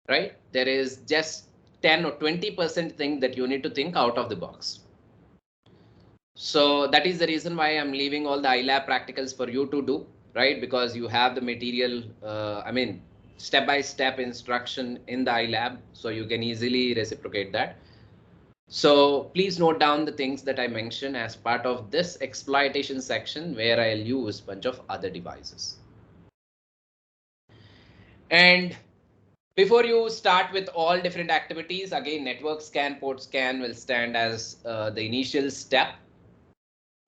Speaker 1: right? There is just 10 or 20% thing that you need to think out of the box. So that is the reason why I'm leaving all the iLab practicals for you to do, right? Because you have the material, step-by-step instruction in the iLab, so you can easily reciprocate that. So please note down the things that I mentioned as part of this exploitation section where I'll use a bunch of other devices. And before you start with all different activities, again, network scan, port scan will stand as the initial step.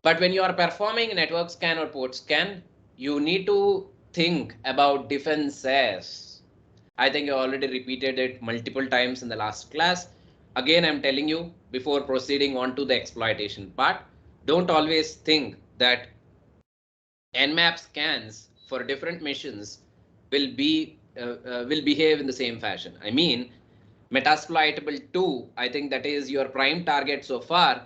Speaker 1: But when you are performing a network scan or port scan, you need to think about defenses. I think I already repeated it multiple times in the last class. Again, I'm telling you before proceeding on to the exploitation part, don't always think that Nmap scans for different missions will behave in the same fashion. I mean, Metasploitable 2, I think that is your prime target so far.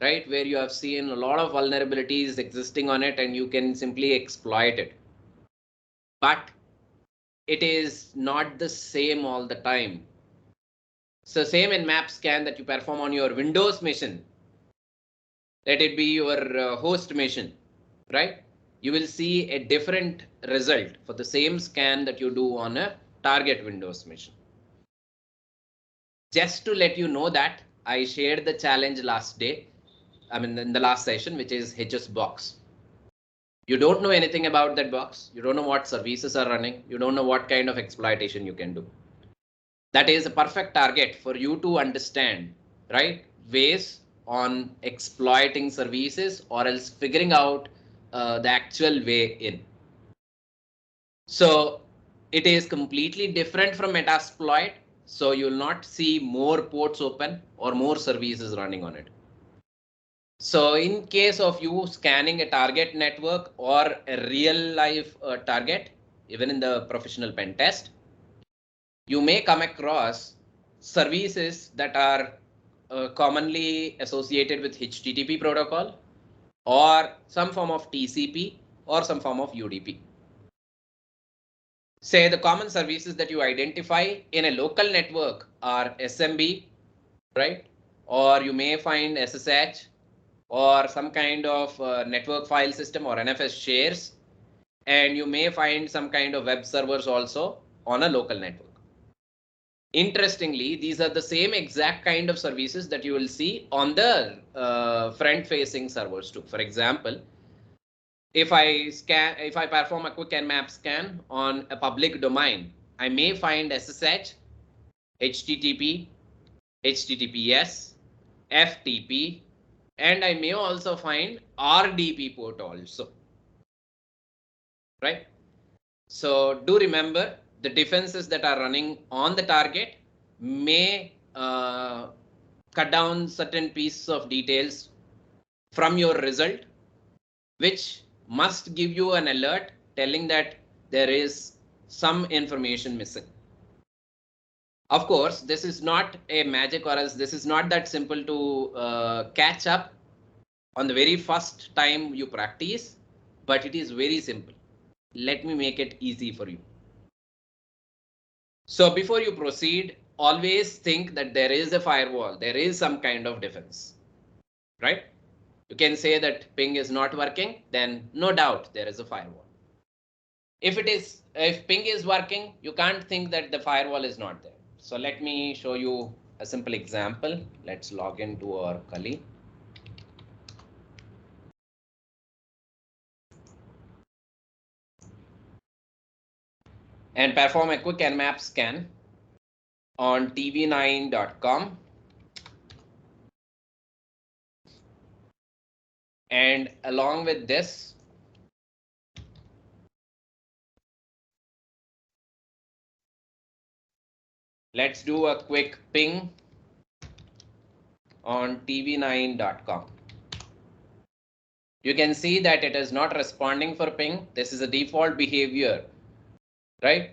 Speaker 1: right? Where you have seen a lot of vulnerabilities existing on it and you can simply exploit it. But it is not the same all the time. So same in map scan that you perform on your Windows machine. Let it be your host machine, right? You will see a different result for the same scan that you do on a target Windows machine. Just to let you know that I shared the challenge last day, I mean in the last session, which is HS box. You don't know anything about that box. You don't know what services are running. You don't know what kind of exploitation you can do. That is a perfect target for you to understand, right? Ways on exploiting services or else figuring out the actual way in. So it is completely different from Metasploit. So you'll not see more ports open or more services running on it. So in case of you scanning a target network or a real life target, even in the professional pen test, you may come across services that are commonly associated with HTTP protocol or some form of TCP or some form of UDP. Say the common services that you identify in a local network are SMB, right? Or you may find SSH or some kind of network file system or NFS shares. And you may find some kind of web servers also on a local network. Interestingly, these are the same exact kind of services that you will see on the front-facing servers too. For example, if I perform a quick nmap scan on a public domain, I may find SSH, HTTP, HTTPS, FTP, and I may also find RDP port also, right? So do remember the defenses that are running on the target may cut down certain pieces of details from your result, which must give you an alert telling that there is some information missing. Of course, this is not a magic, or else this is not that simple to catch up on the very first time you practice, but it is very simple. Let me make it easy for you. So before you proceed, always think that there is a firewall, there is some kind of defense, right? You can say that ping is not working, then no doubt there is a firewall. If ping is working, you can't think that the firewall is not there. So let me show you a simple example. Let's log into our Kali. And perform a quick nmap scan on tv9.com. And along with this, let's do a quick ping on tv9.com. You can see that it is not responding for ping. This is a default behavior, right?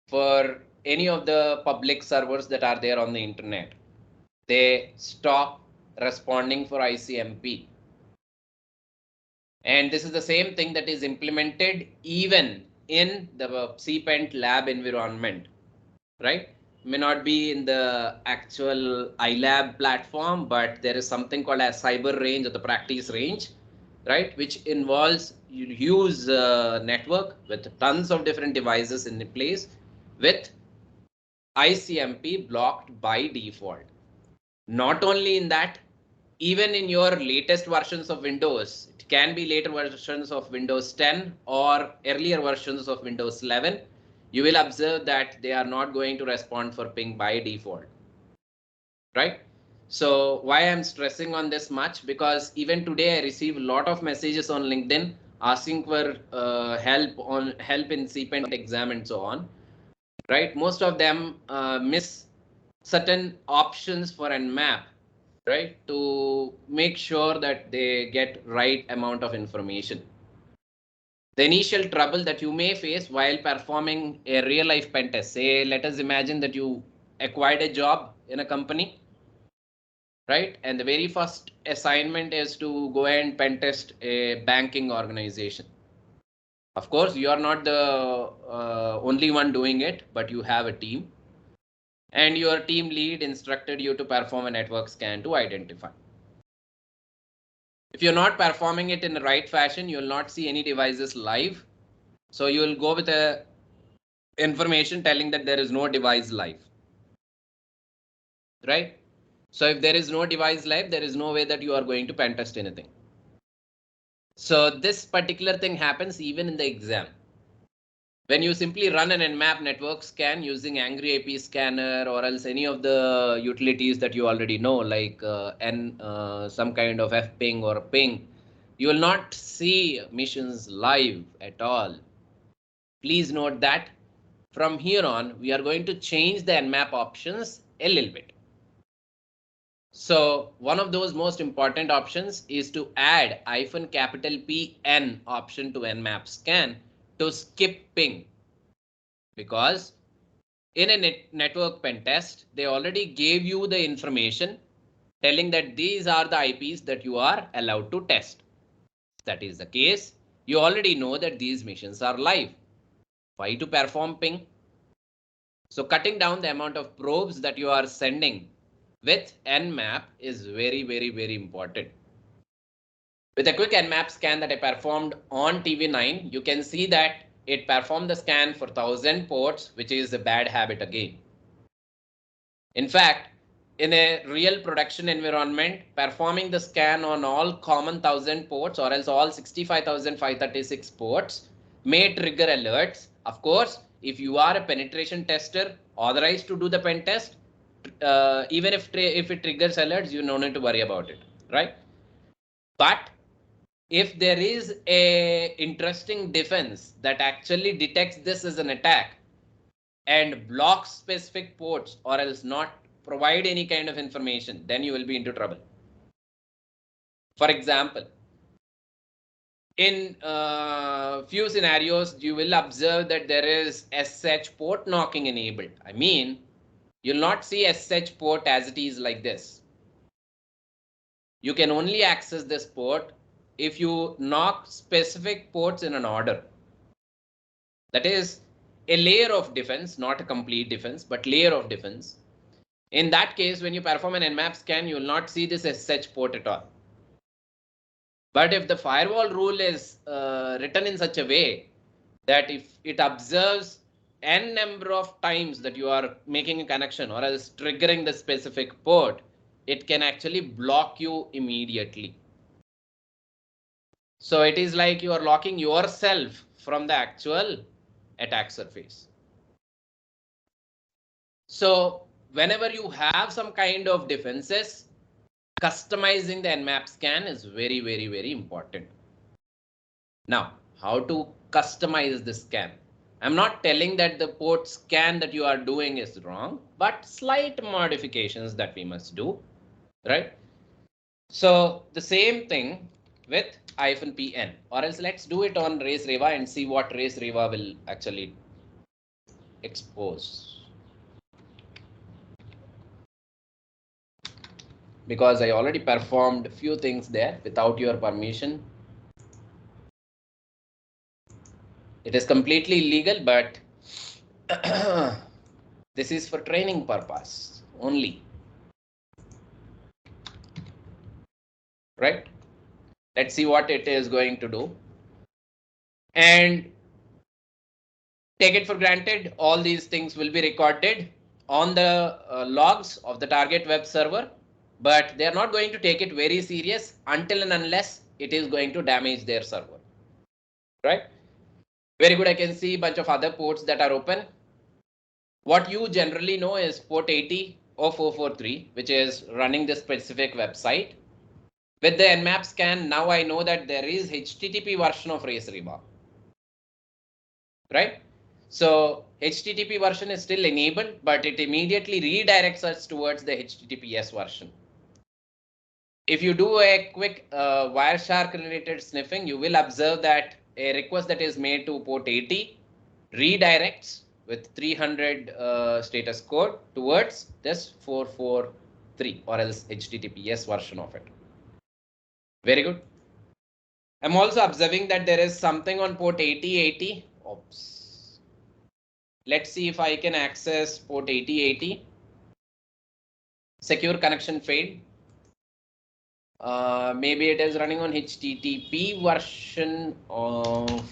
Speaker 1: For any of the public servers that are there on the internet, they stop responding for ICMP. And this is the same thing that is implemented even in the CPENT lab environment, right? May not be in the actual iLab platform, but there is something called a cyber range or the practice range, right? Which involves huge network with tons of different devices in place with ICMP blocked by default. Not only in that, even in your latest versions of Windows, it can be later versions of Windows 10 or earlier versions of Windows 11, you will observe that they are not going to respond for ping by default, right? So why I'm stressing on this much, because even today I receive a lot of messages on LinkedIn asking for help in CPENT exam and so on, right? Most of them miss certain options for nmap, right? To make sure that they get right amount of information. The initial trouble that you may face while performing a real life pen test, say, let us imagine that you acquired a job in a company, right? And the very first assignment is to go and pen test a banking organization. Of course, you are not the only one doing it, but you have a team. And your team lead instructed you to perform a network scan to identify. If you're not performing it in the right fashion, you will not see any devices live. So you will go with a information telling that there is no device live, right? So if there is no device live, there is no way that you are going to pen test anything. So this particular thing happens even in the exam. When you simply run an Nmap network scan using Angry AP scanner or else any of the utilities that you already know, like some kind of fping or ping, you will not see missions live at all. Please note that from here on, we are going to change the Nmap options a little bit. So one of those most important options is to add -P-N option to Nmap scan to skip ping. Because in a network pen test, they already gave you the information telling that these are the IPs that you are allowed to test. If that is the case, you already know that these missions are live. Why to perform ping? So cutting down the amount of probes that you are sending with Nmap is very, very, very important. With a quick Nmap scan that I performed on TV9, you can see that it performed the scan for 1000 ports, which is a bad habit again. In fact, in a real production environment, performing the scan on all common 1000 ports or else all 65,536 ports may trigger alerts. Of course, if you are a penetration tester authorized to do the pen test, even if it triggers alerts, you don't need to worry about it, right? But if there is a interesting defense that actually detects this as an attack and blocks specific ports or else not provide any kind of information, then you will be into trouble. For example, in few scenarios, you will observe that there is SH port knocking enabled. I mean, you'll not see SH port as it is like this. You can only access this port if you knock specific ports in an order. That is a layer of defense, not a complete defense, but layer of defense. In that case, when you perform an Nmap scan, you will not see this SH port at all. But if the firewall rule is written in such a way that if it observes n number of times that you are making a connection or else triggering the specific port, it can actually block you immediately. So it is like you are locking yourself from the actual attack surface. So whenever you have some kind of defenses, customizing the Nmap scan is very, very, very important. Now, how to customize the scan? I'm not telling that the port scan that you are doing is wrong, but slight modifications that we must do, right? So the same thing with -Pn, or else let's do it on Race Reva and see what Race Reva will actually expose. Because I already performed a few things there without your permission. It is completely illegal, but this is for training purpose only. Right? Let's see what it is going to do. And take it for granted, all these things will be recorded on the logs of the target web server, but they are not going to take it very serious until and unless it is going to damage their server. Right? Very good. I can see a bunch of other ports that are open. What you generally know is port 80 or 443, which is running this specific website. With the Nmap scan, now I know that there is HTTP version of Race Reba. Right? So HTTP version is still enabled, but it immediately redirects us towards the HTTPS version. If you do a quick Wireshark related sniffing, you will observe that a request that is made to port 80 redirects with 300 status code towards this 443 3 or else HTTPS version of it. Very good. I'm also observing that there is something on port 8080. Oops. Let's see if I can access port 8080. Secure connection failed. Maybe it is running on HTTP version of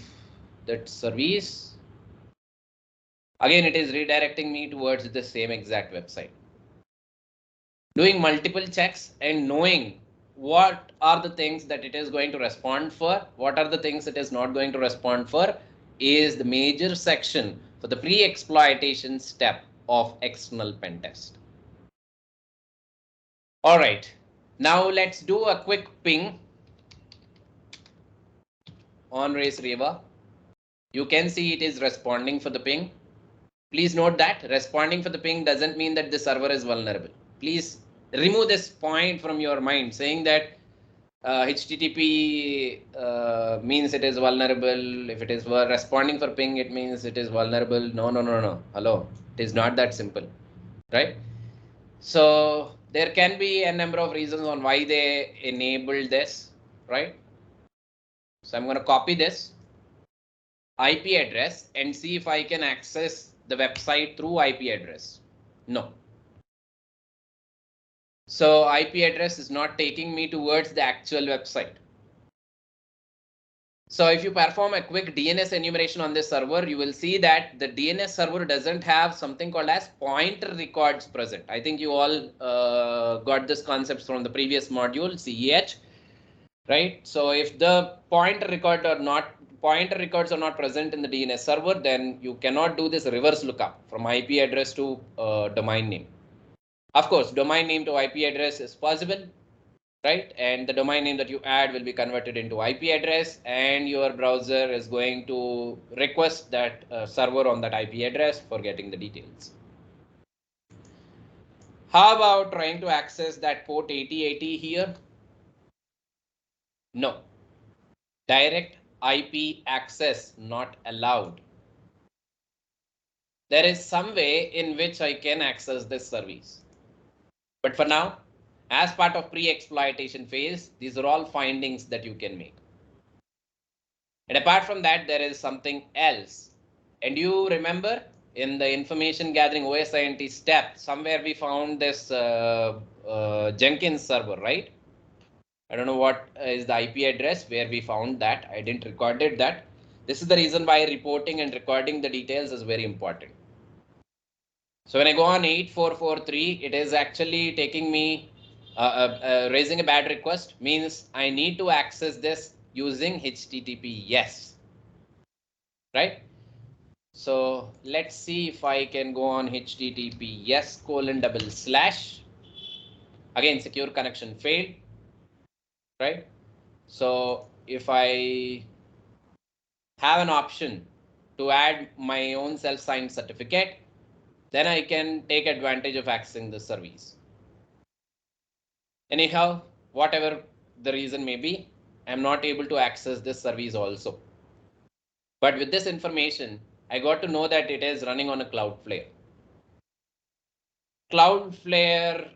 Speaker 1: that service. Again, it is redirecting me towards the same exact website. Doing multiple checks and knowing what are the things that it is going to respond for, what are the things it is not going to respond for, is the major section for the pre-exploitation step of external pen test. All right, now let's do a quick ping on Race Reva. You can see it is responding for the ping. Please note that responding for the ping doesn't mean that the server is vulnerable. Please remove this point from your mind, saying that HTTP means it is vulnerable. If it is responding for ping, it means it is vulnerable. No. Hello, it is not that simple, right? So there can be a number of reasons on why they enabled this, right? So I'm going to copy this IP address and see if I can access the website through IP address. No. So IP address is not taking me towards the actual website. So if you perform a quick DNS enumeration on this server, you will see that the DNS server doesn't have something called as pointer records present. I think you all got this concept from the previous module, CEH, right? So if the pointer records are not present in the DNS server, then you cannot do this reverse lookup from IP address to domain name. Of course, domain name to IP address is possible, right? And the domain name that you add will be converted into IP address, and your browser is going to request that server on that IP address for getting the details. How about trying to access that port 8080 here? No. Direct IP access not allowed. There is some way in which I can access this service. But for now, as part of pre-exploitation phase, these are all findings that you can make. And apart from that, there is something else. And you remember in the information gathering OSINT step, somewhere we found this Jenkins server, right? I don't know what is the IP address where we found that. I didn't record that. This is the reason why reporting and recording the details is very important. So when I go on 8443, it is actually taking me raising a bad request, means I need to access this using HTTP yes, right? So let's see if I can go on HTTP yes : // again, secure connection failed, right? So if I have an option to add my own self-signed certificate, then I can take advantage of accessing the service. Anyhow, whatever the reason may be, I'm not able to access this service also. But with this information, I got to know that it is running on a Cloudflare. Cloudflare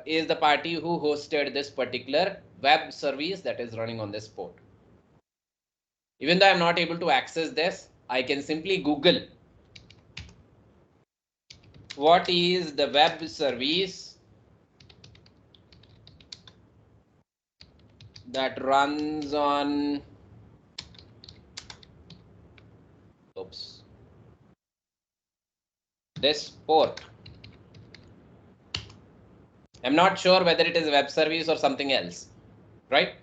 Speaker 1: is the party who hosted this particular web service that is running on this port. Even though I'm not able to access this, I can simply Google what is the web service that runs on this port. I'm not sure whether it is a web service or something else, right?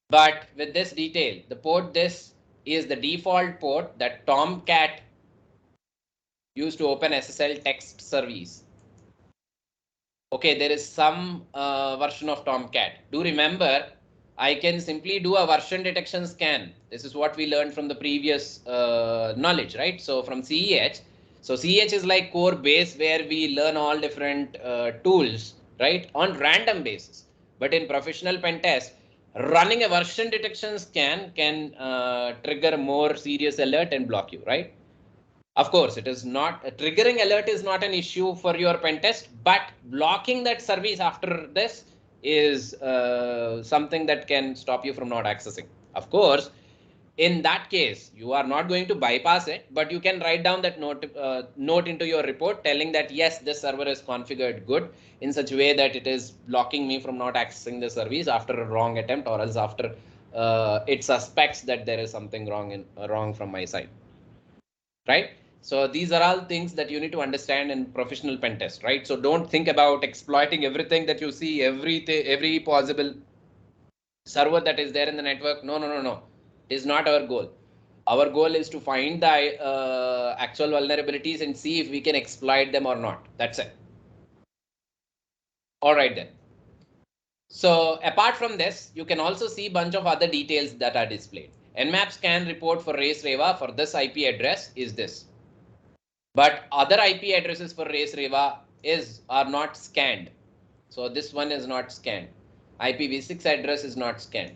Speaker 1: But with this detail, the port this is the default port that Tomcat used to open SSL text service. Okay, there is some version of Tomcat. Do remember, I can simply do a version detection scan. This is what we learned from the previous knowledge, right? So from CEH. So CEH is like core base where we learn all different tools, right, on random basis. But in professional pen test, running a version detection scan can trigger more serious alert and block you, right? Of course, it is not a triggering alert is not an issue for your pen test, but blocking that service after this is something that can stop you from not accessing. Of course, in that case, you are not going to bypass it, but you can write down that note into your report telling that yes, this server is configured good in such a way that it is blocking me from not accessing the service after a wrong attempt, or else after it suspects that there is something wrong from my side, right? So these are all things that you need to understand in professional pen test, right? So don't think about exploiting everything that you see, every possible server that is there in the network. No, no, no, no. It is not our goal. Our goal is to find the actual vulnerabilities and see if we can exploit them or not. That's it. All right then. So apart from this, you can also see a bunch of other details that are displayed. Nmap scan report for race Reva for this IP address is this. But other IP addresses for race Reva are not scanned. So this one is not scanned. IPv6 address is not scanned.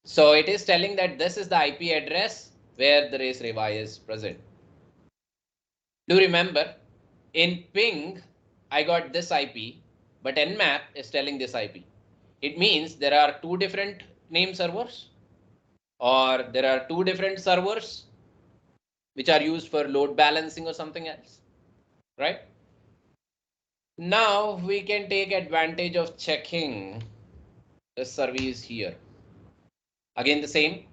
Speaker 1: So it is telling that this is the IP address where the race Reva is present. Do remember, in ping, I got this IP, but Nmap is telling this IP. It means there are two different name servers, or there are two different servers which are used for load balancing or something else, right? Now we can take advantage of checking the service here. Again, the same.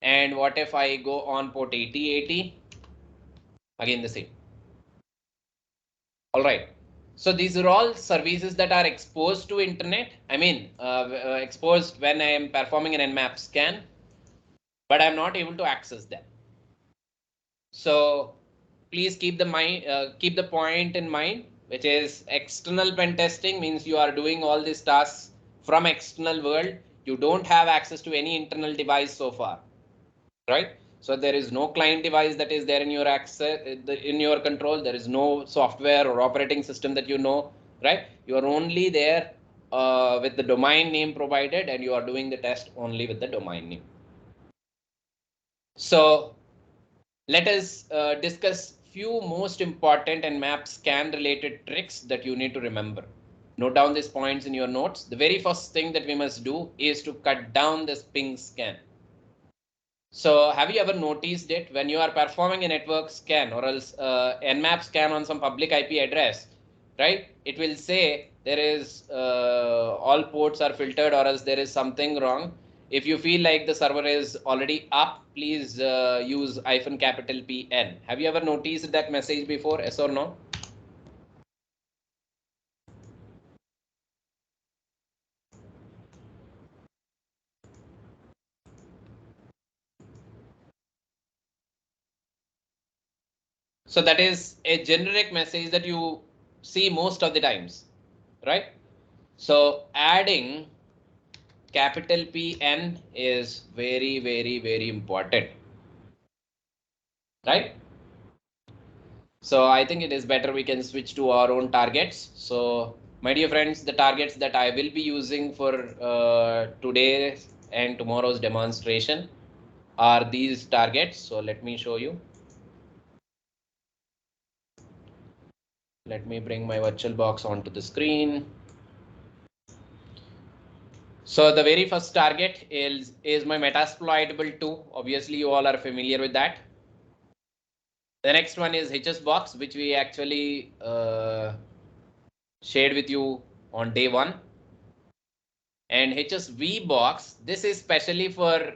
Speaker 1: And what if I go on port 8080? Again, the same. All right. So these are all services that are exposed to internet. I mean, exposed when I am performing an Nmap scan, but I'm not able to access them. So please keep the point in mind, which is external pen testing means you are doing all these tasks from external world. You don't have access to any internal device so far, right? So there is no client device that is there in your access, in your control. There is no software or operating system that you know, right? You are only there with the domain name provided, and you are doing the test only with the domain name. So let us discuss few most important Nmap scan related tricks that you need to remember. Note down these points in your notes. The very first thing that we must do is to cut down this ping scan. So have you ever noticed it when you are performing a network scan or else Nmap scan on some public IP address, right? It will say there is all ports are filtered or else there is something wrong. If you feel like the server is already up, please use -PN. Have you ever noticed that message before? Yes or no? So that is a generic message that you see most of the times, right? So adding PN is very, very, very important, right? So I think it is better we can switch to our own targets. So my dear friends, the targets that I will be using for today and tomorrow's demonstration are these targets. So let me show you. Let me bring my VirtualBox onto the screen. So the very first target is my Metasploitable 2. Obviously, you all are familiar with that. The next one is HSBox, which we actually shared with you on day 1. And HSVBox, this is specially for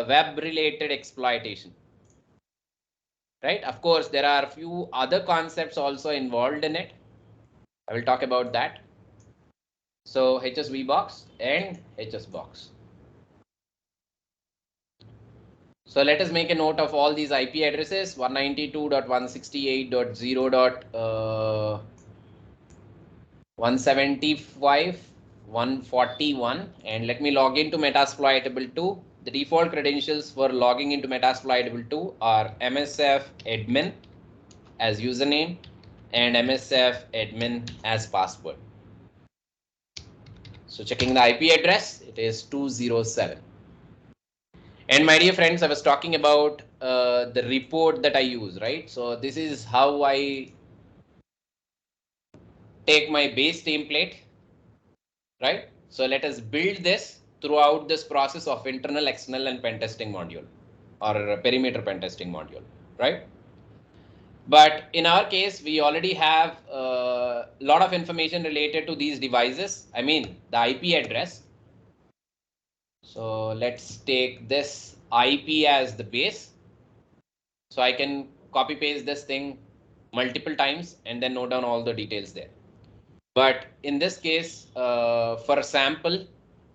Speaker 1: web-related exploitation. Right? Of course, there are a few other concepts also involved in it. I will talk about that. So HSVBox and HSBox. So let us make a note of all these IP addresses: 192.168.0.175.141, and let me log into Metasploitable 2. The default credentials for logging into Metasploitable 2 are MSF admin as username and MSF admin as password. So checking the IP address, it is 207. And my dear friends, I was talking about the report that I use, right? So this is how I take my base template, right? So let us build this throughout this process of internal, external, and pen testing module or perimeter pen testing module, right? But in our case, we already have a lot of information related to these devices. I mean, the IP address. So let's take this IP as the base. So I can copy paste this thing multiple times and then note down all the details there. But in this case, for sample,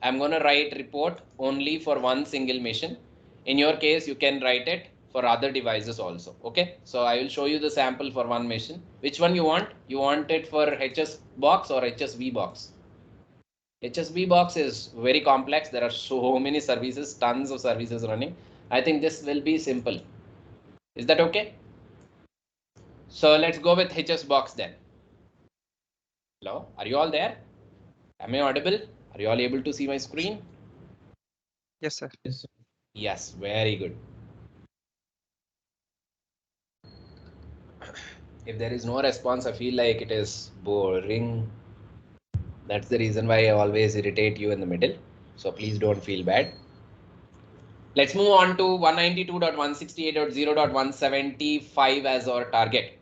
Speaker 1: I'm going to write report only for one single machine. In your case, you can write it for other devices also. Okay, so I will show you the sample for one machine. Which one you want? You want it for HS box or HSV box? HSV box is very complex. There are so many services, tons of services running. I think this will be simple. Is that okay? So let's go with HS box then. Hello, are you all there? Am I audible? Are you all able to see my screen?
Speaker 3: Yes, sir.
Speaker 7: Yes, sir.
Speaker 1: Yes, very good. If there is no response, I feel like it is boring. That's the reason why I always irritate you in the middle. So please don't feel bad. Let's move on to 192.168.0.175 as our target.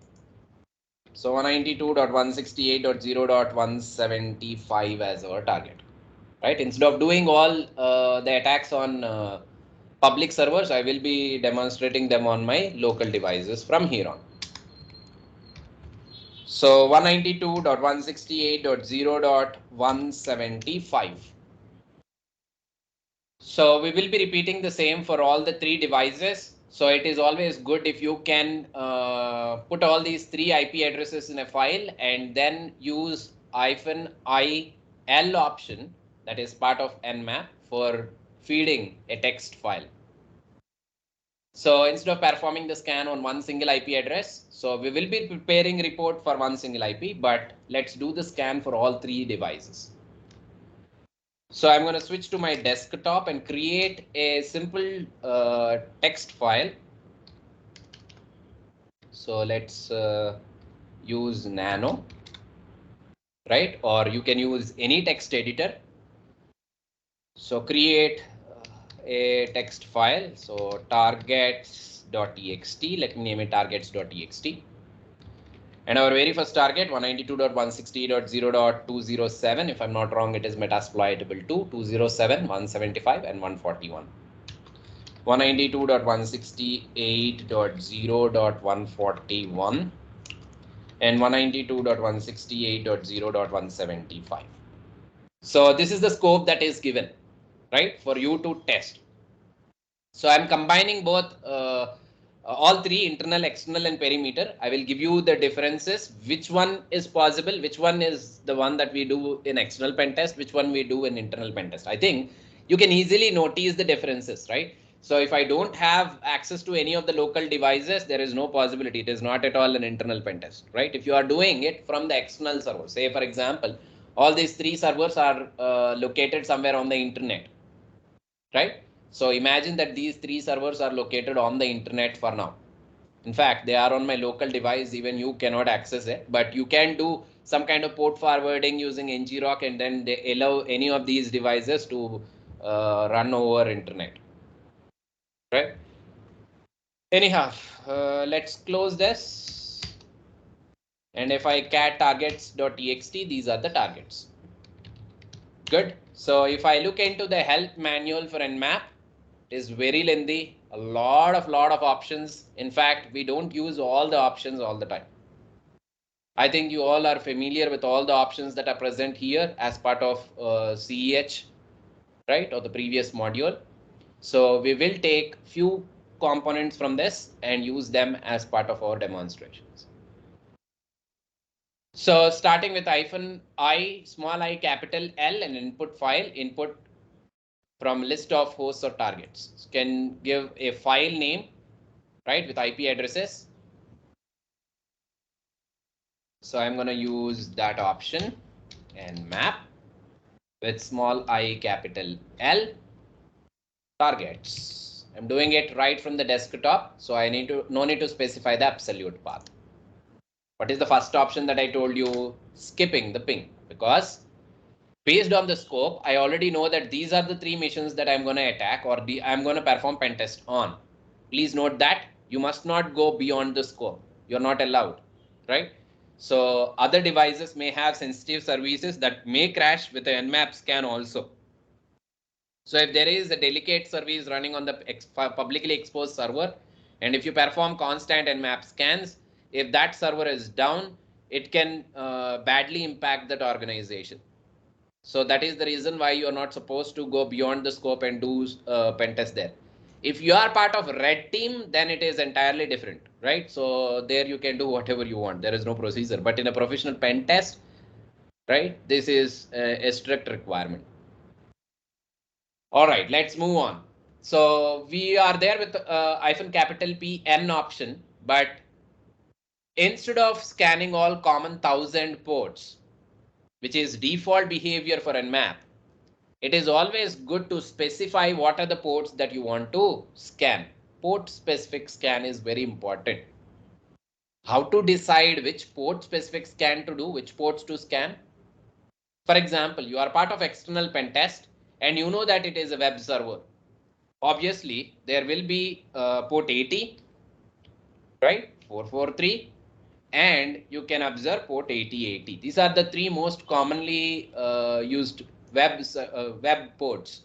Speaker 1: So 192.168.0.175 as our target, right? Instead of doing all the attacks on public servers, I will be demonstrating them on my local devices from here on. So 192.168.0.175. So we will be repeating the same for all the three devices. So it is always good if you can put all these three IP addresses in a file and then use -IL option that is part of Nmap for feeding a text file. So instead of performing the scan on one single IP address, so we will be preparing report for one single IP, but let's do the scan for all three devices. So I'm going to switch to my desktop and create a simple text file. So let's use Nano, right? Or you can use any text editor. So create a text file. So targets.txt. Let me name it targets.txt. And our very first target 192.168.0.207. If I'm not wrong, it is metasploitable 2, 207, 175, and 141. 192.168.0.141 and 192.168.0.175. So this is the scope that is given, right, for you to test. So I'm combining both all three, internal, external, and perimeter. I will give you the differences, which one is possible, which one is the one that we do in external pen test, which one we do in internal pen test. I think you can easily notice the differences, right? So if I don't have access to any of the local devices, there is no possibility. It is not at all an internal pen test, right? If you are doing it from the external server, say for example, all these three servers are located somewhere on the internet, right? So imagine that these three servers are located on the internet for now. In fact, they are on my local device. Even you cannot access it, but you can do some kind of port forwarding using ngrok, and then they allow any of these devices to run over internet, right? Anyhow, let's close this. And if I cat targets.txt, these are the targets. Good. So if I look into the help manual for Nmap, it is very lengthy, a lot of options. In fact, we don't use all the options all the time. I think you all are familiar with all the options that are present here as part of CEH, right, or the previous module. So we will take few components from this and use them as part of our demonstrations. So starting with -I, small I, capital L, and input file, input from list of hosts or targets. So can give a file name, right, with IP addresses. So I'm going to use that option and map with small I, capital L, targets. I'm doing it right from the desktop, so I no need to specify the absolute path. What is the first option that I told you? Skipping the ping, because based on the scope, I already know that these are the 3 missions that I'm going to attack or I'm going to perform pen test on. Please note that you must not go beyond the scope. You're not allowed, right? So other devices may have sensitive services that may crash with the Nmap scan also. So if there is a delicate service running on the publicly exposed server, and if you perform constant Nmap scans, if that server is down, it can badly impact that organization. So that is the reason why you are not supposed to go beyond the scope and do pen test there. If you are part of red team, then it is entirely different, right? So there you can do whatever you want. There is no procedure. But in a professional pen test, right, this is a strict requirement. All right, let's move on. So we are there with -P option, but instead of scanning all common 1000 ports, which is default behavior for Nmap, it is always good to specify what are the ports that you want to scan. Port specific scan is very important. How to decide which port specific scan to do, which ports to scan? For example, you are part of external pen test and you know that it is a web server. Obviously, there will be port 80, right? 443, and you can observe port 8080. These are the 3 most commonly used web ports.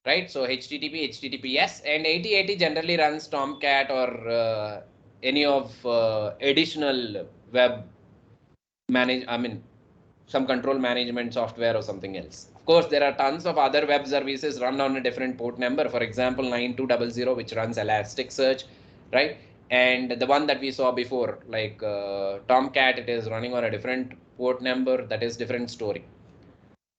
Speaker 1: Right, so HTTP, HTTPS, and 8080 generally runs Tomcat or any of additional web some control management software or something else. Of course, there are tons of other web services run on a different port number. For example, 9200, which runs Elasticsearch, right? And the one that we saw before, like Tomcat, it is running on a different port number. That is different story.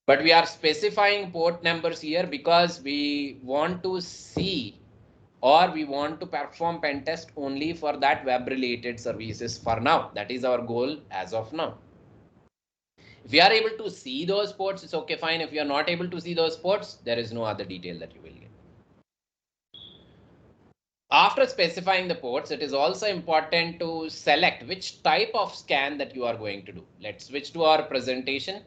Speaker 1: But we are specifying port numbers here because we want to see or we want to perform pen test only for that web related services for now. That is our goal as of now. If you are able to see those ports, it's okay, fine. If you are not able to see those ports, there is no other detail that you will get. After specifying the ports, it is also important to select which type of scan that you are going to do. Let's switch to our presentation.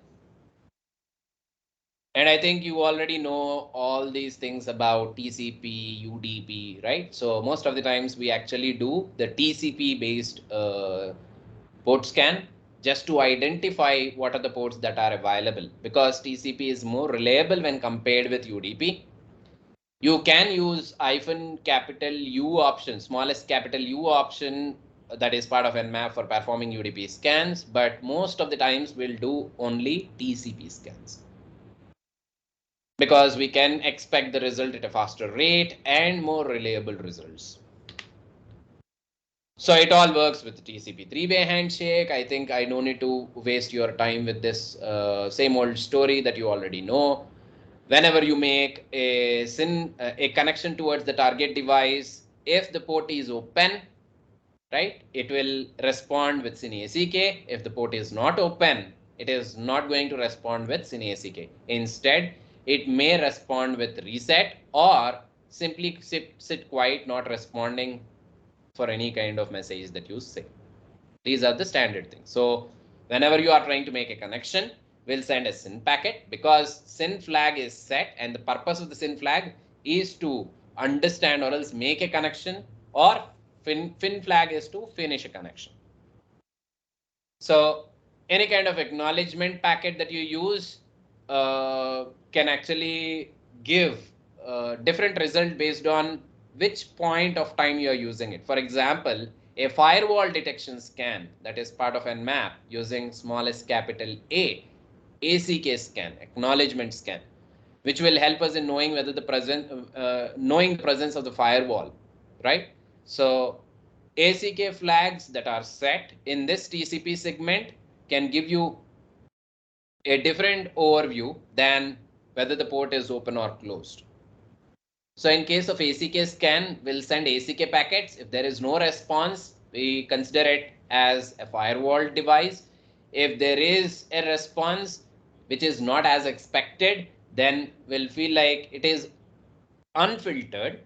Speaker 1: And I think you already know all these things about TCP, UDP, right? So most of the times we actually do the TCP based port scan just to identify what are the ports that are available, because TCP is more reliable when compared with UDP. You can use -U option, smallest capital U option, that is part of Nmap for performing UDP scans, but most of the times we'll do only TCP scans, because we can expect the result at a faster rate and more reliable results. So it all works with TCP 3-way handshake. I think I no need to waste your time with this same old story that you already know. Whenever you make a connection towards the target device, if the port is open, right, it will respond with SYN-ACK. If the port is not open, it is not going to respond with SYN-ACK. Instead, it may respond with reset or simply sit quiet, not responding for any kind of message that you say. These are the standard things. So whenever you are trying to make a connection, we'll send a SYN packet, because SYN flag is set, and the purpose of the SYN flag is to understand or else make a connection, or fin flag is to finish a connection. So any kind of acknowledgement packet that you use can actually give different result based on which point of time you are using it. For example, a firewall detection scan that is part of Nmap using smallest capital A, ACK scan, acknowledgement scan, which will help us in knowing whether the presence of the firewall, right? So ACK flags that are set in this TCP segment can give you a different overview than whether the port is open or closed. So in case of ACK scan, we'll send ACK packets. If there is no response, we consider it as a firewall device. If there is a response which is not as expected, then we'll feel like it is unfiltered,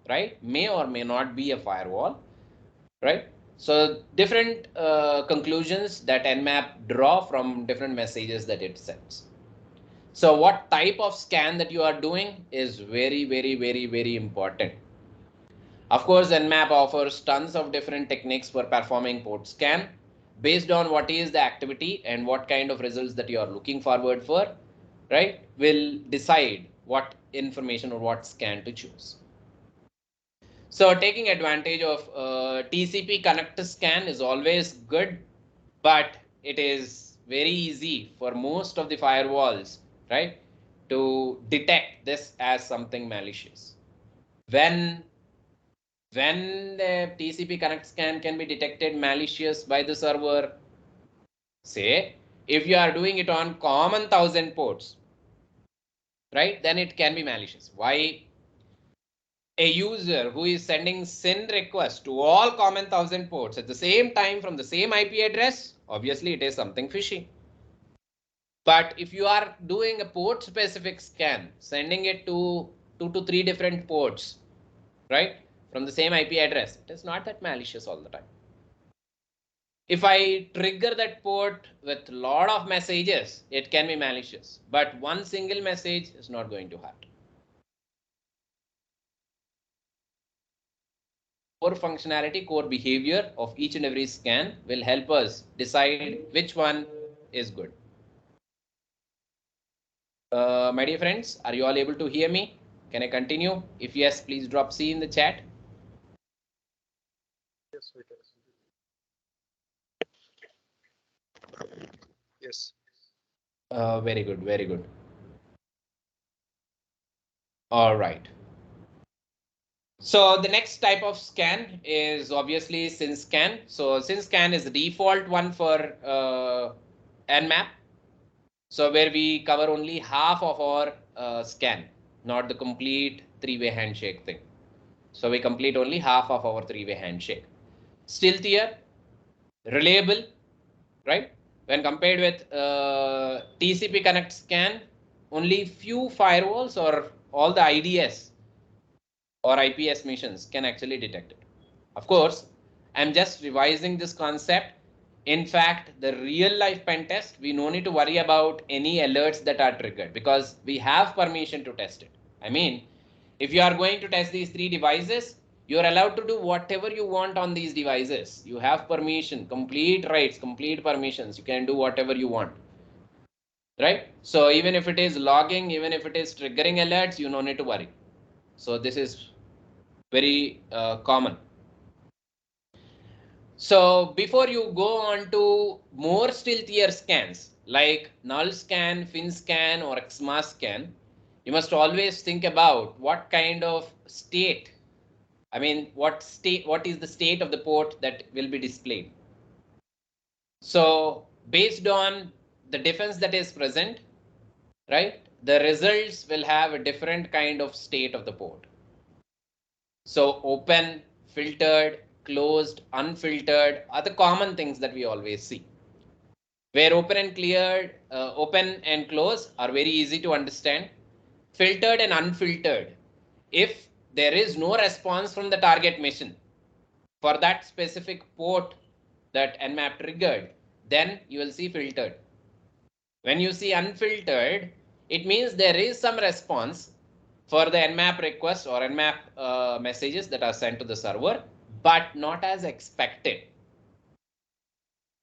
Speaker 1: right, may or may not be a firewall, right? So different conclusions that Nmap draw from different messages that it sends. So what type of scan that you are doing is very, very, very, very important. Of course, Nmap offers tons of different techniques for performing port scan based on what is the activity and what kind of results that you are looking forward for, right? Will decide what information or what scan to choose. So taking advantage of TCP connect scan is always good, but it is very easy for most of the firewalls, right, to detect this as something malicious. When the TCP connect scan can be detected malicious by the server, say if you are doing it on common 1000 ports, right, then it can be malicious. Why? A user who is sending SYN requests to all common 1000 ports at the same time from the same IP address, obviously it is something fishy. But if you are doing a port specific scan, sending it to 2 to 3 different ports, right, from the same IP address, it is not that malicious all the time. If I trigger that port with a lot of messages, it can be malicious, but one single message is not going to hurt. Core functionality, core behavior of each and every scan will help us decide which one is good. My dear friends, are you all able to hear me? Can I continue? If yes, please drop C in the chat.
Speaker 5: Yes, we can. Yes.
Speaker 1: Very good, very good. All right. So the next type of scan is obviously SYN scan. So SYN scan is the default one for Nmap. So where we cover only half of our scan, not the complete three-way handshake thing. So we complete only half of our three-way handshake. Stealthier, reliable, right? When compared with TCP connect scan, only few firewalls or all the IDS or IPS missions can actually detect it. Of course, I'm just revising this concept. In fact, the real life pen test, we no need to worry about any alerts that are triggered because we have permission to test it. I mean, if you are going to test these 3 devices, you're allowed to do whatever you want on these devices. You have permission, complete rights, complete permissions. You can do whatever you want, right? So even if it is logging, even if it is triggering alerts, you no need to worry. So this is very common. So before you go on to more stealthier scans like null scan, fin scan, or XMA scan, you must always think about what kind of state, I mean, what is the state of the port that will be displayed. So based on the defense that is present, right, the results will have a different kind of state of the port. So open, filtered, closed, unfiltered are the common things that we always see. Where open and cleared, open and close are very easy to understand. Filtered and unfiltered. If there is no response from the target mission for that specific port that Nmap triggered, then you will see filtered. When you see unfiltered, it means there is some response for the Nmap request or Nmap messages that are sent to the server, but not as expected.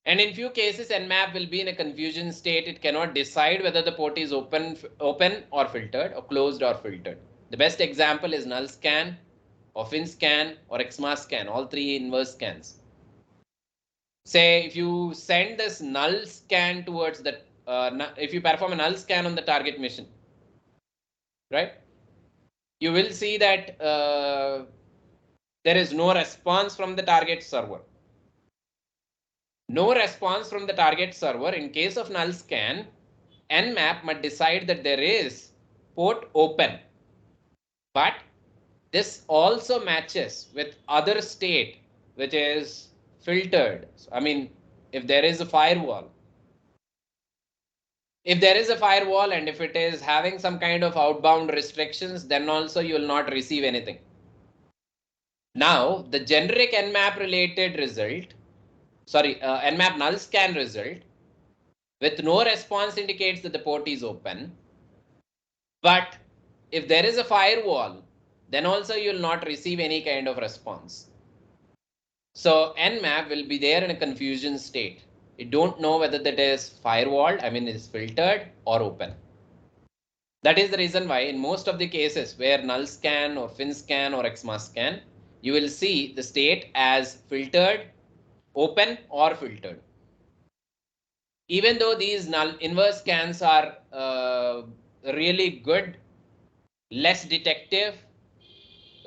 Speaker 1: And in few cases, Nmap will be in a confusion state. It cannot decide whether the port is open or filtered or closed or filtered. The best example is null scan, or fin scan, or XMA scan, all 3 inverse scans. Say if you send this null scan towards the, if you perform a null scan on the target mission, right? You will see that there is no response from the target server. No response from the target server. In case of null scan, Nmap must decide that there is port open. But this also matches with other state, which is filtered. I mean, if there is a firewall, If there is a firewall and if it is having some kind of outbound restrictions, then also you will not receive anything. Now, the generic Nmap related result, Nmap null scan result with no response indicates that the port is open. But if there is a firewall, then also you will not receive any kind of response. So Nmap will be there in a confusion state. You don't know whether that is firewalled, I mean it's filtered or open. That is the reason why in most of the cases where null scan or fin scan or XMA scan, you will see the state as filtered, open or filtered. Even though these null inverse scans are really good, less detective,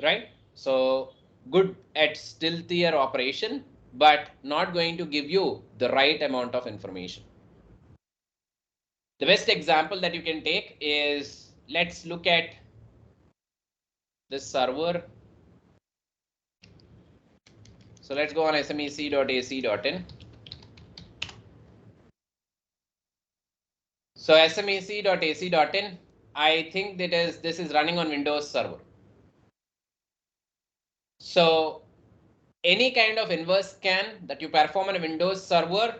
Speaker 1: right? So good at stealthier operation, but not going to give you the right amount of information. The best example that you can take is, let's look at this server. So let's go on smec.ac.in. So smec.ac.in, I think that this is running on Windows server. So any kind of inverse scan that you perform on a Windows server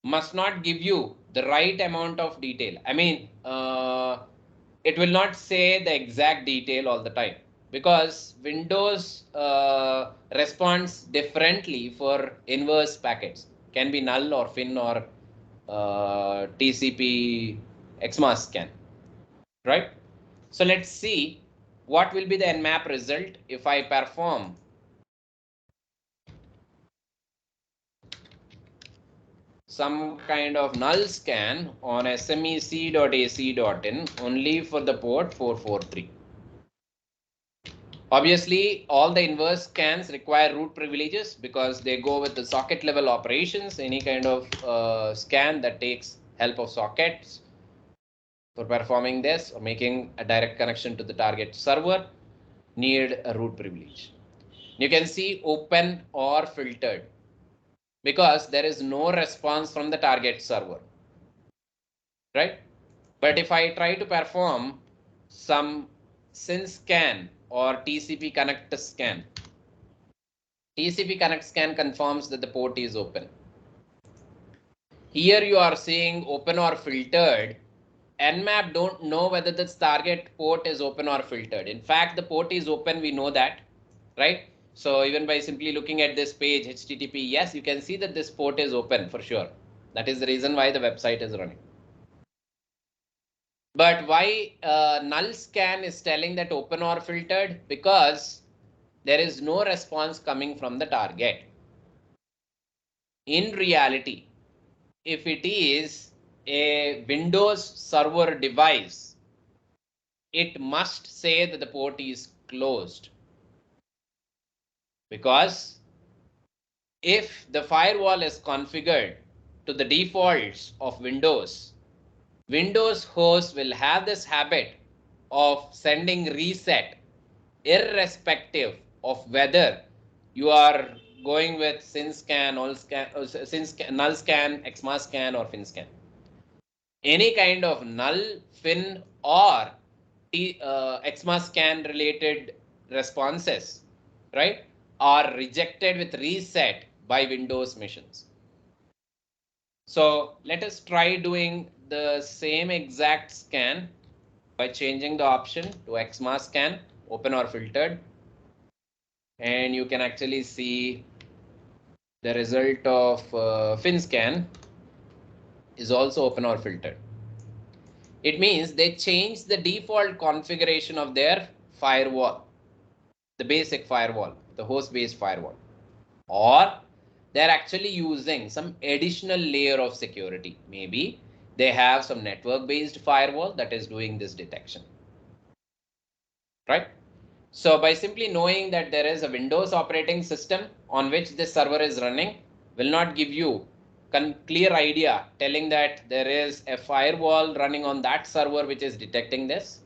Speaker 1: must not give you the right amount of detail. I mean, it will not say the exact detail all the time because Windows responds differently for inverse packets. Can be null or fin or TCP XMAS scan, right? So let's see what will be the Nmap result if I perform some kind of null scan on smec.ac.in only for the port 443. Obviously, all the inverse scans require root privileges because they go with the socket level operations. Any kind of scan that takes help of sockets for performing this or making a direct connection to the target server need a root privilege. You can see open or filtered because there is no response from the target server, right? But if I try to perform some SYN scan or TCP connect scan, TCP connect scan confirms that the port is open. Here you are seeing open or filtered. Nmap don't know whether this target port is open or filtered. In fact, the port is open, we know that, right? So even by simply looking at this page, HTTP, yes, you can see that this port is open for sure. That is the reason why the website is running. But why null scan is telling that open or filtered? Because there is no response coming from the target. In reality, if it is a Windows server device, it must say that the port is closed. Because if the firewall is configured to the defaults of Windows, Windows host will have this habit of sending reset irrespective of whether you are going with SYN scan, null scan, XMA scan, or fin scan. Any kind of null, fin, or XMA scan related responses, right, are rejected with reset by Windows machines. So let us try doing the same exact scan by changing the option to XMA scan, open or filtered. And you can actually see the result of fin scan is also open or filtered. It means they changed the default configuration of their firewall, the basic firewall, the host-based firewall, or they're actually using some additional layer of security. Maybe they have some network-based firewall that is doing this detection, right? So by simply knowing that there is a Windows operating system on which this server is running will not give you a clear idea telling that there is a firewall running on that server which is detecting this.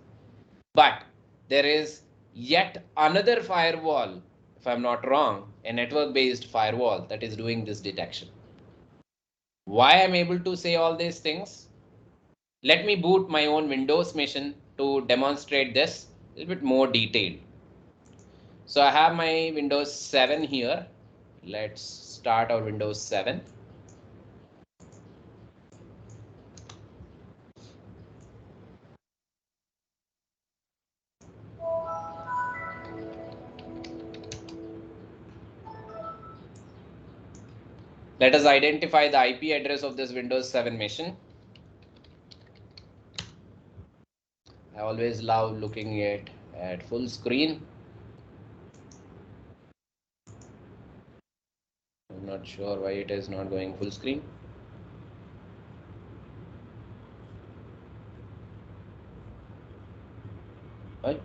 Speaker 1: But there is yet another firewall, if I'm not wrong, a network-based firewall that is doing this detection. Why I'm able to say all these things? Let me boot my own Windows machine to demonstrate this a little bit more detailed. So I have my Windows 7 here. Let's start our Windows 7. Let us identify the IP address of this Windows 7 machine. I always love looking at full screen. I'm not sure why it is not going full screen. Why?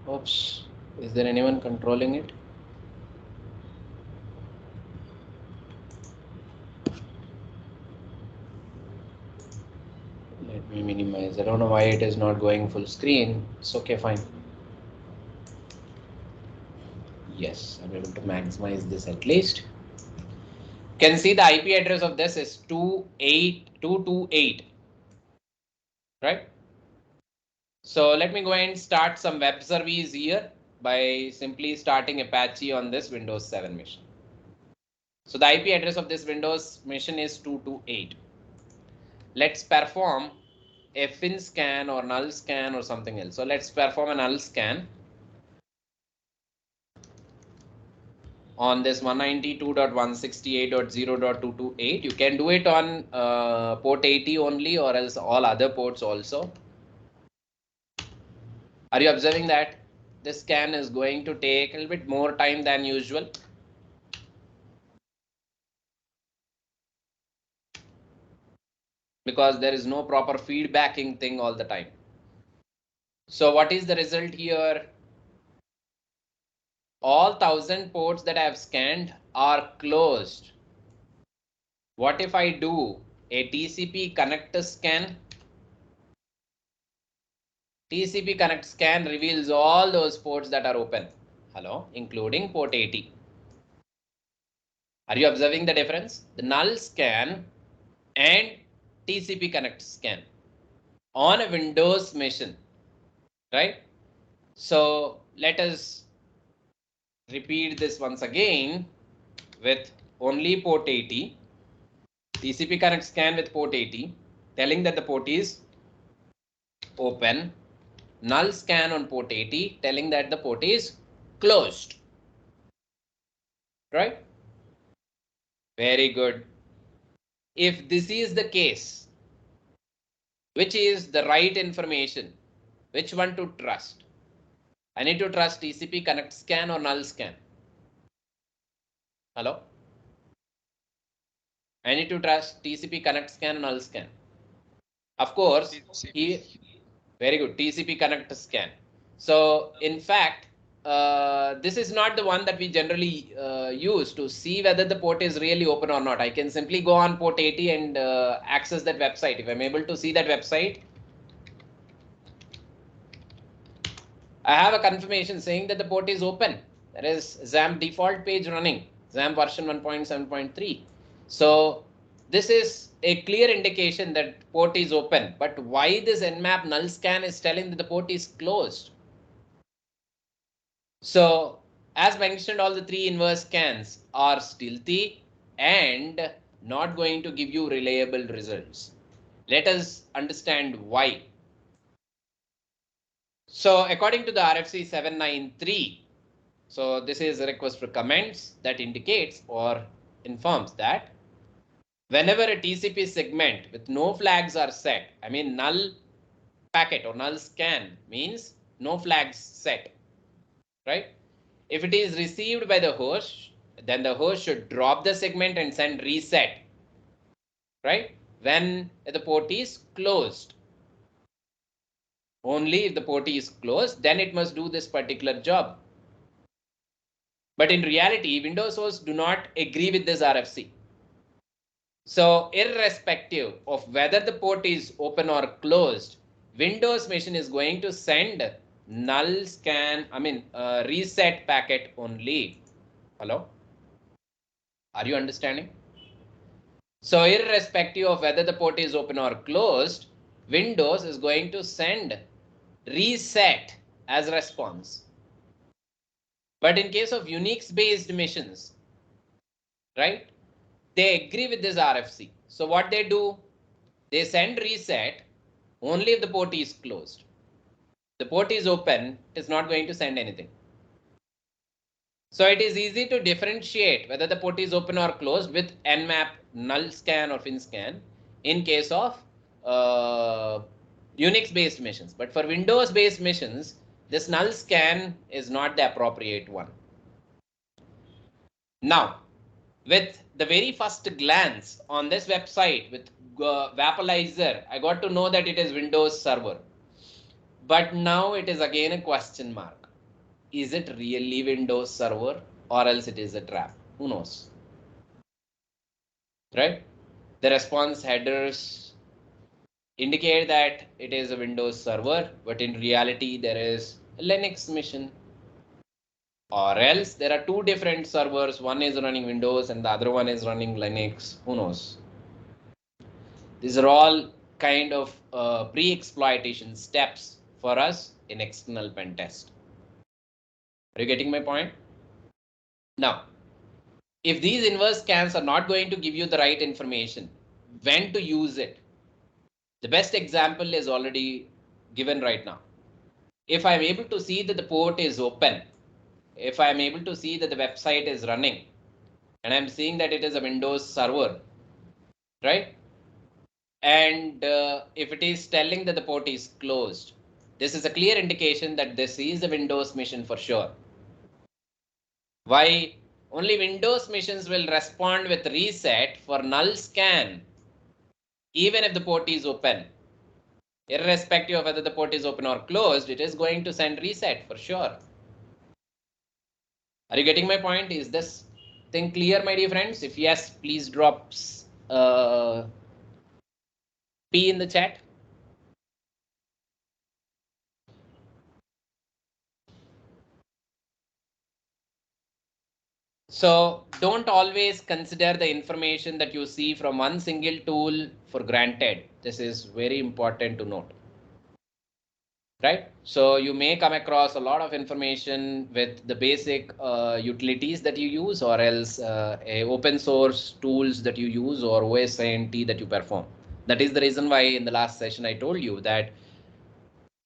Speaker 1: Oops. Is there anyone controlling it? Let me minimize. I don't know why it is not going full screen. It's okay, fine. Yes, I'm able to maximize this at least. You can see the IP address of this is 28228, right? So let me go and start some web service here by simply starting Apache on this Windows 7 machine. So the IP address of this Windows machine is 228. Let's perform a fin scan or null scan or something else. So let's perform a null scan on this 192.168.0.228. You can do it on port 80 only or else all other ports also. Are you observing that this scan is going to take a little bit more time than usual? Because there is no proper feedbacking thing all the time. So what is the result here? All 1000 ports that I have scanned are closed. What if I do a TCP connect scan? TCP connect scan reveals all those ports that are open. Hello, including port 80. Are you observing the difference? The null scan and TCP connect scan on a Windows machine, right? So let us repeat this once again with only port 80. TCP connect scan with port 80, telling that the port is open. Null scan on port 80, telling that the port is closed. Right? Very good. If this is the case, which is the right information? Which one to trust? I need to trust TCP connect scan or null scan. Hello? I need to trust TCP connect scan or null scan. Of course, here, very good, TCP connect scan. So in fact, this is not the one that we generally use to see whether the port is really open or not. I can simply go on port 80 and access that website. If I'm able to see that website, I have a confirmation saying that the port is open. There is XAMPP default page running, XAMPP version 1.7.3. So this is a clear indication that port is open. But why this Nmap null scan is telling that the port is closed? So as mentioned, all the three inverse scans are stealthy and not going to give you reliable results. Let us understand why. So according to the RFC 793, so this is a request for comments that indicates or informs that whenever a TCP segment with no flags are set, I mean null packet or null scan means no flags set, right? If it is received by the host, then the host should drop the segment and send reset, right? When the port is closed. Only if the port is closed, then it must do this particular job. But in reality, Windows hosts do not agree with this RFC. So irrespective of whether the port is open or closed, Windows machine is going to send null scan, reset packet only. Hello? Are you understanding? So irrespective of whether the port is open or closed, Windows is going to send reset as response. But in case of Unix based machines, right, they agree with this RFC. So what they do, they send reset only if the port is closed. The port is open, it is not going to send anything. So it is easy to differentiate whether the port is open or closed with Nmap, null scan or fin scan in case of Unix based machines. But for Windows based machines, this null scan is not the appropriate one. Now, with the very first glance on this website with Vapalizer, I got to know that it is Windows Server. But now it is again a question mark. Is it really Windows Server or else it is a trap? Who knows? Right? The response headers indicate that it is a Windows Server, but in reality there is a Linux machine. Or else there are two different servers. One is running Windows and the other one is running Linux. Who knows? These are all kind of pre-exploitation steps for us in external pen test. Are you getting my point? Now, if these inverse scans are not going to give you the right information, when to use it, the best example is already given right now. If I'm able to see that the port is open, if I'm able to see that the website is running, and I'm seeing that it is a Windows server, right? And if it is telling that the port is closed, this is a clear indication that this is a Windows machine for sure. Why? Only Windows machines will respond with reset for null scan, even if the port is open. Irrespective of whether the port is open or closed, it is going to send reset for sure. Are you getting my point? Is this thing clear, my dear friends? If yes, please drop P in the chat. So don't always consider the information that you see from one single tool for granted. This is very important to note. Right? So you may come across a lot of information with the basic utilities that you use, or else open source tools that you use, or OSINT that you perform. That is the reason why in the last session I told you that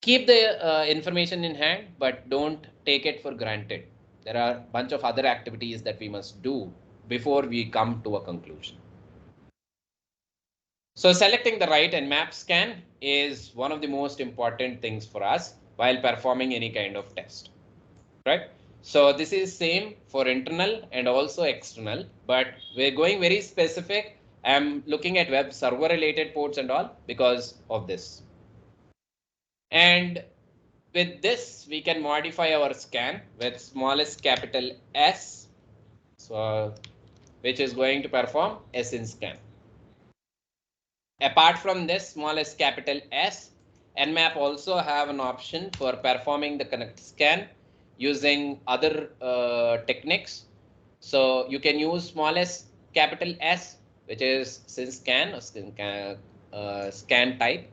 Speaker 1: keep the information in hand, but don't take it for granted. There are a bunch of other activities that we must do before we come to a conclusion. So selecting the right Nmap scan is one of the most important things for us while performing any kind of test, right? So this is same for internal and also external, but we're going very specific. I'm looking at web server related ports and all because of this. And with this, we can modify our scan with smallest capital S, so which is going to perform S in scan. Apart from this smallest capital S, Nmap also have an option for performing the connect scan using other techniques. So you can use smallest capital S, which is scan or scan type,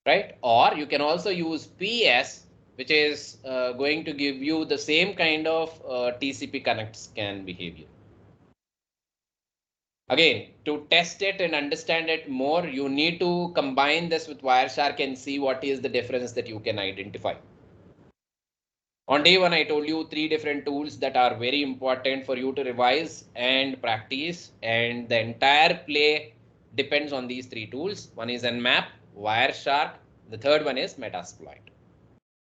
Speaker 1: right? Or you can also use PS, which is going to give you the same kind of TCP connect scan behavior. Again, to test it and understand it more, you need to combine this with Wireshark and see what is the difference that you can identify. On day one, I told you 3 different tools that are very important for you to revise and practice, and the entire play depends on these 3 tools. One is Nmap, Wireshark, the third one is Metasploit.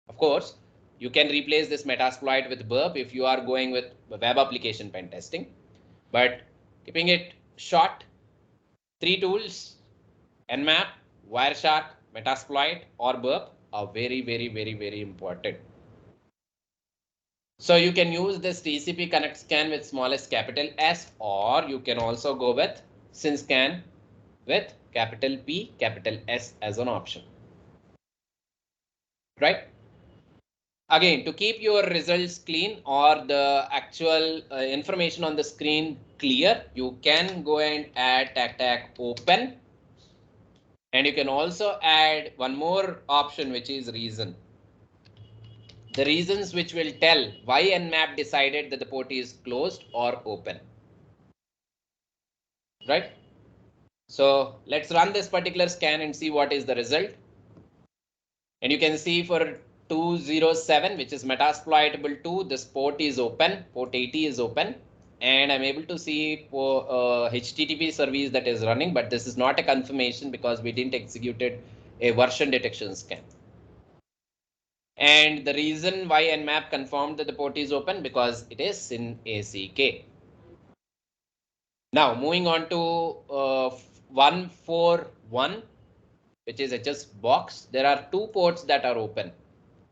Speaker 1: Of course, you can replace this Metasploit with burp if you are going with web application pen testing, but keeping it short, 3 tools, Nmap, Wireshark, Metasploit or burp are very important. So you can use this TCP connect scan with smallest capital S, or you can also go with SYNSCAN with capital P, capital S as an option. Right? Again, to keep your results clean or the actual information on the screen clear, you can go and add tag open. And you can also add one more option, which is reason. The reasons which will tell why Nmap decided that the port is closed or open. Right? So let's run this particular scan and see what is the result. And you can see for 207, which is metasploitable 2, this port is open, port 80 is open, and I'm able to see for HTTP service that is running, but this is not a confirmation because we didn't execute a version detection scan. And the reason why Nmap confirmed that the port is open because it is in ACK. Now moving on to 141, which is HS box. There are two ports that are open,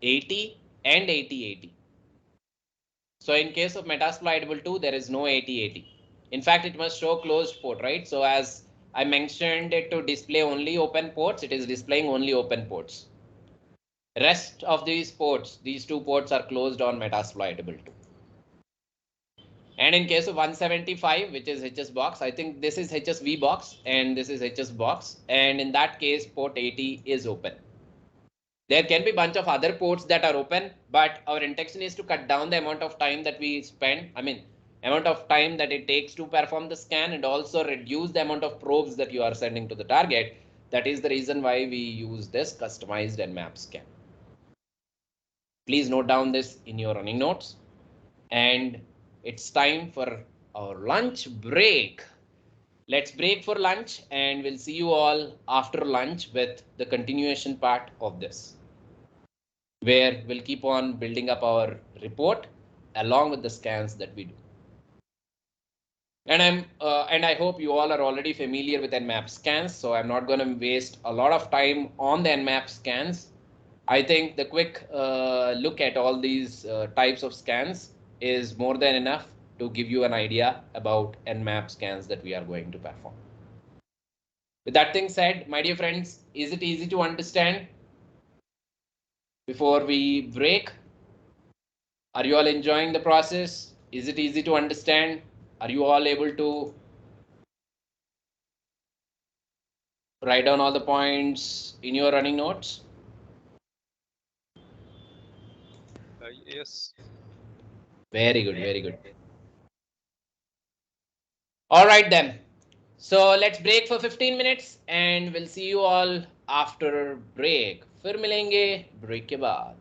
Speaker 1: 80 and 8080. So in case of metasploitable 2, there is no 8080. In fact, it must show closed port, right? So as I mentioned it to display only open ports, it is displaying only open ports. Rest of these ports, these two ports are closed on metasploitable 2. And in case of 175, which is HS box, I think this is HSV box and this is HS box. And in that case, port 80 is open. There can be a bunch of other ports that are open, but our intention is to cut down the amount of time that we spend. Amount of time that it takes to perform the scan and also reduce the amount of probes that you are sending to the target. That is the reason why we use this customized Nmap scan. Please note down this in your running notes. And it's time for our lunch break. Let's break for lunch and we'll see you all after lunch with the continuation part of this, where we'll keep on building up our report along with the scans that we do. And I hope you all are already familiar with Nmap scans, so I'm not going to waste a lot of time on the Nmap scans. I think the quick look at all these types of scans is more than enough to give you an idea about Nmap scans that we are going to perform. With that thing said, my dear friends, is it easy to understand? Before we break, are you all enjoying the process? Is it easy to understand? Are you all able to write down all the points in your running notes?
Speaker 5: Yes.
Speaker 1: Very good, very good. All right then. So let's break for 15 minutes and we'll see you all after break. फिर मिलेंगे break के बाद.